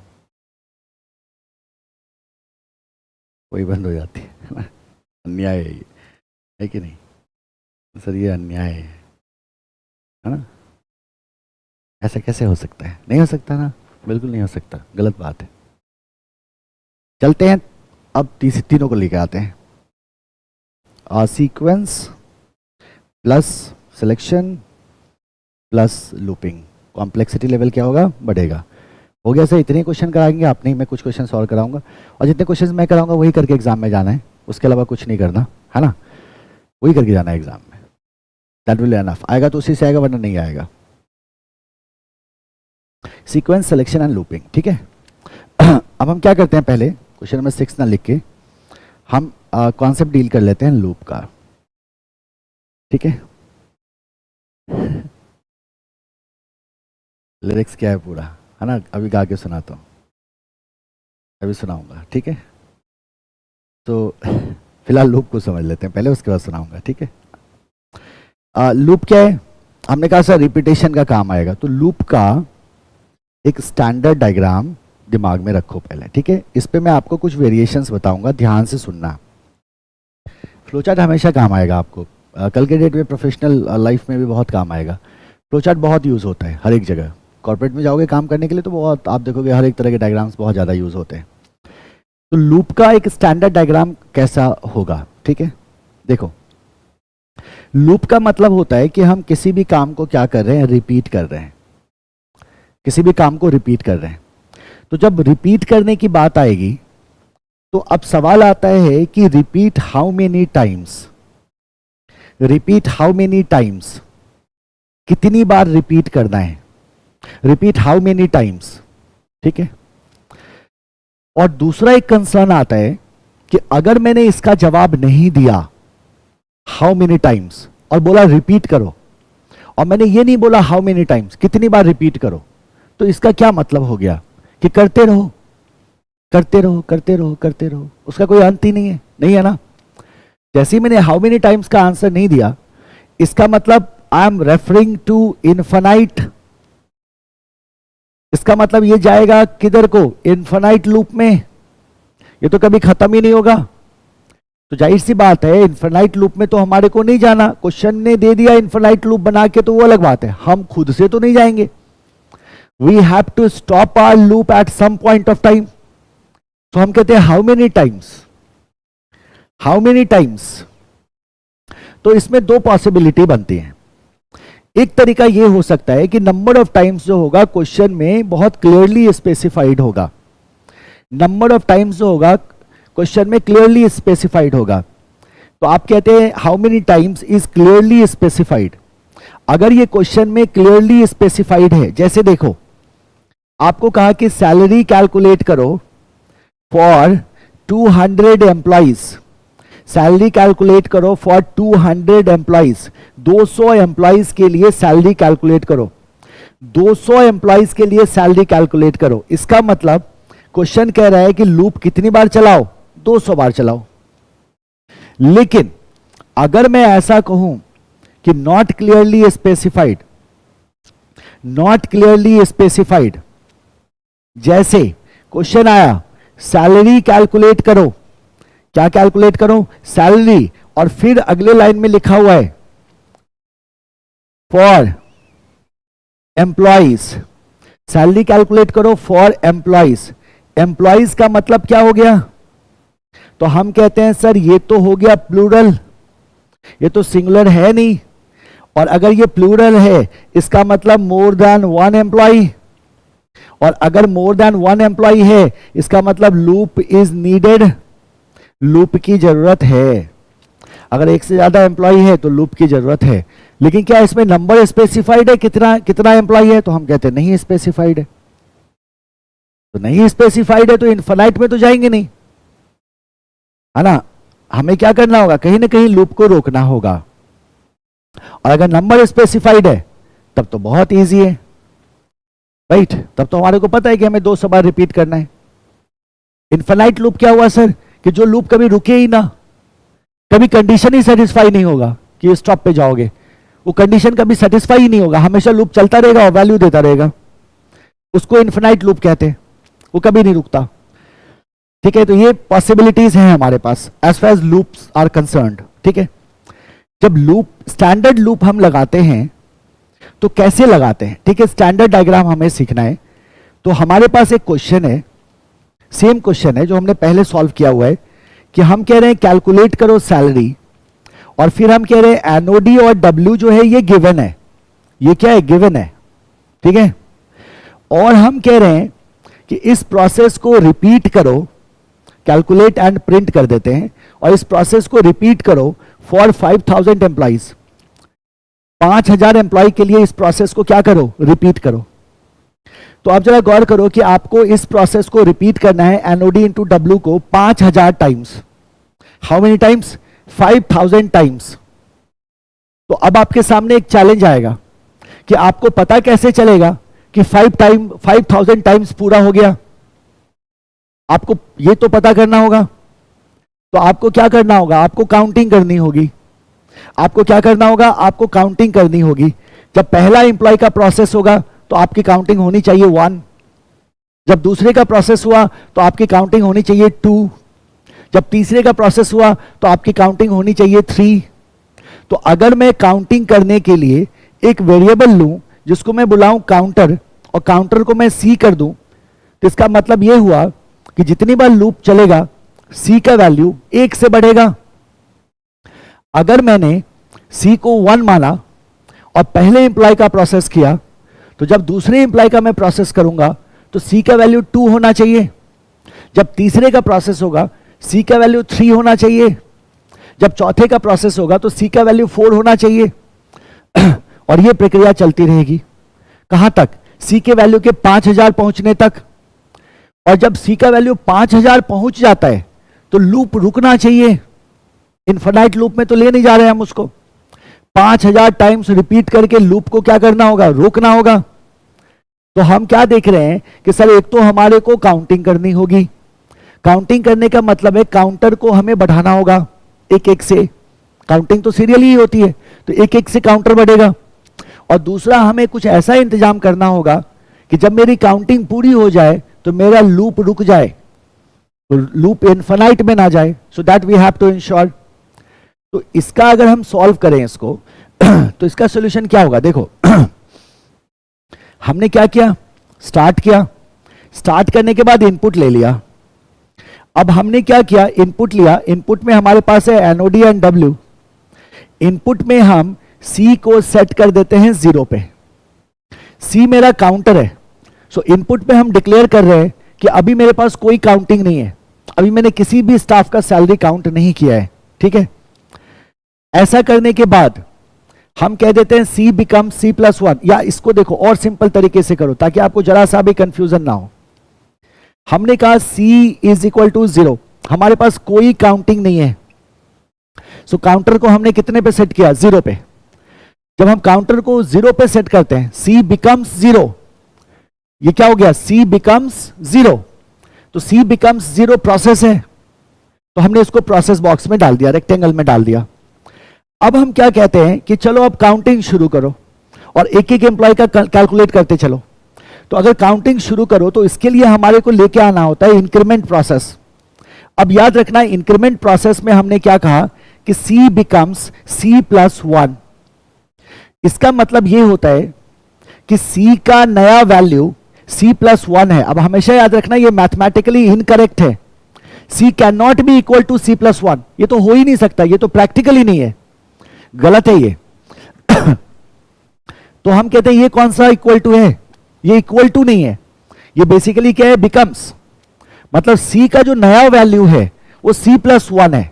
वही बंद हो जाती है ना। अन्याय है ये, है कि नहीं सर? ये अन्याय है ना? ऐसा कैसे हो सकता है? नहीं हो सकता ना, बिल्कुल नहीं हो सकता, गलत बात है। चलते हैं अब तीनों को लेके आते हैं। Sequence plus selection plus looping, complexity level क्या होगा? बढ़ेगा। हो गया सर? इतने क्वेश्चन कराएंगे आप? नहीं, मैं कुछ क्वेश्चन सॉल्व कराऊंगा, और जितने क्वेश्चन मैं कराऊंगा वही करके एग्जाम में जाना है, उसके अलावा कुछ नहीं करना है ना, वही करके जाना है एग्जाम में। That will enough. आएगा तो उसी से आएगा, वरना नहीं आएगा। सीक्वेंस, सिलेक्शन एंड लूपिंग, ठीक है। अब हम क्या करते हैं, पहले क्वेश्चन नंबर 6 ना लिख के हम कॉन्सेप्ट डील कर लेते हैं लूप का, ठीक है। लिरिक्स क्या है पूरा, है ना, अभी गा के सुनाता हूँ, अभी सुनाऊंगा, ठीक है। तो फिलहाल लूप को समझ लेते हैं पहले, उसके बाद सुनाऊंगा, ठीक है। लूप क्या है? हमने कहा सर रिपीटेशन का काम आएगा, तो लूप का एक स्टैंडर्ड डायग्राम दिमाग में रखो पहले, ठीक है। इस पे मैं आपको कुछ वेरिएशंस बताऊंगा, ध्यान से सुनना। फ्लोचार्ट हमेशा काम आएगा आपको, कल के डेट में प्रोफेशनल लाइफ में भी बहुत काम आएगा। फ्लोचार्ट बहुत यूज़ होता है हर एक जगह, कॉर्पोरेट में जाओगे काम करने के लिए तो बहुत, आप देखोगे हर एक तरह के डायग्राम्स बहुत ज़्यादा यूज़ होते हैं। तो लूप का एक स्टैंडर्ड डायग्राम कैसा होगा, ठीक है। देखो, लूप का मतलब होता है कि हम किसी भी काम को क्या कर रहे हैं, रिपीट कर रहे हैं, किसी भी काम को रिपीट कर रहे हैं। तो जब रिपीट करने की बात आएगी तो अब सवाल आता है कि repeat how many times, repeat how many times, कितनी बार रिपीट करना है, रिपीट हाउ मेनी टाइम्स, ठीक है। और दूसरा एक कंसर्न आता है कि अगर मैंने इसका जवाब नहीं दिया हाउ मेनी टाइम्स और बोला रिपीट करो, और मैंने ये नहीं बोला हाउ मेनी टाइम्स, कितनी बार रिपीट करो, तो इसका क्या मतलब हो गया कि करते रहो करते रहो करते रहो करते रहो, उसका कोई अंत ही नहीं है, नहीं है ना। जैसे ही मैंने हाउ मेनी टाइम्स का आंसर नहीं दिया, इसका मतलब I am referring to infinite, इसका मतलब ये जाएगा किधर को, इनफाइनाइट लूप में, ये तो कभी खत्म ही नहीं होगा। तो जाहिर सी बात है इनफाइनाइट लूप में तो हमारे को नहीं जाना, क्वेश्चन ने दे दिया इनफाइनाइट लूप बना के, तो वो अलग बात है, हम खुद से तो नहीं जाएंगे। We have to stop our loop at some point of time. तो हम कहते हैं how many times, how many times. तो इसमें दो पॉसिबिलिटी बनती हैं। एक तरीका यह हो सकता है कि नंबर ऑफ टाइम्स जो होगा क्वेश्चन में बहुत क्लियरली स्पेसिफाइड होगा, नंबर ऑफ टाइम्स जो होगा क्वेश्चन में क्लियरली स्पेसिफाइड होगा। तो आप कहते हैं how many times is clearly specified. अगर ये क्वेश्चन में क्लियरली स्पेसिफाइड है, जैसे देखो आपको कहा कि सैलरी कैलकुलेट करो फॉर 200 एम्प्लॉइज, सैलरी कैलकुलेट करो फॉर 200 एम्प्लॉइज, 200 एम्प्लॉइज के लिए सैलरी कैलकुलेट करो, 200 एम्प्लॉइज के लिए सैलरी कैलकुलेट करो। इसका मतलब क्वेश्चन कह रहा है कि लूप कितनी बार चलाओ, 200 बार चलाओ। लेकिन अगर मैं ऐसा कहूं कि not clearly specified, not clearly specified, जैसे क्वेश्चन आया सैलरी कैलकुलेट करो, क्या कैलकुलेट करो, सैलरी, और फिर अगले लाइन में लिखा हुआ है फॉर एम्प्लॉइज, सैलरी कैलकुलेट करो फॉर एम्प्लॉइज। एम्प्लॉइज का मतलब क्या हो गया, तो हम कहते हैं सर ये तो हो गया प्लूरल, ये तो सिंगुलर है नहीं, और अगर ये प्लूरल है इसका मतलब मोर देन वन एम्प्लॉय, और अगर मोर देन वन एम्प्लॉय है इसका मतलब लूप इज नीडेड, लूप की जरूरत है। अगर एक से ज्यादा एम्प्लॉय है तो लूप की जरूरत है। लेकिन क्या इसमें नंबर स्पेसिफाइड है, कितना कितना एम्प्लॉय है, तो हम कहते हैं नहीं स्पेसिफाइड है। तो नहीं स्पेसिफाइड है तो इनफाइनाइट में तो जाएंगे नहीं, है ना, हमें क्या करना होगा, कहीं ना कहीं लूप को रोकना होगा। और अगर नंबर स्पेसिफाइड है तब तो बहुत इजी है, राइट, तब तो हमारे को पता है कि हमें 200 बार रिपीट करना है। इनफाइनाइट लूप क्या हुआ सर, कि जो लूप कभी रुके ही ना, कभी कंडीशन ही सेटिस्फाई नहीं होगा कि स्टॉप पे जाओगे, वो कंडीशन कभी सेटिस्फाई ही नहीं होगा, हमेशा लूप चलता रहेगा और वैल्यू देता रहेगा, उसको इनफाइनाइट लूप कहते हैं, वो कभी नहीं रुकता। ठीक है, तो ये पॉसिबिलिटीज हैं हमारे पास as far as loops are concerned. ठीक है, जब लूप, स्टैंडर्ड लूप हम लगाते हैं तो कैसे लगाते हैं, ठीक है, स्टैंडर्ड डायग्राम हमें सीखना है। तो हमारे पास एक क्वेश्चन है, सेम क्वेश्चन है जो हमने पहले सॉल्व किया हुआ है, कि हम कह रहे हैं कैलकुलेट करो सैलरी, और फिर हम कह रहे हैं एनओडी और डब्ल्यू जो है ये गिवन है, ये क्या है, गिवन है। ठीक है, और हम कह रहे हैं कि इस प्रोसेस को रिपीट करो, कैलकुलेट एंड प्रिंट कर देते हैं, और इस प्रोसेस को रिपीट करो फॉर 5000 एम्प्लॉइज, 5000 एम्प्लॉय के लिए इस प्रोसेस को क्या करो, रिपीट करो। तो आप जरा गौर करो कि आपको इस प्रोसेस को रिपीट करना है एनओडी इंटू डब्ल्यू को 5000 times. How many times, 5000 times. तो अब आपके सामने एक चैलेंज आएगा कि आपको पता कैसे चलेगा कि 5000 टाइम्स पूरा हो गया, आपको ये तो पता करना होगा। तो आपको क्या करना होगा, आपको काउंटिंग करनी होगी। आपको क्या करना होगा, आपको काउंटिंग करनी होगी। जब पहला एम्प्लॉय का प्रोसेस होगा तो आपकी काउंटिंग होनी चाहिए 1, जब दूसरे का प्रोसेस हुआ तो आपकी काउंटिंग होनी चाहिए 2, जब तीसरे का प्रोसेस हुआ तो आपकी काउंटिंग होनी चाहिए 3। तो अगर मैं काउंटिंग करने के लिए एक वेरिएबल लूं जिसको मैं बुलाऊं काउंटर, और काउंटर को मैं सी कर दूं, तो इसका मतलब यह हुआ कि जितनी बार लूप चलेगा सी का वैल्यू 1 से बढ़ेगा। अगर मैंने सी को 1 माना और पहले एम्प्लॉय का प्रोसेस किया, तो जब दूसरे एम्प्लॉय का मैं प्रोसेस करूंगा तो सी का वैल्यू 2 होना चाहिए, जब तीसरे का प्रोसेस होगा सी का वैल्यू 3 होना चाहिए, जब चौथे का प्रोसेस होगा तो सी का वैल्यू 4 होना चाहिए। और यह प्रक्रिया चलती रहेगी कहां तक, सी के वैल्यू के 5000 पहुंचने तक। और जब सी का वैल्यू 5000 पहुंच जाता है तो लूप रुकना चाहिए। इनफाइनाइट लूप में तो ले नहीं जा रहे हैं हम उसको, 5000 टाइम्स रिपीट करके लूप को क्या करना होगा, रोकना होगा। तो हम क्या देख रहे हैं कि सर एक तो हमारे को काउंटिंग करनी होगी, काउंटिंग करने का मतलब है काउंटर को हमें बढ़ाना होगा एक एक से, काउंटिंग तो सीरियल ही होती है, तो एक एक से काउंटर बढ़ेगा। और दूसरा हमें कुछ ऐसा इंतजाम करना होगा कि जब मेरी काउंटिंग पूरी हो जाए तो मेरा लूप रुक जाए, तो लूप इनफाइनाइट में ना जाए, so that we have to ensure. तो इसका अगर हम सॉल्व करें इसको तो इसका सॉल्यूशन क्या होगा, देखो हमने क्या किया, स्टार्ट किया, स्टार्ट करने के बाद इनपुट ले लिया। अब हमने क्या किया, इनपुट लिया, इनपुट में हमारे पास है एनओडी एंड डब्ल्यू। इनपुट में हम सी को सेट कर देते हैं 0 पे, सी मेरा काउंटर है। सो इनपुट में हम डिक्लेयर कर रहे हैं कि अभी मेरे पास कोई काउंटिंग नहीं है, अभी मैंने किसी भी स्टाफ का सैलरी काउंट नहीं किया है। ठीक है, ऐसा करने के बाद हम कह देते हैं सी बिकम सी प्लस 1, या इसको देखो और सिंपल तरीके से करो ताकि आपको जरा सा भी कंफ्यूजन ना हो। हमने कहा सी इज इक्वल टू 0, हमारे पास कोई काउंटिंग नहीं है, सो काउंटर को हमने कितने पे सेट किया, 0 पे। जब हम काउंटर को 0 पे सेट करते हैं, सी बिकम्स 0, ये क्या हो गया, सी बिकम्स 0। तो सी बिकम्स 0 प्रोसेस है, तो हमने इसको प्रोसेस बॉक्स में डाल दिया, रेक्टेंगल में डाल दिया। अब हम क्या कहते हैं कि चलो अब काउंटिंग शुरू करो और एक एक एम्प्लॉय का कैलकुलेट करते चलो। तो अगर काउंटिंग शुरू करो तो इसके लिए हमारे को लेके आना होता है इंक्रीमेंट प्रोसेस। अब याद रखना, इंक्रीमेंट प्रोसेस में हमने क्या कहा कि सी बिकम्स सी प्लस 1। इसका मतलब यह होता है कि सी का नया वैल्यू सी प्लस 1 है। अब हमेशा याद रखना यह मैथमेटिकली इनकरेक्ट है, c can not be equal to c plus 1, ये तो हो ही नहीं सकता, ये तो प्रैक्टिकली नहीं है, गलत है ये। तो हम कहते हैं ये कौन सा इक्वल टू है, ये इक्वल टू नहीं है, ये बेसिकली क्या है, बिकम्स। मतलब सी का जो नया वैल्यू है वो सी प्लस 1 है।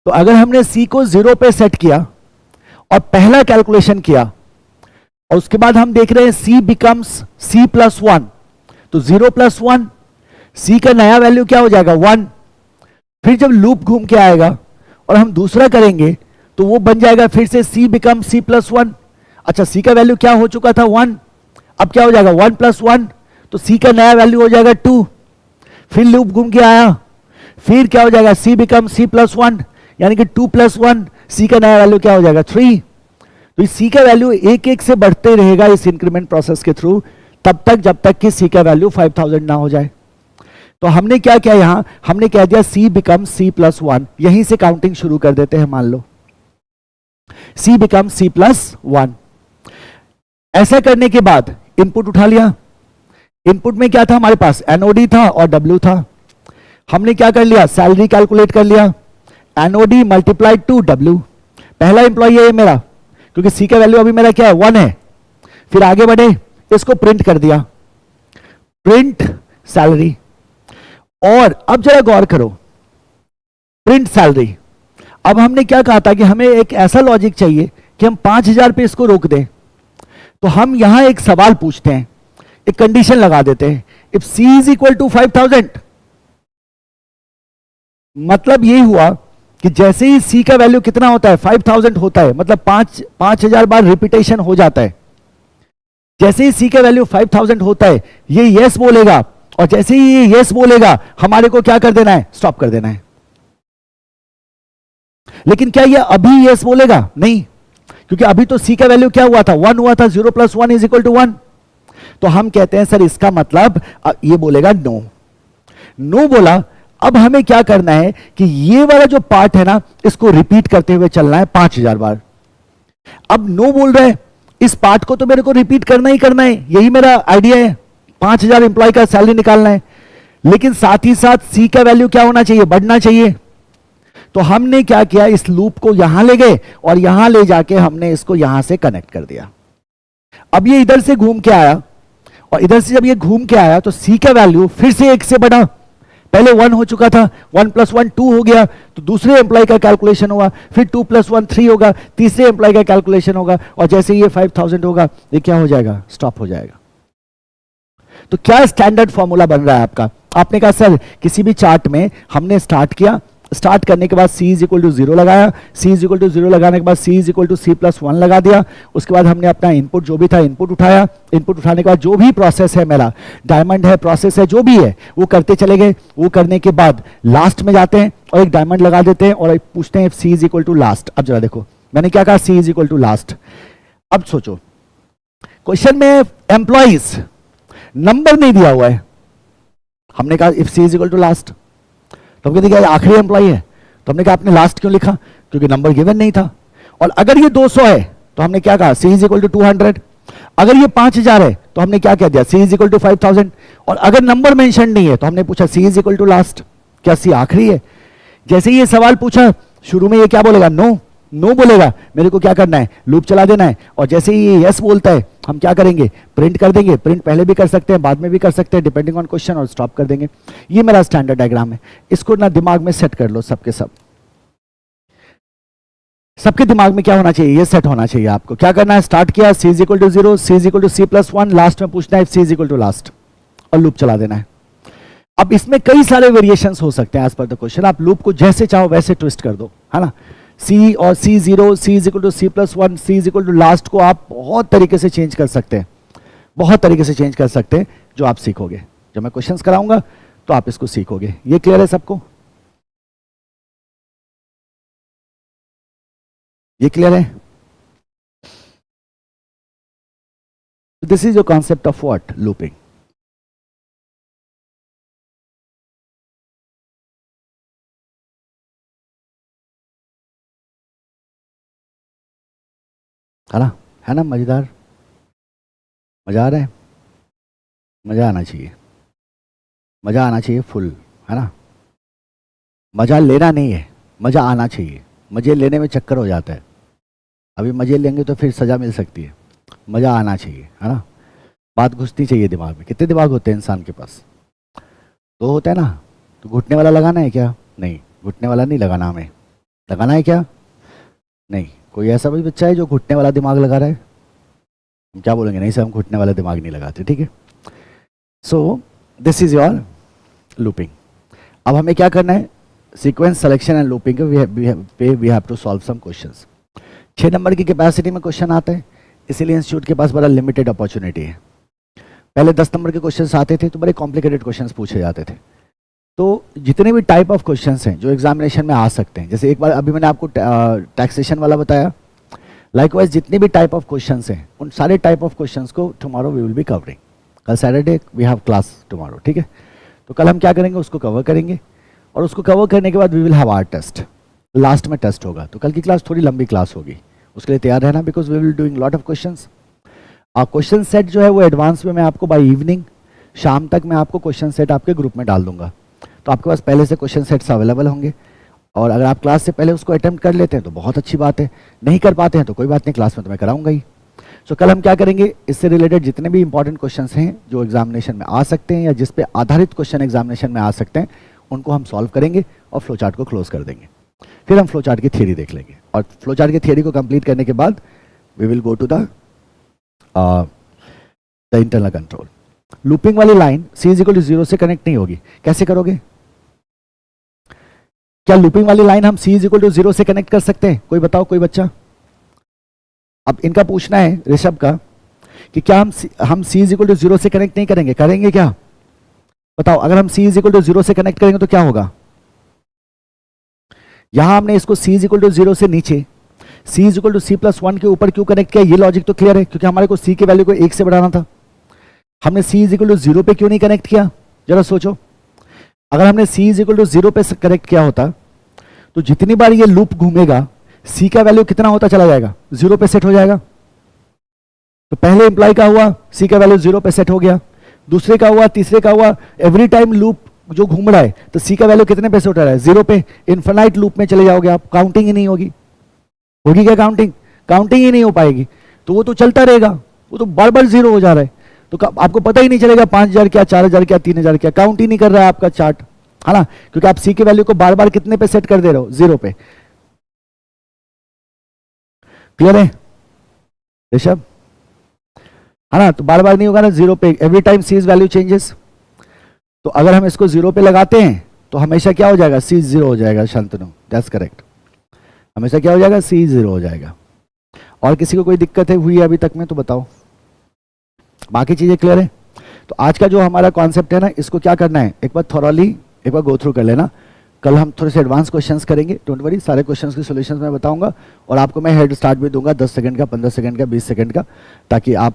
तो अगर हमने सी को 0 पे सेट किया और पहला कैलकुलेशन किया और उसके बाद हम देख रहे हैं सी बिकम्स सी प्लस 1, तो 0 प्लस 1, सी का नया वैल्यू क्या हो जाएगा, 1। फिर जब लूप घूम के आएगा और हम दूसरा करेंगे तो वो बन जाएगा फिर से c become c plus one. अच्छा c का वैल्यू क्या हो चुका था 1, अब क्या हो जाएगा 1 प्लस 1, तो c का नया वैल्यू हो जाएगा 2। फिर लूप घूम के आया, फिर क्या हो जाएगा c become c plus one, यानी कि 2 प्लस 1, c का नया वैल्यू क्या हो जाएगा 3। तो इस c का वैल्यू एक एक से बढ़ते रहेगा इस इंक्रीमेंट प्रोसेस के थ्रू, तब तक जब तक कि c का वैल्यू 5000 ना हो जाए। तो हमने क्या किया, यहां हमने कह दिया c become c plus one, यहीं से काउंटिंग शुरू कर देते हैं। मान लो c become c plus one. ऐसा करने के बाद इनपुट उठा लिया। इनपुट में क्या था हमारे पास, एनओडी था और डब्ल्यू था। हमने क्या कर लिया, सैलरी कैलकुलेट कर लिया, एनओडी मल्टीप्लाइड टू डब्ल्यू। पहला इंप्लॉय है मेरा, क्योंकि सी का वैल्यू अभी मेरा क्या है 1 है। फिर आगे बढ़े, इसको प्रिंट कर दिया, प्रिंट सैलरी। और अब जरा गौर करो, प्रिंट सैलरी। अब हमने क्या कहा था कि हमें एक ऐसा लॉजिक चाहिए कि हम 5000 पे इसको रोक दें। तो हम यहां एक सवाल पूछते हैं, एक कंडीशन लगा देते हैं, if c is equal to 5000। मतलब ये हुआ कि जैसे ही c का वैल्यू कितना होता है 5000 होता है, मतलब 5000 बार रिपीटेशन हो जाता है। जैसे ही c का वैल्यू 5000 होता है ये यस बोलेगा, और जैसे ही ये यस बोलेगा हमारे को क्या कर देना है, स्टॉप कर देना है। लेकिन क्या ये अभी यस बोलेगा, नहीं, क्योंकि अभी तो c का वैल्यू क्या हुआ था 1 हुआ था, 0 प्लस 1 इज इक्वल टू 1। तो हम कहते हैं सर इसका मतलब ये बोलेगा नो। नो बोला, अब हमें क्या करना है कि ये वाला जो पार्ट है ना इसको रिपीट करते हुए चलना है 5000 बार। अब नो बोल रहा है, इस पार्ट को तो मेरे को रिपीट करना ही करना है, यही मेरा आइडिया है, 5000 एम्प्लॉय का सैलरी निकालना है। लेकिन साथ ही साथ सी का वैल्यू क्या होना चाहिए, बढ़ना चाहिए। तो हमने क्या किया, इस लूप को यहां ले गए और यहां ले जाके हमने इसको यहां से कनेक्ट कर दिया। अब ये इधर से घूम के आया, और इधर से जब ये घूम के आया तो सी का वैल्यू फिर से एक से बढ़ा। पहले 1 हो चुका था, 1 प्लस 1 2 हो गया, तो दूसरे एम्प्लॉय का कैलकुलेशन हुआ, फिर 2 प्लस 1 3 होगा, तीसरे एम्प्लॉय का कैलकुलेशन होगा, और जैसे ये 5000 होगा ये क्या हो जाएगा, स्टॉप हो जाएगा। तो क्या स्टैंडर्ड फॉर्मूला बन रहा है आपका। आपने कहा सर किसी भी चार्ट में हमने स्टार्ट किया, स्टार्ट करने के बाद c इज इक्वल टू 0 लगाया, c इज इक्वल टू 0 लगाने के बाद c is equal to c plus 1 लगा दिया। उसके बाद हमने अपना इनपुट जो भी था इनपुट उठाया, इनपुट उठाने के बाद जो भी प्रोसेस है मेरा, डायमंड है, प्रोसेस है, जो भी है वो करते चले गए। वो करने के बाद लास्ट में जाते हैं और एक डायमंड लगा देते हैं और पूछते हैं c is equal to last. अब जरा देखो मैंने क्या कहा, c is equal to last. अब सोचो क्वेश्चन में एम्प्लॉइज नंबर नहीं दिया हुआ है, हमने कहा if c is equal to last, तो हम कहते हैं आखिरी एम्प्लॉय है, तो हमने कहा आपने लास्ट क्यों लिखा, क्योंकि नंबर गिवन नहीं था। और अगर ये 200 है तो हमने क्या कहा, c इज इक्वल टू 200। अगर ये 5000 है तो हमने क्या कह दिया, c इज इक्वल टू 5000। और अगर नंबर मेंशन नहीं है तो हमने पूछा c is equal to last, क्या c आखिरी है। जैसे ही ये सवाल पूछा शुरू में ये क्या बोलेगा, नो। नो बोलेगा, मेरे को क्या करना है, लूप चला देना है। और जैसे ही ये यस बोलता है हम क्या करेंगे, प्रिंट कर देंगे। प्रिंट पहले भी कर सकते हैं, बाद में भी कर सकते हैं, डिपेंडिंग ऑन क्वेश्चन, और स्टॉप कर देंगे। ये मेरा स्टैंडर्ड डायग्राम है, इसको ना दिमाग में सेट कर लो। सबके सबके दिमाग में क्या होना चाहिए, ये सेट होना चाहिए। आपको क्या करना है, स्टार्ट किया c is equal to 0, c is equal to c plus 1, last में पूछना है c is equal to last, और लूप चला देना है। अब इसमें कई सारे वेरिएशंस हो सकते हैं एज पर द क्वेश्चन, आप लूप को जैसे चाहो वैसे ट्विस्ट कर दो, है ना। c और c0, c is equal to c plus 1, c is equal to last को आप बहुत तरीके से चेंज कर सकते हैं, बहुत तरीके से चेंज कर सकते हैं, जो आप सीखोगे। जब मैं क्वेश्चंस कराऊंगा तो आप इसको सीखोगे। ये क्लियर है सबको, ये क्लियर है। This is your concept of what, looping. है ना मजेदार, मजा आ रहा है, मजा आना चाहिए, मजा आना चाहिए फुल, है ना। मजा लेना नहीं है, मजा आना चाहिए। मजे लेने में चक्कर हो जाता है, अभी मजे लेंगे तो फिर सजा मिल सकती है। मजा आना चाहिए, है ना। बात घुसनी चाहिए दिमाग में। कितने दिमाग होते हैं इंसान के पास, 2 होता है ना। तो घुटने वाला लगाना है क्या, नहीं, घुटने वाला नहीं लगाना हमें। लगाना है क्या, नहीं। कोई ऐसा भी बच्चा है जो घुटने वाला दिमाग लगा रहा है, हम क्या बोलेंगे, नहीं सर हम घुटने वाला दिमाग नहीं लगाते, ठीक है। So this is your looping. अब हमें क्या करना है, sequence selection and looping we have to solve some questions. 6 number की कैपेसिटी में क्वेश्चन आते हैं, इसीलिए इंस्टीट्यूट के पास बड़ा लिमिटेड अपॉर्चुनिटी है। पहले 10 नंबर के क्वेश्चंस आते थे तो बड़े कॉम्प्लिकेटेड क्वेश्चंस पूछे जाते थे। तो जितने भी टाइप ऑफ क्वेश्चंस हैं जो एग्जामिनेशन में आ सकते हैं, जैसे एक बार अभी मैंने आपको टैक्सेशन वाला बताया, लाइकवाइज जितने भी टाइप ऑफ क्वेश्चंस हैं उन सारे टाइप ऑफ क्वेश्चंस को tomorrow we will be covering. कल Saturday we have class tomorrow, ठीक है। तो कल हम क्या करेंगे, उसको कवर करेंगे और उसको कवर करने के बाद we will have our test. Last में टेस्ट होगा, तो कल की क्लास थोड़ी लंबी क्लास होगी, उसके लिए तैयार रहना, because we will doing lot of questions. Question set जो है वो एडवांस में मैं आपको बाय इवनिंग शाम तक मैं आपको क्वेश्चन सेट आपके ग्रुप में डाल दूंगा, तो आपके पास पहले से क्वेश्चन सेट्स अवेलेबल होंगे। और अगर आप क्लास से पहले उसको अटेम्प्ट कर लेते हैं तो बहुत अच्छी बात है, नहीं कर पाते हैं तो कोई बात नहीं, क्लास में तो मैं कराऊंगा ही। सो कल हम क्या करेंगे, इससे रिलेटेड जितने भी इंपॉर्टेंट क्वेश्चंस हैं जो एग्जामिनेशन में आ सकते हैं या जिस पे आधारित क्वेश्चन एग्जामिनेशन में आ सकते हैं उनको हम सॉल्व करेंगे और फ्लो चार्ट को क्लोज कर देंगे। फिर हम फ्लो चार्ट की थियरी देख लेंगे और फ्लो चार्ट की थियरी को कंप्लीट करने के बाद we will go to the internal control. Looping वाली लाइन C=0 से कनेक्ट नहीं होगी, कैसे करोगे? क्या लूपिंग वाली लाइन हम C=0 से कनेक्ट कर सकते हैं? कोई बताओ, कोई बच्चा। अब इनका पूछना है ऋषभ का कि क्या हम C=0 से कनेक्ट नहीं करेंगे, करेंगे क्या? बताओ, अगर हम C=0 से कनेक्ट करेंगे तो क्या होगा? यहां हमने इसको C=0 से नीचे C=C+1 के ऊपर क्यों कनेक्ट किया? ये लॉजिक तो क्लियर है, क्योंकि हमारे को C के वैल्यू को 1 से बढ़ाना था। हमने C=0 पे क्यों नहीं कनेक्ट किया? जरा सोचो, अगर हमने C=0 पे कनेक्ट किया होता तो जितनी बार ये लूप घूमेगा C का वैल्यू कितना होता चला जाएगा? 0 पे सेट हो जाएगा। तो पहले इंप्लाई का हुआ C का वैल्यू 0 पे सेट हो गया, दूसरे का हुआ, तीसरे का हुआ, एवरी टाइम लूप जो घूम रहा है तो C का वैल्यू कितने पे सेट हो रहा है? 0 पे। इनफिनाइट लूप में चले जाओगे आप, काउंटिंग ही नहीं होगी। होगी क्या काउंटिंग? काउंटिंग ही नहीं हो पाएगी, तो वो तो चलता रहेगा, वो तो बार बार 0 हो जा रहा है, तो आपको पता ही नहीं चलेगा 5000 क्या, 4000 क्या, 3000 क्या, काउंट ही नहीं कर रहा है आपका चार्ट, है ना, क्योंकि आप C के वैल्यू को बार बार कितने पे सेट कर दे रहे हो? 0 पे। क्लियर है ऋषभ? है ना, तो बार बार नहीं होगा ना 0 पे, every time C value changes. तो अगर हम इसको 0 पे लगाते हैं तो हमेशा क्या हो जाएगा? C 0 हो जाएगा। शांतनु, दैट्स करेक्ट, हमेशा क्या हो जाएगा? C 0 हो जाएगा। और किसी को कोई दिक्कत है हुई है अभी तक में तो बताओ, बाकी चीजें क्लियर है? तो आज का जो हमारा कॉन्सेप्ट है ना, इसको क्या करना है, एक बार थॉरली एक बार गो थ्रू कर लेना। कल हम थोड़े से एडवांस क्वेश्चंस करेंगे, डोंट वरी, सारे क्वेश्चंस के सॉल्यूशंस मैं बताऊंगा और आपको मैं हेड स्टार्ट भी दूंगा 10 सेकंड का, 15 सेकंड का, 20 सेकंड का, ताकि आप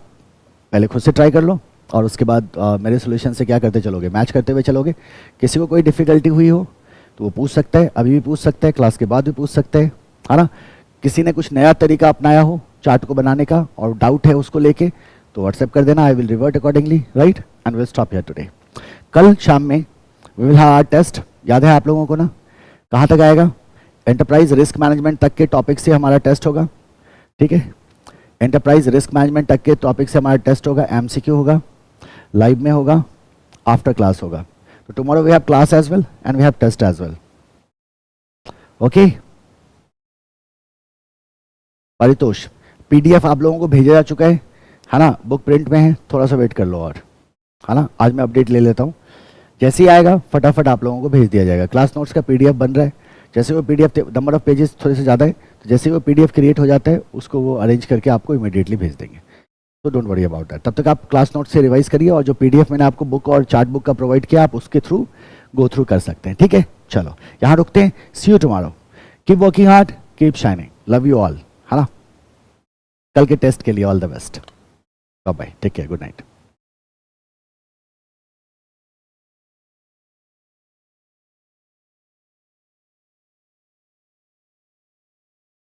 पहले खुद से ट्राई कर लो और उसके बाद मेरे सॉल्यूशन से क्या करते चलोगे, मैच करते हुए चलोगे। किसी को कोई डिफिकल्टी हुई हो तो वो पूछ सकता है, अभी भी पूछ सकता है, क्लास के बाद भी पूछ सकते हैं, है ना। किसी ने कुछ नया तरीका अपनाया हो चार्ट को बनाने का और डाउट है उसको लेके तो व्हाट्सएप कर देना, I will revert accordingly, right, and will stop here today. कल शाम में we will have our test, याद है आप लोगों को ना? कहाँ तक आएगा? एंटरप्राइज रिस्क मैनेजमेंट तक के टॉपिक से हमारा टेस्ट होगा, ठीक है। एंटरप्राइज रिस्क मैनेजमेंट तक के टॉपिक से हमारा टेस्ट होगा, MCQ होगा, लाइव में होगा, आफ्टर क्लास होगा। तो tomorrow we have class as well and we have test as well, okay. Paritosh, PDF आप लोगों को भेजा जा चुका है ना, बुक प्रिंट में है, थोड़ा सा वेट कर लो और, है ना। आज मैं अपडेट ले लेता हूँ, जैसे ही आएगा फटाफट आप लोगों को भेज दिया जाएगा। क्लास नोट्स का PDF बन रहा है, जैसे वो PDF नंबर ऑफ पेजेस थोड़े से ज़्यादा है, तो जैसे वो PDF क्रिएट हो जाता है उसको वो अरेंज करके आपको इमीडिएटली भेज देंगे, तो डोंट वरी अबाउट दैट। तब तक आप क्लास नोट्स से रिवाइज करिए और जो PDF मैंने आपको बुक और चार्ट बुक का प्रोवाइड किया आप उसके थ्रू गो थ्रू कर सकते हैं, ठीक है। चलो यहाँ रुकते हैं, see you tomorrow, keep working hard, keep shining, love you all, है ना। कल के टेस्ट के लिए all the best, bye bye, take care, good night.